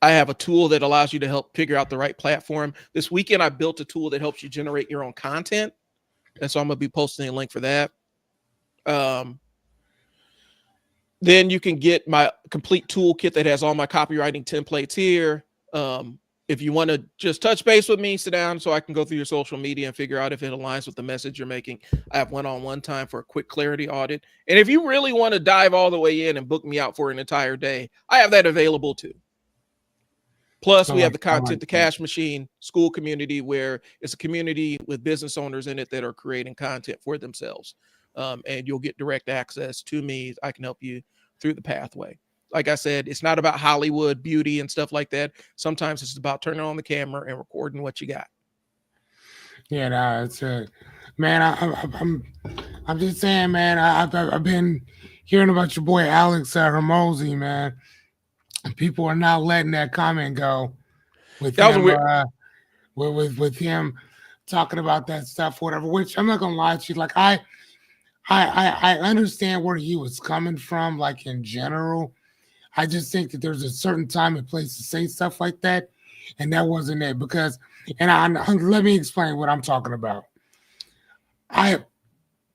I have a tool that allows you to help figure out the right platform. This weekend, I built a tool that helps you generate your own content. And so I'm going to be posting a link for that. Then you can get my complete toolkit that has all my copywriting templates here. If you want to just touch base with me, sit down so I can go through your social media and figure out if it aligns with the message you're making. I have one-on-one time for a quick clarity audit. And if you really want to dive all the way in and book me out for an entire day, I have that available too. Plus, we have the content, the Cash Machine school community, where it's a community with business owners in it that are creating content for themselves. And you'll get direct access to me. I can help you through the pathway. Like I said, it's not about Hollywood beauty and stuff like that. Sometimes it's about turning on the camera and recording what you got. Yeah, that's it, man. I'm just saying, man. I've been hearing about your boy Alex Hormozi, man. And people are not letting that comment go with That was a him, weird. with him talking about that stuff, whatever. Which I'm not gonna lie to you, like I understand where he was coming from, like in general. I just think that there's a certain time and place to say stuff like that, and that wasn't it. Because, let me explain what I'm talking about.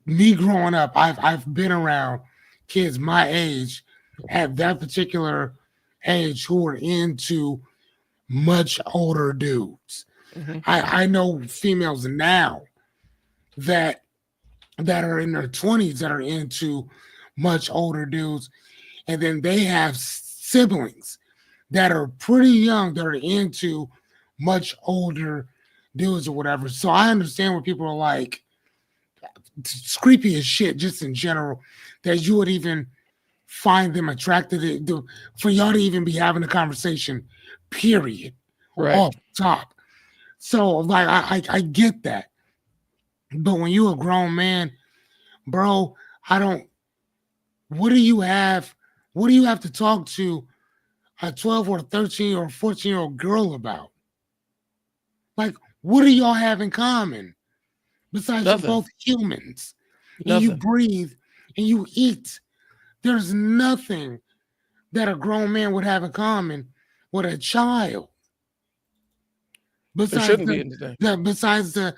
Me growing up, I've been around kids my age at that particular age who were into much older dudes. Mm-hmm. I know females now that are in their 20s that are into much older dudes, and then they have siblings that are pretty young that are into much older dudes or whatever. So I understand what people are like. It's creepy as shit, just in general, that you would even find them attracted for y'all to even be having a conversation, period, Right. off top. So like I get that. But when you a grown man, bro, I don't what do you have? What do you have to talk to a 12 or a 13 or a 14-year-old girl about? Like, what do y'all have in common? Besides Nothing. you're both humans and Nothing. you breathe and you eat. There's nothing that a grown man would have in common with a child. There Besides shouldn't be anything. besides the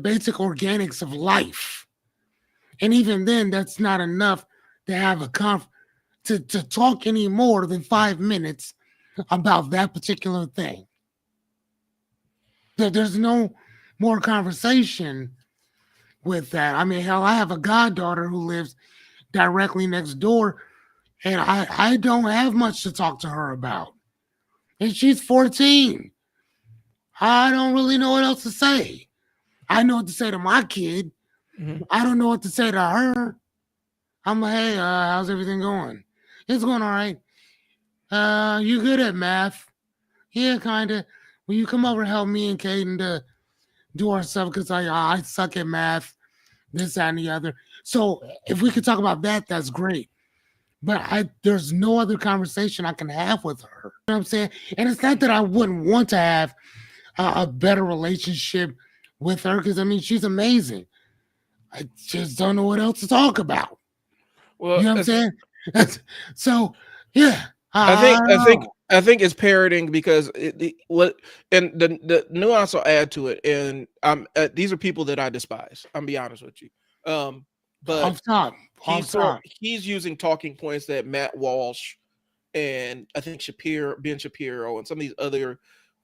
basic organics of life. And even then, that's not enough to have a to talk any more than 5 minutes about that particular thing. There's no more conversation with that. I mean, hell, I have a goddaughter who lives directly next door, and I don't have much to talk to her about. And she's 14. I don't really know what else to say. I know what to say to my kid. Mm-hmm. I don't know what to say to her. I'm like, hey, how's everything going? It's going all right. You good at math? Yeah, kind of. Will you come over and help me and Caden to do our stuff? Because I suck at math, this, that, and the other. So if we could talk about that, that's great. But there's no other conversation I can have with her. You know what I'm saying? And it's not that I wouldn't want to have a better relationship with her, because I mean, she's amazing. I just don't know what else to talk about. Well, You know what I'm saying? So yeah, I think it's parroting because and the nuance I'll add to it, and these are people that I despise. I'm be honest with you. But off top, he's using talking points that Matt Walsh and I think Ben Shapiro, and some of these other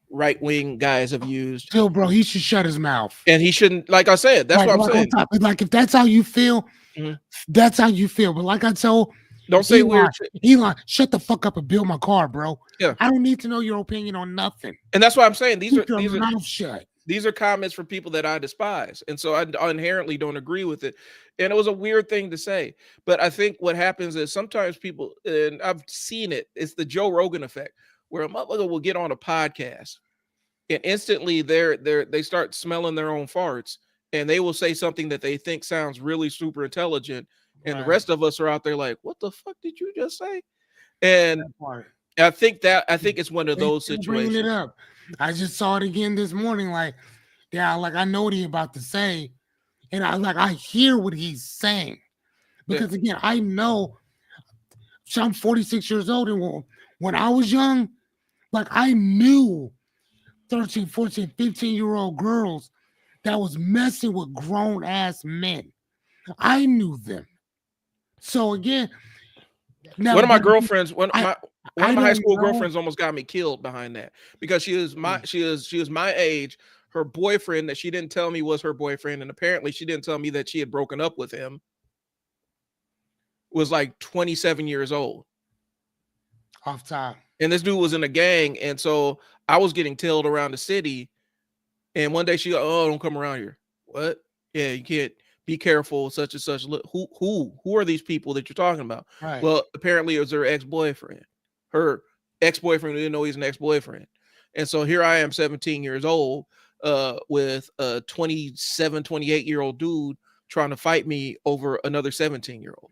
right wing guys have used. Still, bro, he should shut his mouth. And he shouldn't. Like I said, that's what I'm saying. Like if that's how you feel, that's how you feel. But like I told, don't say weird shit. Elon, shut the fuck up and build my car, bro. Yeah, I don't need to know your opinion on nothing. And that's why I'm saying these Keep your mouth shut. These are comments from people that I despise, and so I inherently don't agree with it. And it was a weird thing to say, but I think what happens is sometimes people, and I've seen it, it's the Joe Rogan effect, where a motherfucker will get on a podcast, and instantly they start smelling their own farts, and they will say something that they think sounds really super intelligent, and the rest of us are out there like, what the fuck did you just say? And I think it's one of those situations. Bringing it up. I just saw it again this morning. Like, yeah, like I know what he's about to say, and I hear what he's saying, because again, I know. So I'm 46 years old, and when I was young, like I knew 13, 14, 15-year-old girls that was messing with grown ass men. I knew them. So again, now, one of my girlfriends, one of my high school girlfriends almost got me killed behind that, because she was my age. Her boyfriend that she didn't tell me was her boyfriend, and apparently she didn't tell me that she had broken up with him, was like 27 years old. Off top. And this dude was in a gang, and so I was getting tailed around the city. And one day she go, "Oh, don't come around here." What? Yeah, you can't. Be careful, such and such. Look, who are these people that you're talking about? Right. Well, apparently it was her ex-boyfriend. Her ex-boyfriend didn't know he's an ex-boyfriend. And so here I am, 17 years old, with a 27, 28-year-old dude trying to fight me over another 17-year-old.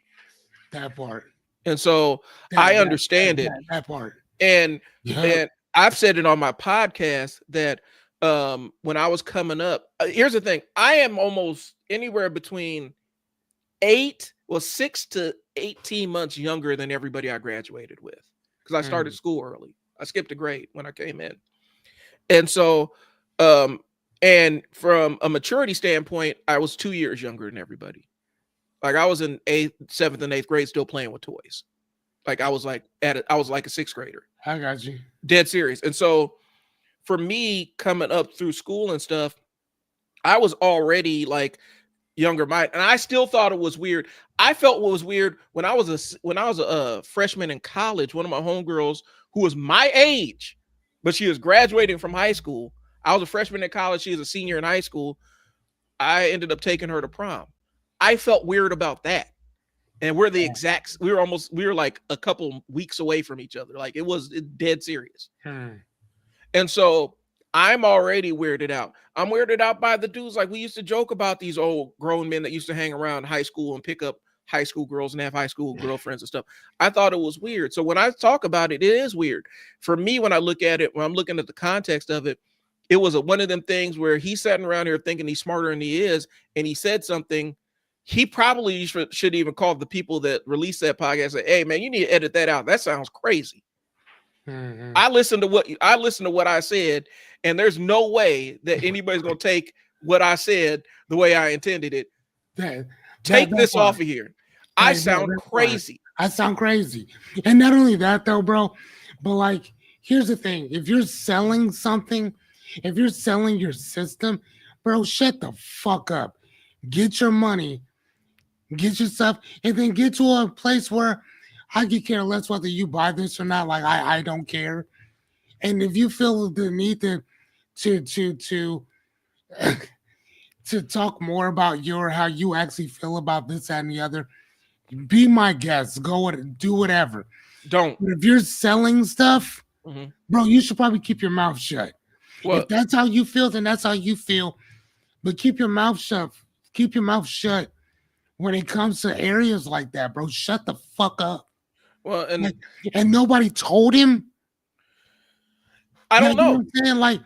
That part. And so I understand it. That part. And Yeah. I've said it on my podcast that when I was coming up, here's the thing. I am almost anywhere between 6 to 18 months younger than everybody I graduated with, because I started school early. I skipped a grade when I came in. And so, and from a maturity standpoint, I was 2 years younger than everybody. Like I was in 7th and 8th grade, still playing with toys. Like I was like I was like a 6th grader. I got you. Dead serious. And so for me coming up through school and stuff, I was already like younger mind, and I still thought it was weird. I felt what was weird when I was a freshman in college. One of my homegirls who was my age, but she was graduating from high school. I was a freshman in college. She was a senior in high school. I ended up taking her to prom. I felt weird about that. And we're the exact, we were like a couple weeks away from each other. Like it was dead serious. And so I'm already weirded out. I'm weirded out by the dudes. Like we used to joke about these old grown men that used to hang around high school and pick up high school girls and have high school girlfriends and stuff. I thought it was weird. So when I talk about it, it is weird. For me, when I look at it, when I'm looking at the context of it, it was one of them things where he's sitting around here thinking he's smarter than he is, and he said something. He probably should even call the people that released that podcast and say, hey man, you need to edit that out. That sounds crazy. I listened to what I said, and there's no way that anybody's gonna take what I said the way I intended it. Take this off of here. I sound crazy. I sound crazy. And not only that though, bro, but like here's the thing. If you're selling something, if you're selling your system, bro, shut the fuck up. Get your money, get your stuff, and then get to a place where I could care less whether you buy this or not. Like I don't care. And if you feel the need to talk more about how you actually feel about this, that, and the other, be my guest. Go and do whatever. Don't. But if you're selling stuff, bro, you should probably keep your mouth shut. Well, if that's how you feel, then that's how you feel. But keep your mouth shut. Keep your mouth shut when it comes to areas like that, bro. Shut the fuck up. Well, and nobody told him. I don't know. You know what I'm saying? Like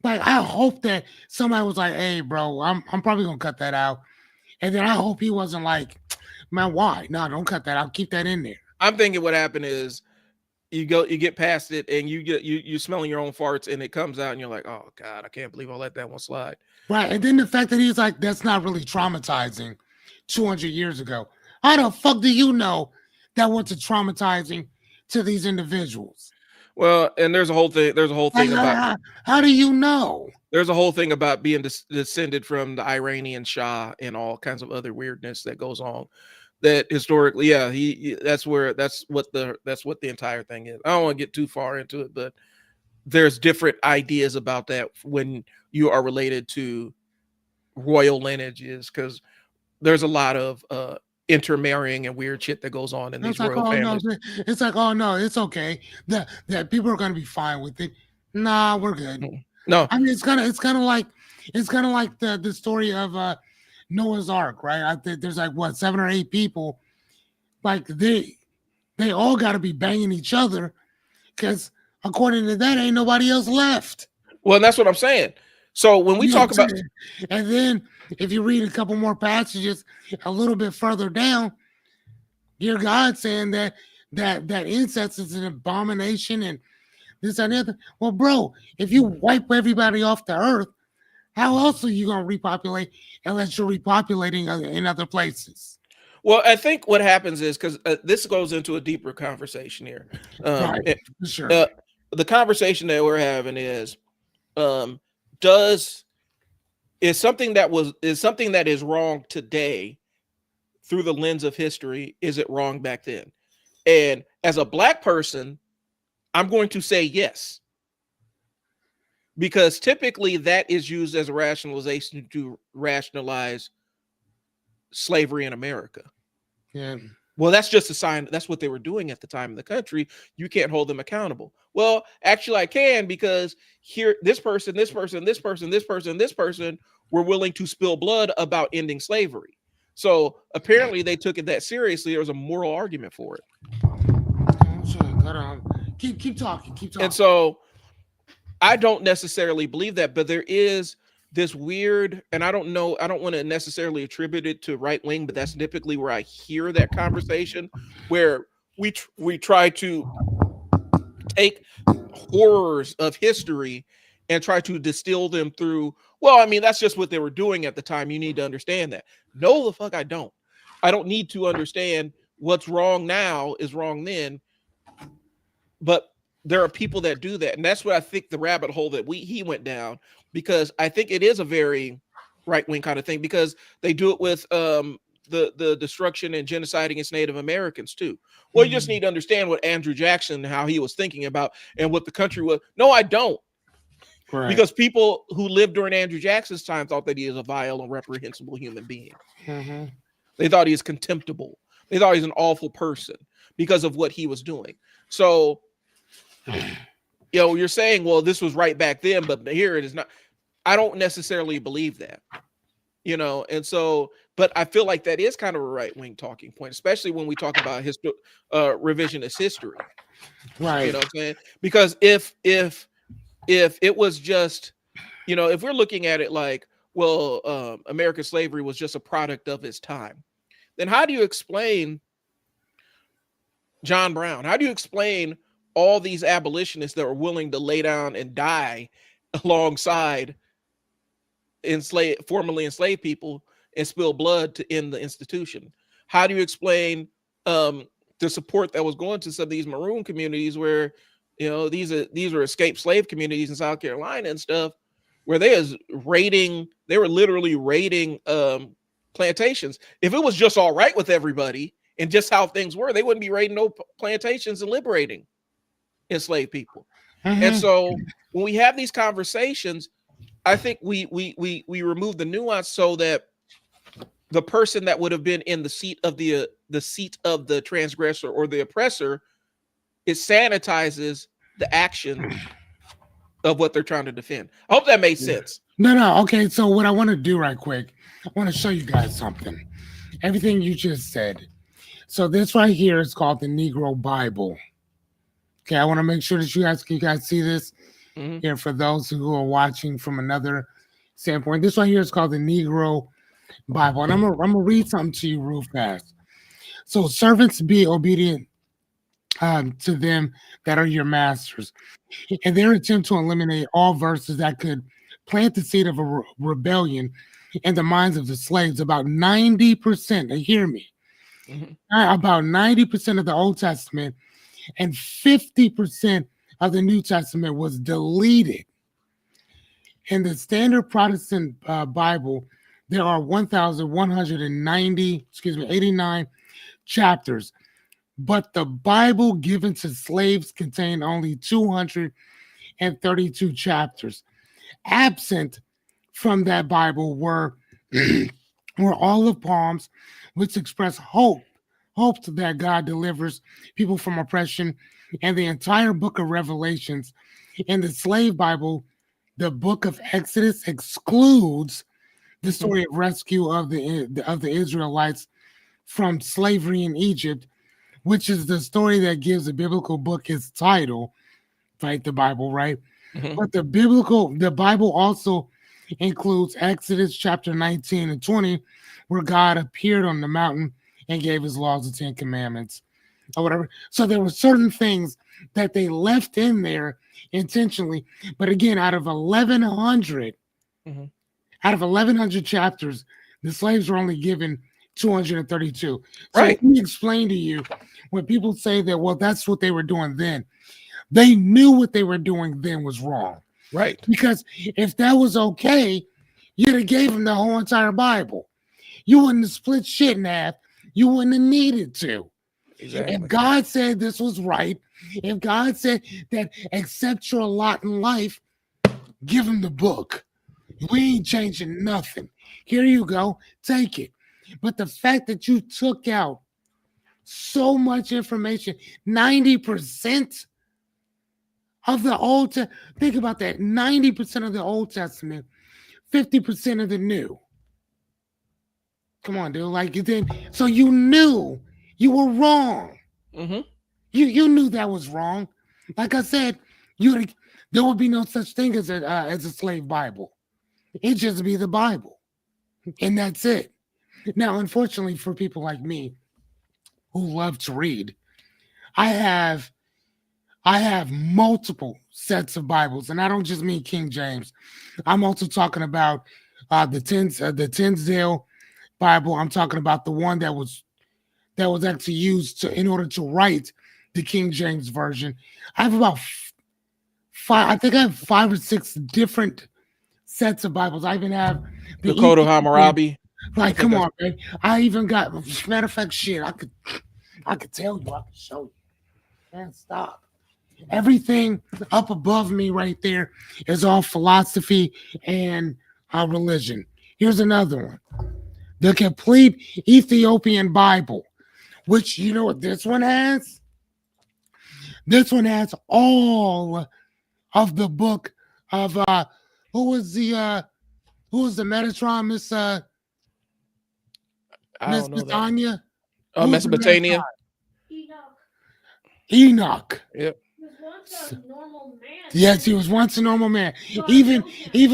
I hope that somebody was like, "Hey, bro, I'm probably gonna cut that out," and then I hope he wasn't like, "Man, why? No, don't cut that out. Keep that in there." I'm thinking what happened is you get past it, and you smelling your own farts, and it comes out, and you're like, "Oh God, I can't believe I let that one slide." Right, and then the fact that he's like, "That's not really traumatizing." 200 years ago, how the fuck do you know that wasn't traumatizing to these individuals? Well, and there's a whole thing about how do you know? There's a whole thing about being descended from the Iranian Shah and all kinds of other weirdness that goes on. That historically, yeah, that's what the entire thing is. I don't want to get too far into it, but there's different ideas about that when you are related to royal lineages, because there's a lot of intermarrying and weird shit that goes on in these royal families. No, it's like, oh no, it's okay. That people are gonna be fine with it. Nah, we're good. No, I mean it's kind of like the story of Noah's Ark, right? There's like what 7 or 8 people, like they all got to be banging each other, because according to that, ain't nobody else left. Well, that's what I'm saying. So when we talk about, and then if you read a couple more passages a little bit further down, your God saying that incest is an abomination and this and that. Well, bro, if you wipe everybody off the earth, how else are you going to repopulate unless you're repopulating in other places? Well, I think what happens is, because this goes into a deeper conversation here. Right, sure. The conversation that we're having is, is something that is wrong today through the lens of history, is it wrong back then? And as a Black person, I'm going to say yes, because typically that is used as a rationalization to rationalize slavery in America. Yeah. Well, that's just a sign. That's what they were doing at the time in the country. You can't hold them accountable. Well, actually I can, because here, this person were willing to spill blood about ending slavery. So apparently they took it that seriously. There was a moral argument for it. Oh, shit. Hold on. Keep talking. Keep talking. And so I don't necessarily believe that, but there is this weird, and I don't know, I don't want to necessarily attribute it to right wing, but that's typically where I hear that conversation, where we try to take horrors of history and try to distill them through, well, I mean, that's just what they were doing at the time. You need to understand that. No, the fuck I don't. I don't need to understand what's wrong now is wrong then. But there are people that do that. And that's what I think the rabbit hole that he went down, because I think it is a very right-wing kind of thing, because they do it with the destruction and genocide against Native Americans too. Well, you just need to understand what Andrew Jackson, how he was thinking about and what the country was. No, I don't. Right. Because people who lived during Andrew Jackson's time thought that he is a vile and reprehensible human being. Mm-hmm. They thought he was contemptible. They thought he was an awful person because of what he was doing. So, you're saying, well, this was right back then, but here it is not. I don't necessarily believe that, and so, but I feel like that is kind of a right-wing talking point, especially when we talk about revisionist history. Right. You know what I'm saying? Because if it was just, if we're looking at it like, well, American slavery was just a product of its time, then how do you explain John Brown? How do you explain all these abolitionists that were willing to lay down and die alongside formerly enslaved people and spill blood to end the institution? How do you explain the support that was going to some of these maroon communities where, these are escaped slave communities in South Carolina and stuff, where they were literally raiding plantations. If it was just all right with everybody and just how things were, they wouldn't be raiding no plantations and liberating enslaved people. Mm-hmm. And so when we have these conversations, I think we remove the nuance so that the person that would have been in the seat of the transgressor or the oppressor, it sanitizes the action of what they're trying to defend. I hope that made sense. No. Okay. So what I want to do right quick, I want to show you guys something. Everything you just said. So this right here is called the Negro Bible. Okay. I want to make sure that you guys see this here for those who are watching from another standpoint. This right here is called the Negro Bible. And I'm gonna read something to you real fast. So servants, be obedient to them that are your masters. In their attempt to eliminate all verses that could plant the seed of a rebellion in the minds of the slaves, about 90%, hear me, about 90% of the Old Testament and 50% of the New Testament was deleted. In the Standard Protestant Bible, there are 89 chapters, but the Bible given to slaves contained only 232 chapters. Absent from that Bible were olive palms, which express hope that God delivers people from oppression, and the entire book of Revelations. In the slave Bible, the book of Exodus excludes the story of rescue of the Israelites from slavery in Egypt, which is the story that gives the biblical book its title, right? The Bible, right? Mm-hmm. But the Bible also includes Exodus chapter 19 and 20, where God appeared on the mountain and gave his laws, the 10 Commandments, or whatever. So there were certain things that they left in there intentionally. But again, out of 1,100 chapters, the slaves were only given 232. So right. Let me explain to you, when people say that, well, that's what they were doing then. They knew what they were doing then was wrong. Right. Because if that was okay, you'd have gave them the whole entire Bible. You wouldn't have split shit in half. You wouldn't have needed to. Exactly. If God said this was right, if God said that accept your lot in life, give him the book. We ain't changing nothing. Here you go. Take it. But the fact that you took out so much information, 90% of the Old Testament, think about that, 90% of the Old Testament, 50% of the New. Come on, dude. Like, so you knew you were wrong. Mm-hmm. You knew that was wrong. Like I said, you there would be no such thing as a slave Bible. It'd just be the Bible, and that's it. Now, unfortunately, for people like me who love to read, I have I have multiple sets of Bibles, and I don't just mean King James. I'm also talking about the Tinsdale Bible. I'm talking about the one that was actually used in order to write the King James version. I have about five. I think I have 5 or 6 different sets of Bibles. I even have the Dakota Ethiopian. Hammurabi. Like, come on, man. I even got, matter of fact, shit. I could tell you. I could show you. Man, stop. Everything up above me right there is all philosophy and religion. Here's another one: the complete Ethiopian Bible, which you know what this one has? This one has all of the book of who was the Metatron, I Miss don't know that. Anya? Mesopotamia. Enoch. Yep. Yes, he was once a normal man. Even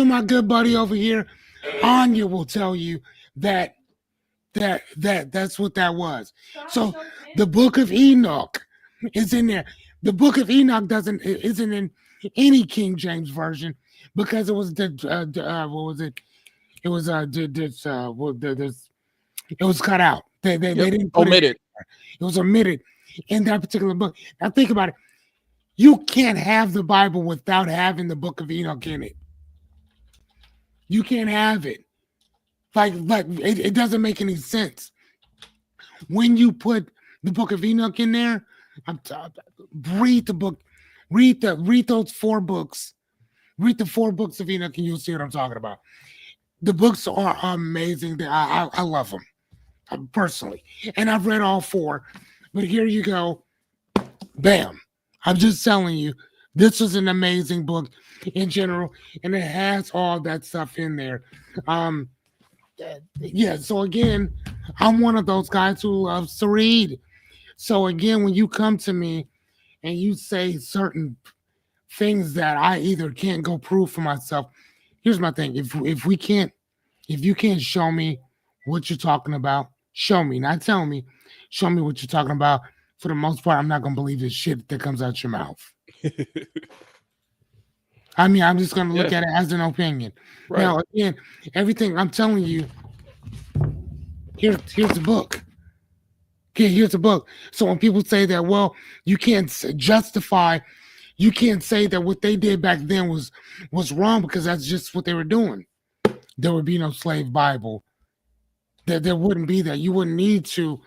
my good buddy over here, Anya, will tell you that's what that was. So the book of Enoch is in there. The book of Enoch isn't in any King James version because it was what was it? It was it was cut out. They didn't put omitted. It was omitted in that particular book. Now think about it. You can't have the Bible without having the book of Enoch in it. You can't have it. Like it doesn't make any sense. When you put the book of Enoch in there, read the book, read those 4 books. Read the 4 books of Enoch and you'll see what I'm talking about. The books are amazing. I love them personally. And I've read all 4. But here you go. Bam. I'm just telling you, this was an amazing book in general, and it has all that stuff in there. Yeah, so again, I'm one of those guys who loves to read. So again, when you come to me and you say certain things that I either can't go prove for myself, here's my thing. If you can't show me what you're talking about, show me, not tell me. Show me what you're talking about. For the most part, I'm not gonna believe this shit that comes out your mouth. I mean, I'm just gonna look at it as an opinion. Right. Now, again, everything I'm telling you, here's the book. Okay, here's the book. So when people say that, well, you can't justify, you can't say that what they did back then was wrong because that's just what they were doing. There would be no slave Bible. There wouldn't be that. You wouldn't need to.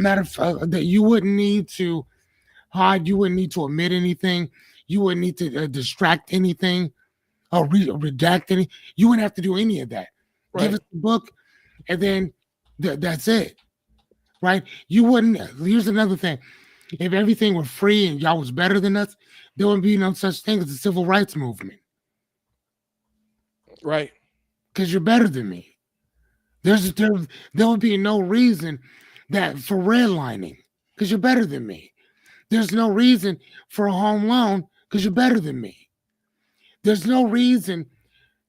That you wouldn't need to hide. You wouldn't need to omit anything. You wouldn't need to distract anything or redact any. You wouldn't have to do any of that. Right. Give us the book, and then that's it. Right? You wouldn't. Here's another thing: if everything were free and y'all was better than us, there would be no such thing as the civil rights movement. Right? Because you're better than me. There would be no reason that for redlining because you're better than me. There's no reason for a home loan because you're better than me. There's no reason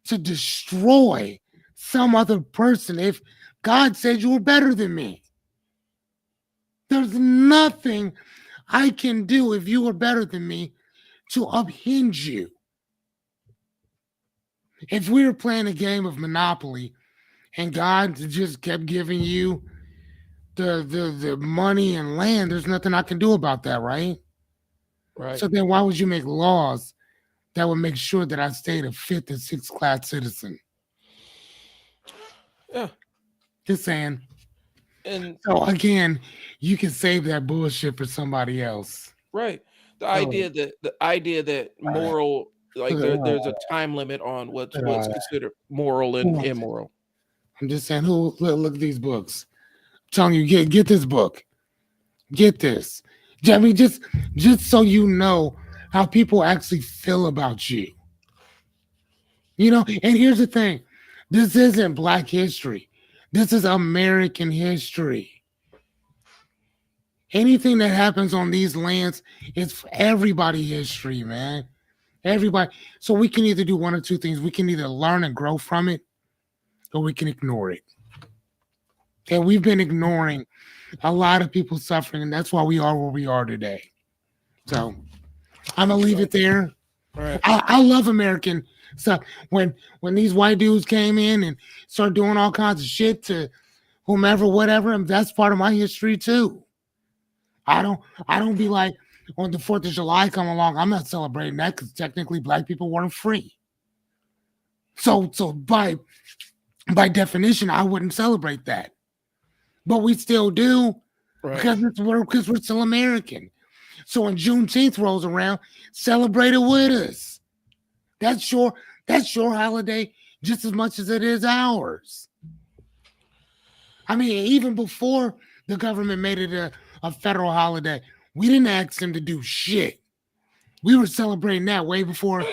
to destroy some other person if God said you were better than me. There's nothing I can do if you were better than me to uphinge you. If we were playing a game of Monopoly and God just kept giving you the money and land, there's nothing I can do about that, right? Right. So then why would you make laws that would make sure that I stayed a 5th and 6th class citizen? Yeah. Just saying. And so again, you can save that bullshit for somebody else. Right. The idea that moral, like there's a time limit on what's considered moral and immoral. I'm just saying, look at these books. Telling you, get this book. Get this. I mean, just so you know how people actually feel about you. You know, and here's the thing. This isn't Black history. This is American history. Anything that happens on these lands is for everybody history, man. Everybody. So we can either do one or two things. We can either learn and grow from it, or we can ignore it. And we've been ignoring a lot of people suffering, and that's why we are where we are today. So I'm gonna leave it there. Right. I love American stuff. When these white dudes came in and started doing all kinds of shit to whomever, whatever, and that's part of my history too. I don't be like on the 4th of July come along. I'm not celebrating that because technically black people weren't free. So by definition, I wouldn't celebrate that. But we still do Right. because we're still American. So when Juneteenth rolls around, celebrate it with us. That's your holiday just as much as it is ours. I mean, even before the government made it a federal holiday, we didn't ask them to do shit. We were celebrating that way before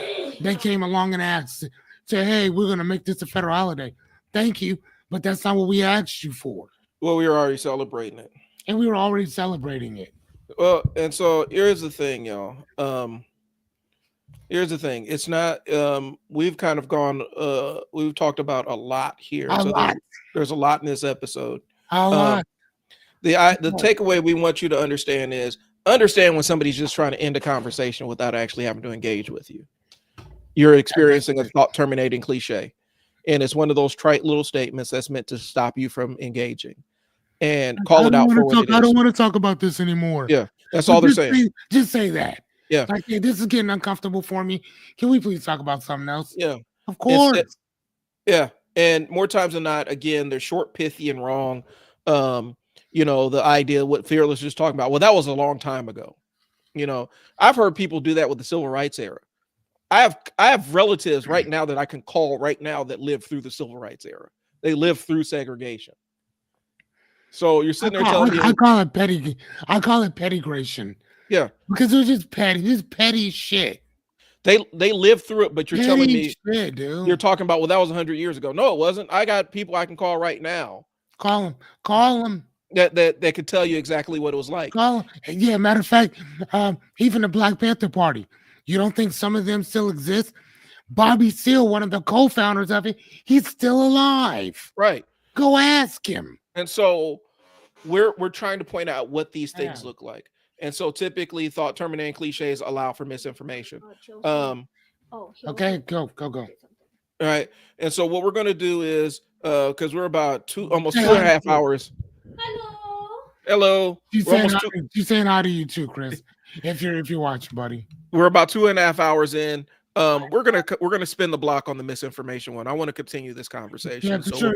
they came along and asked, say, hey, we're going to make this a federal holiday. Thank you, but that's not what we asked you for. Well, we were already celebrating it. And we were already celebrating it. Well, and so here's the thing, y'all. Here's the thing. It's not. We've kind of gone. We've talked about a lot here. A lot. There's a lot in this episode. A lot. The takeaway we want you to understand is understand when somebody's just trying to end a conversation without actually having to engage with you. You're experiencing a thought terminating cliche, and it's one of those trite little statements that's meant to stop you from engaging. And call it out for what it is. I don't want to talk about this anymore. Yeah, that's all they're saying. Just say that. Yeah. Like, hey, this is getting uncomfortable for me. Can we please talk about something else? Yeah. Of course. Yeah. And more times than not, again, they're short, pithy, and wrong. The idea what Fearless was talking about. Well, that was a long time ago. I've heard people do that with the civil rights era. I have relatives right now that I can call right now that lived through the civil rights era. They lived through segregation. So you're sitting there telling me I call it petty. I call it pettigration. Yeah, because it was just petty shit. They lived through it, but you're petty telling me shit, dude. You're talking about, well, that was 100 years ago. No, it wasn't. I got people I can call right now. Call them. That could tell you exactly what it was like. Call them. Yeah, matter of fact, even the Black Panther Party. You don't think some of them still exist? Bobby Seale, one of the co-founders of it, he's still alive. Right. Go ask him. And so we're trying to point out what these things look like. And so typically thought terminating cliches allow for misinformation. Okay, go. All right. And so what we're going to do is, because we're about almost 2.5 hours. Hello. She's saying hi to you too, Chris. If you're watching, buddy. We're about 2.5 hours in. We're gonna spin the block on the misinformation one. I want to continue this conversation. Yeah, for sure.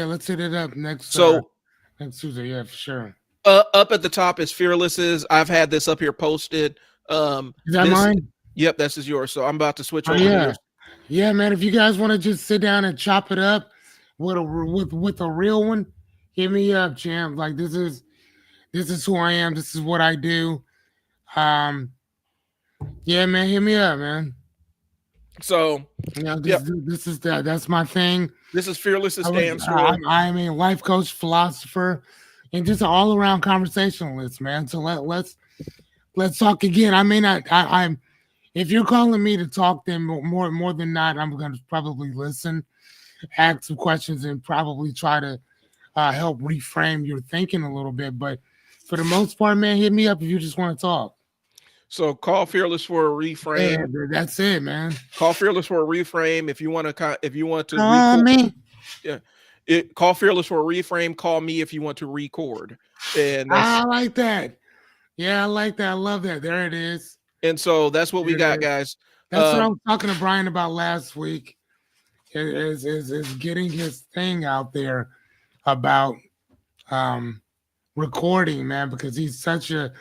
Let's hit it up next Tuesday. Yeah, for sure. Up at the top is Fearless's. I've had this up here posted. Is that mine? Yep, this is yours. So I'm about to switch over. Yeah. Yeah, man. If you guys want to just sit down and chop it up with a real one, hit me up, champ. Like this is who I am. This is what I do. Yeah, man. Hit me up, man. So that's my thing. This is Fearless's stance. I'm a life coach, philosopher, and just an all around conversationalist, man. So let's talk again. I may not. I'm. If you're calling me to talk, then more than not, I'm going to probably listen, ask some questions, and probably try to help reframe your thinking a little bit. But for the most part, man, hit me up if you just want to talk. So call Fearless for a reframe. Yeah, that's it, man. Call Fearless for a reframe if you want to. Call Fearless for a reframe. Call me if you want to record. And I like that. Yeah, I like that. I love that. There it is. And so that's what we got, guys. That's what I was talking to Brian about last week. Is getting his thing out there about recording, man, because he's such a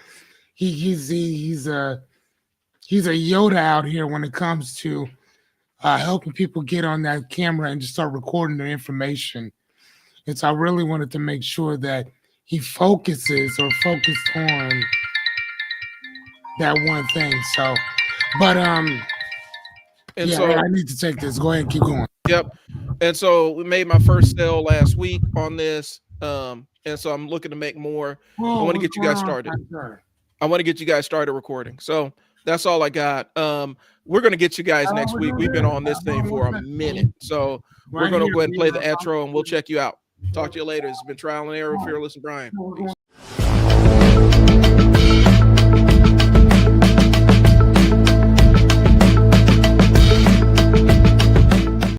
he's a Yoda out here when it comes to helping people get on that camera and just start recording their information. And so I really wanted to make sure that he focused on that one thing. So, but so I need to take this. Go ahead and keep going. Yep. And so we made my first sale last week on this. And so I'm looking to make more. Whoa, I want to what's get you going guys on, started. sir? I want to get you guys started recording. So that's all I got. We're going to get you guys How next we week. do We've been this? on this thing Hold on for one a second. minute. So we're Right going to here, go ahead and play the yeah. intro and we'll check you out. Talk to you later. It's been Trial and Error with Fearless and Brian. We're Peace. going-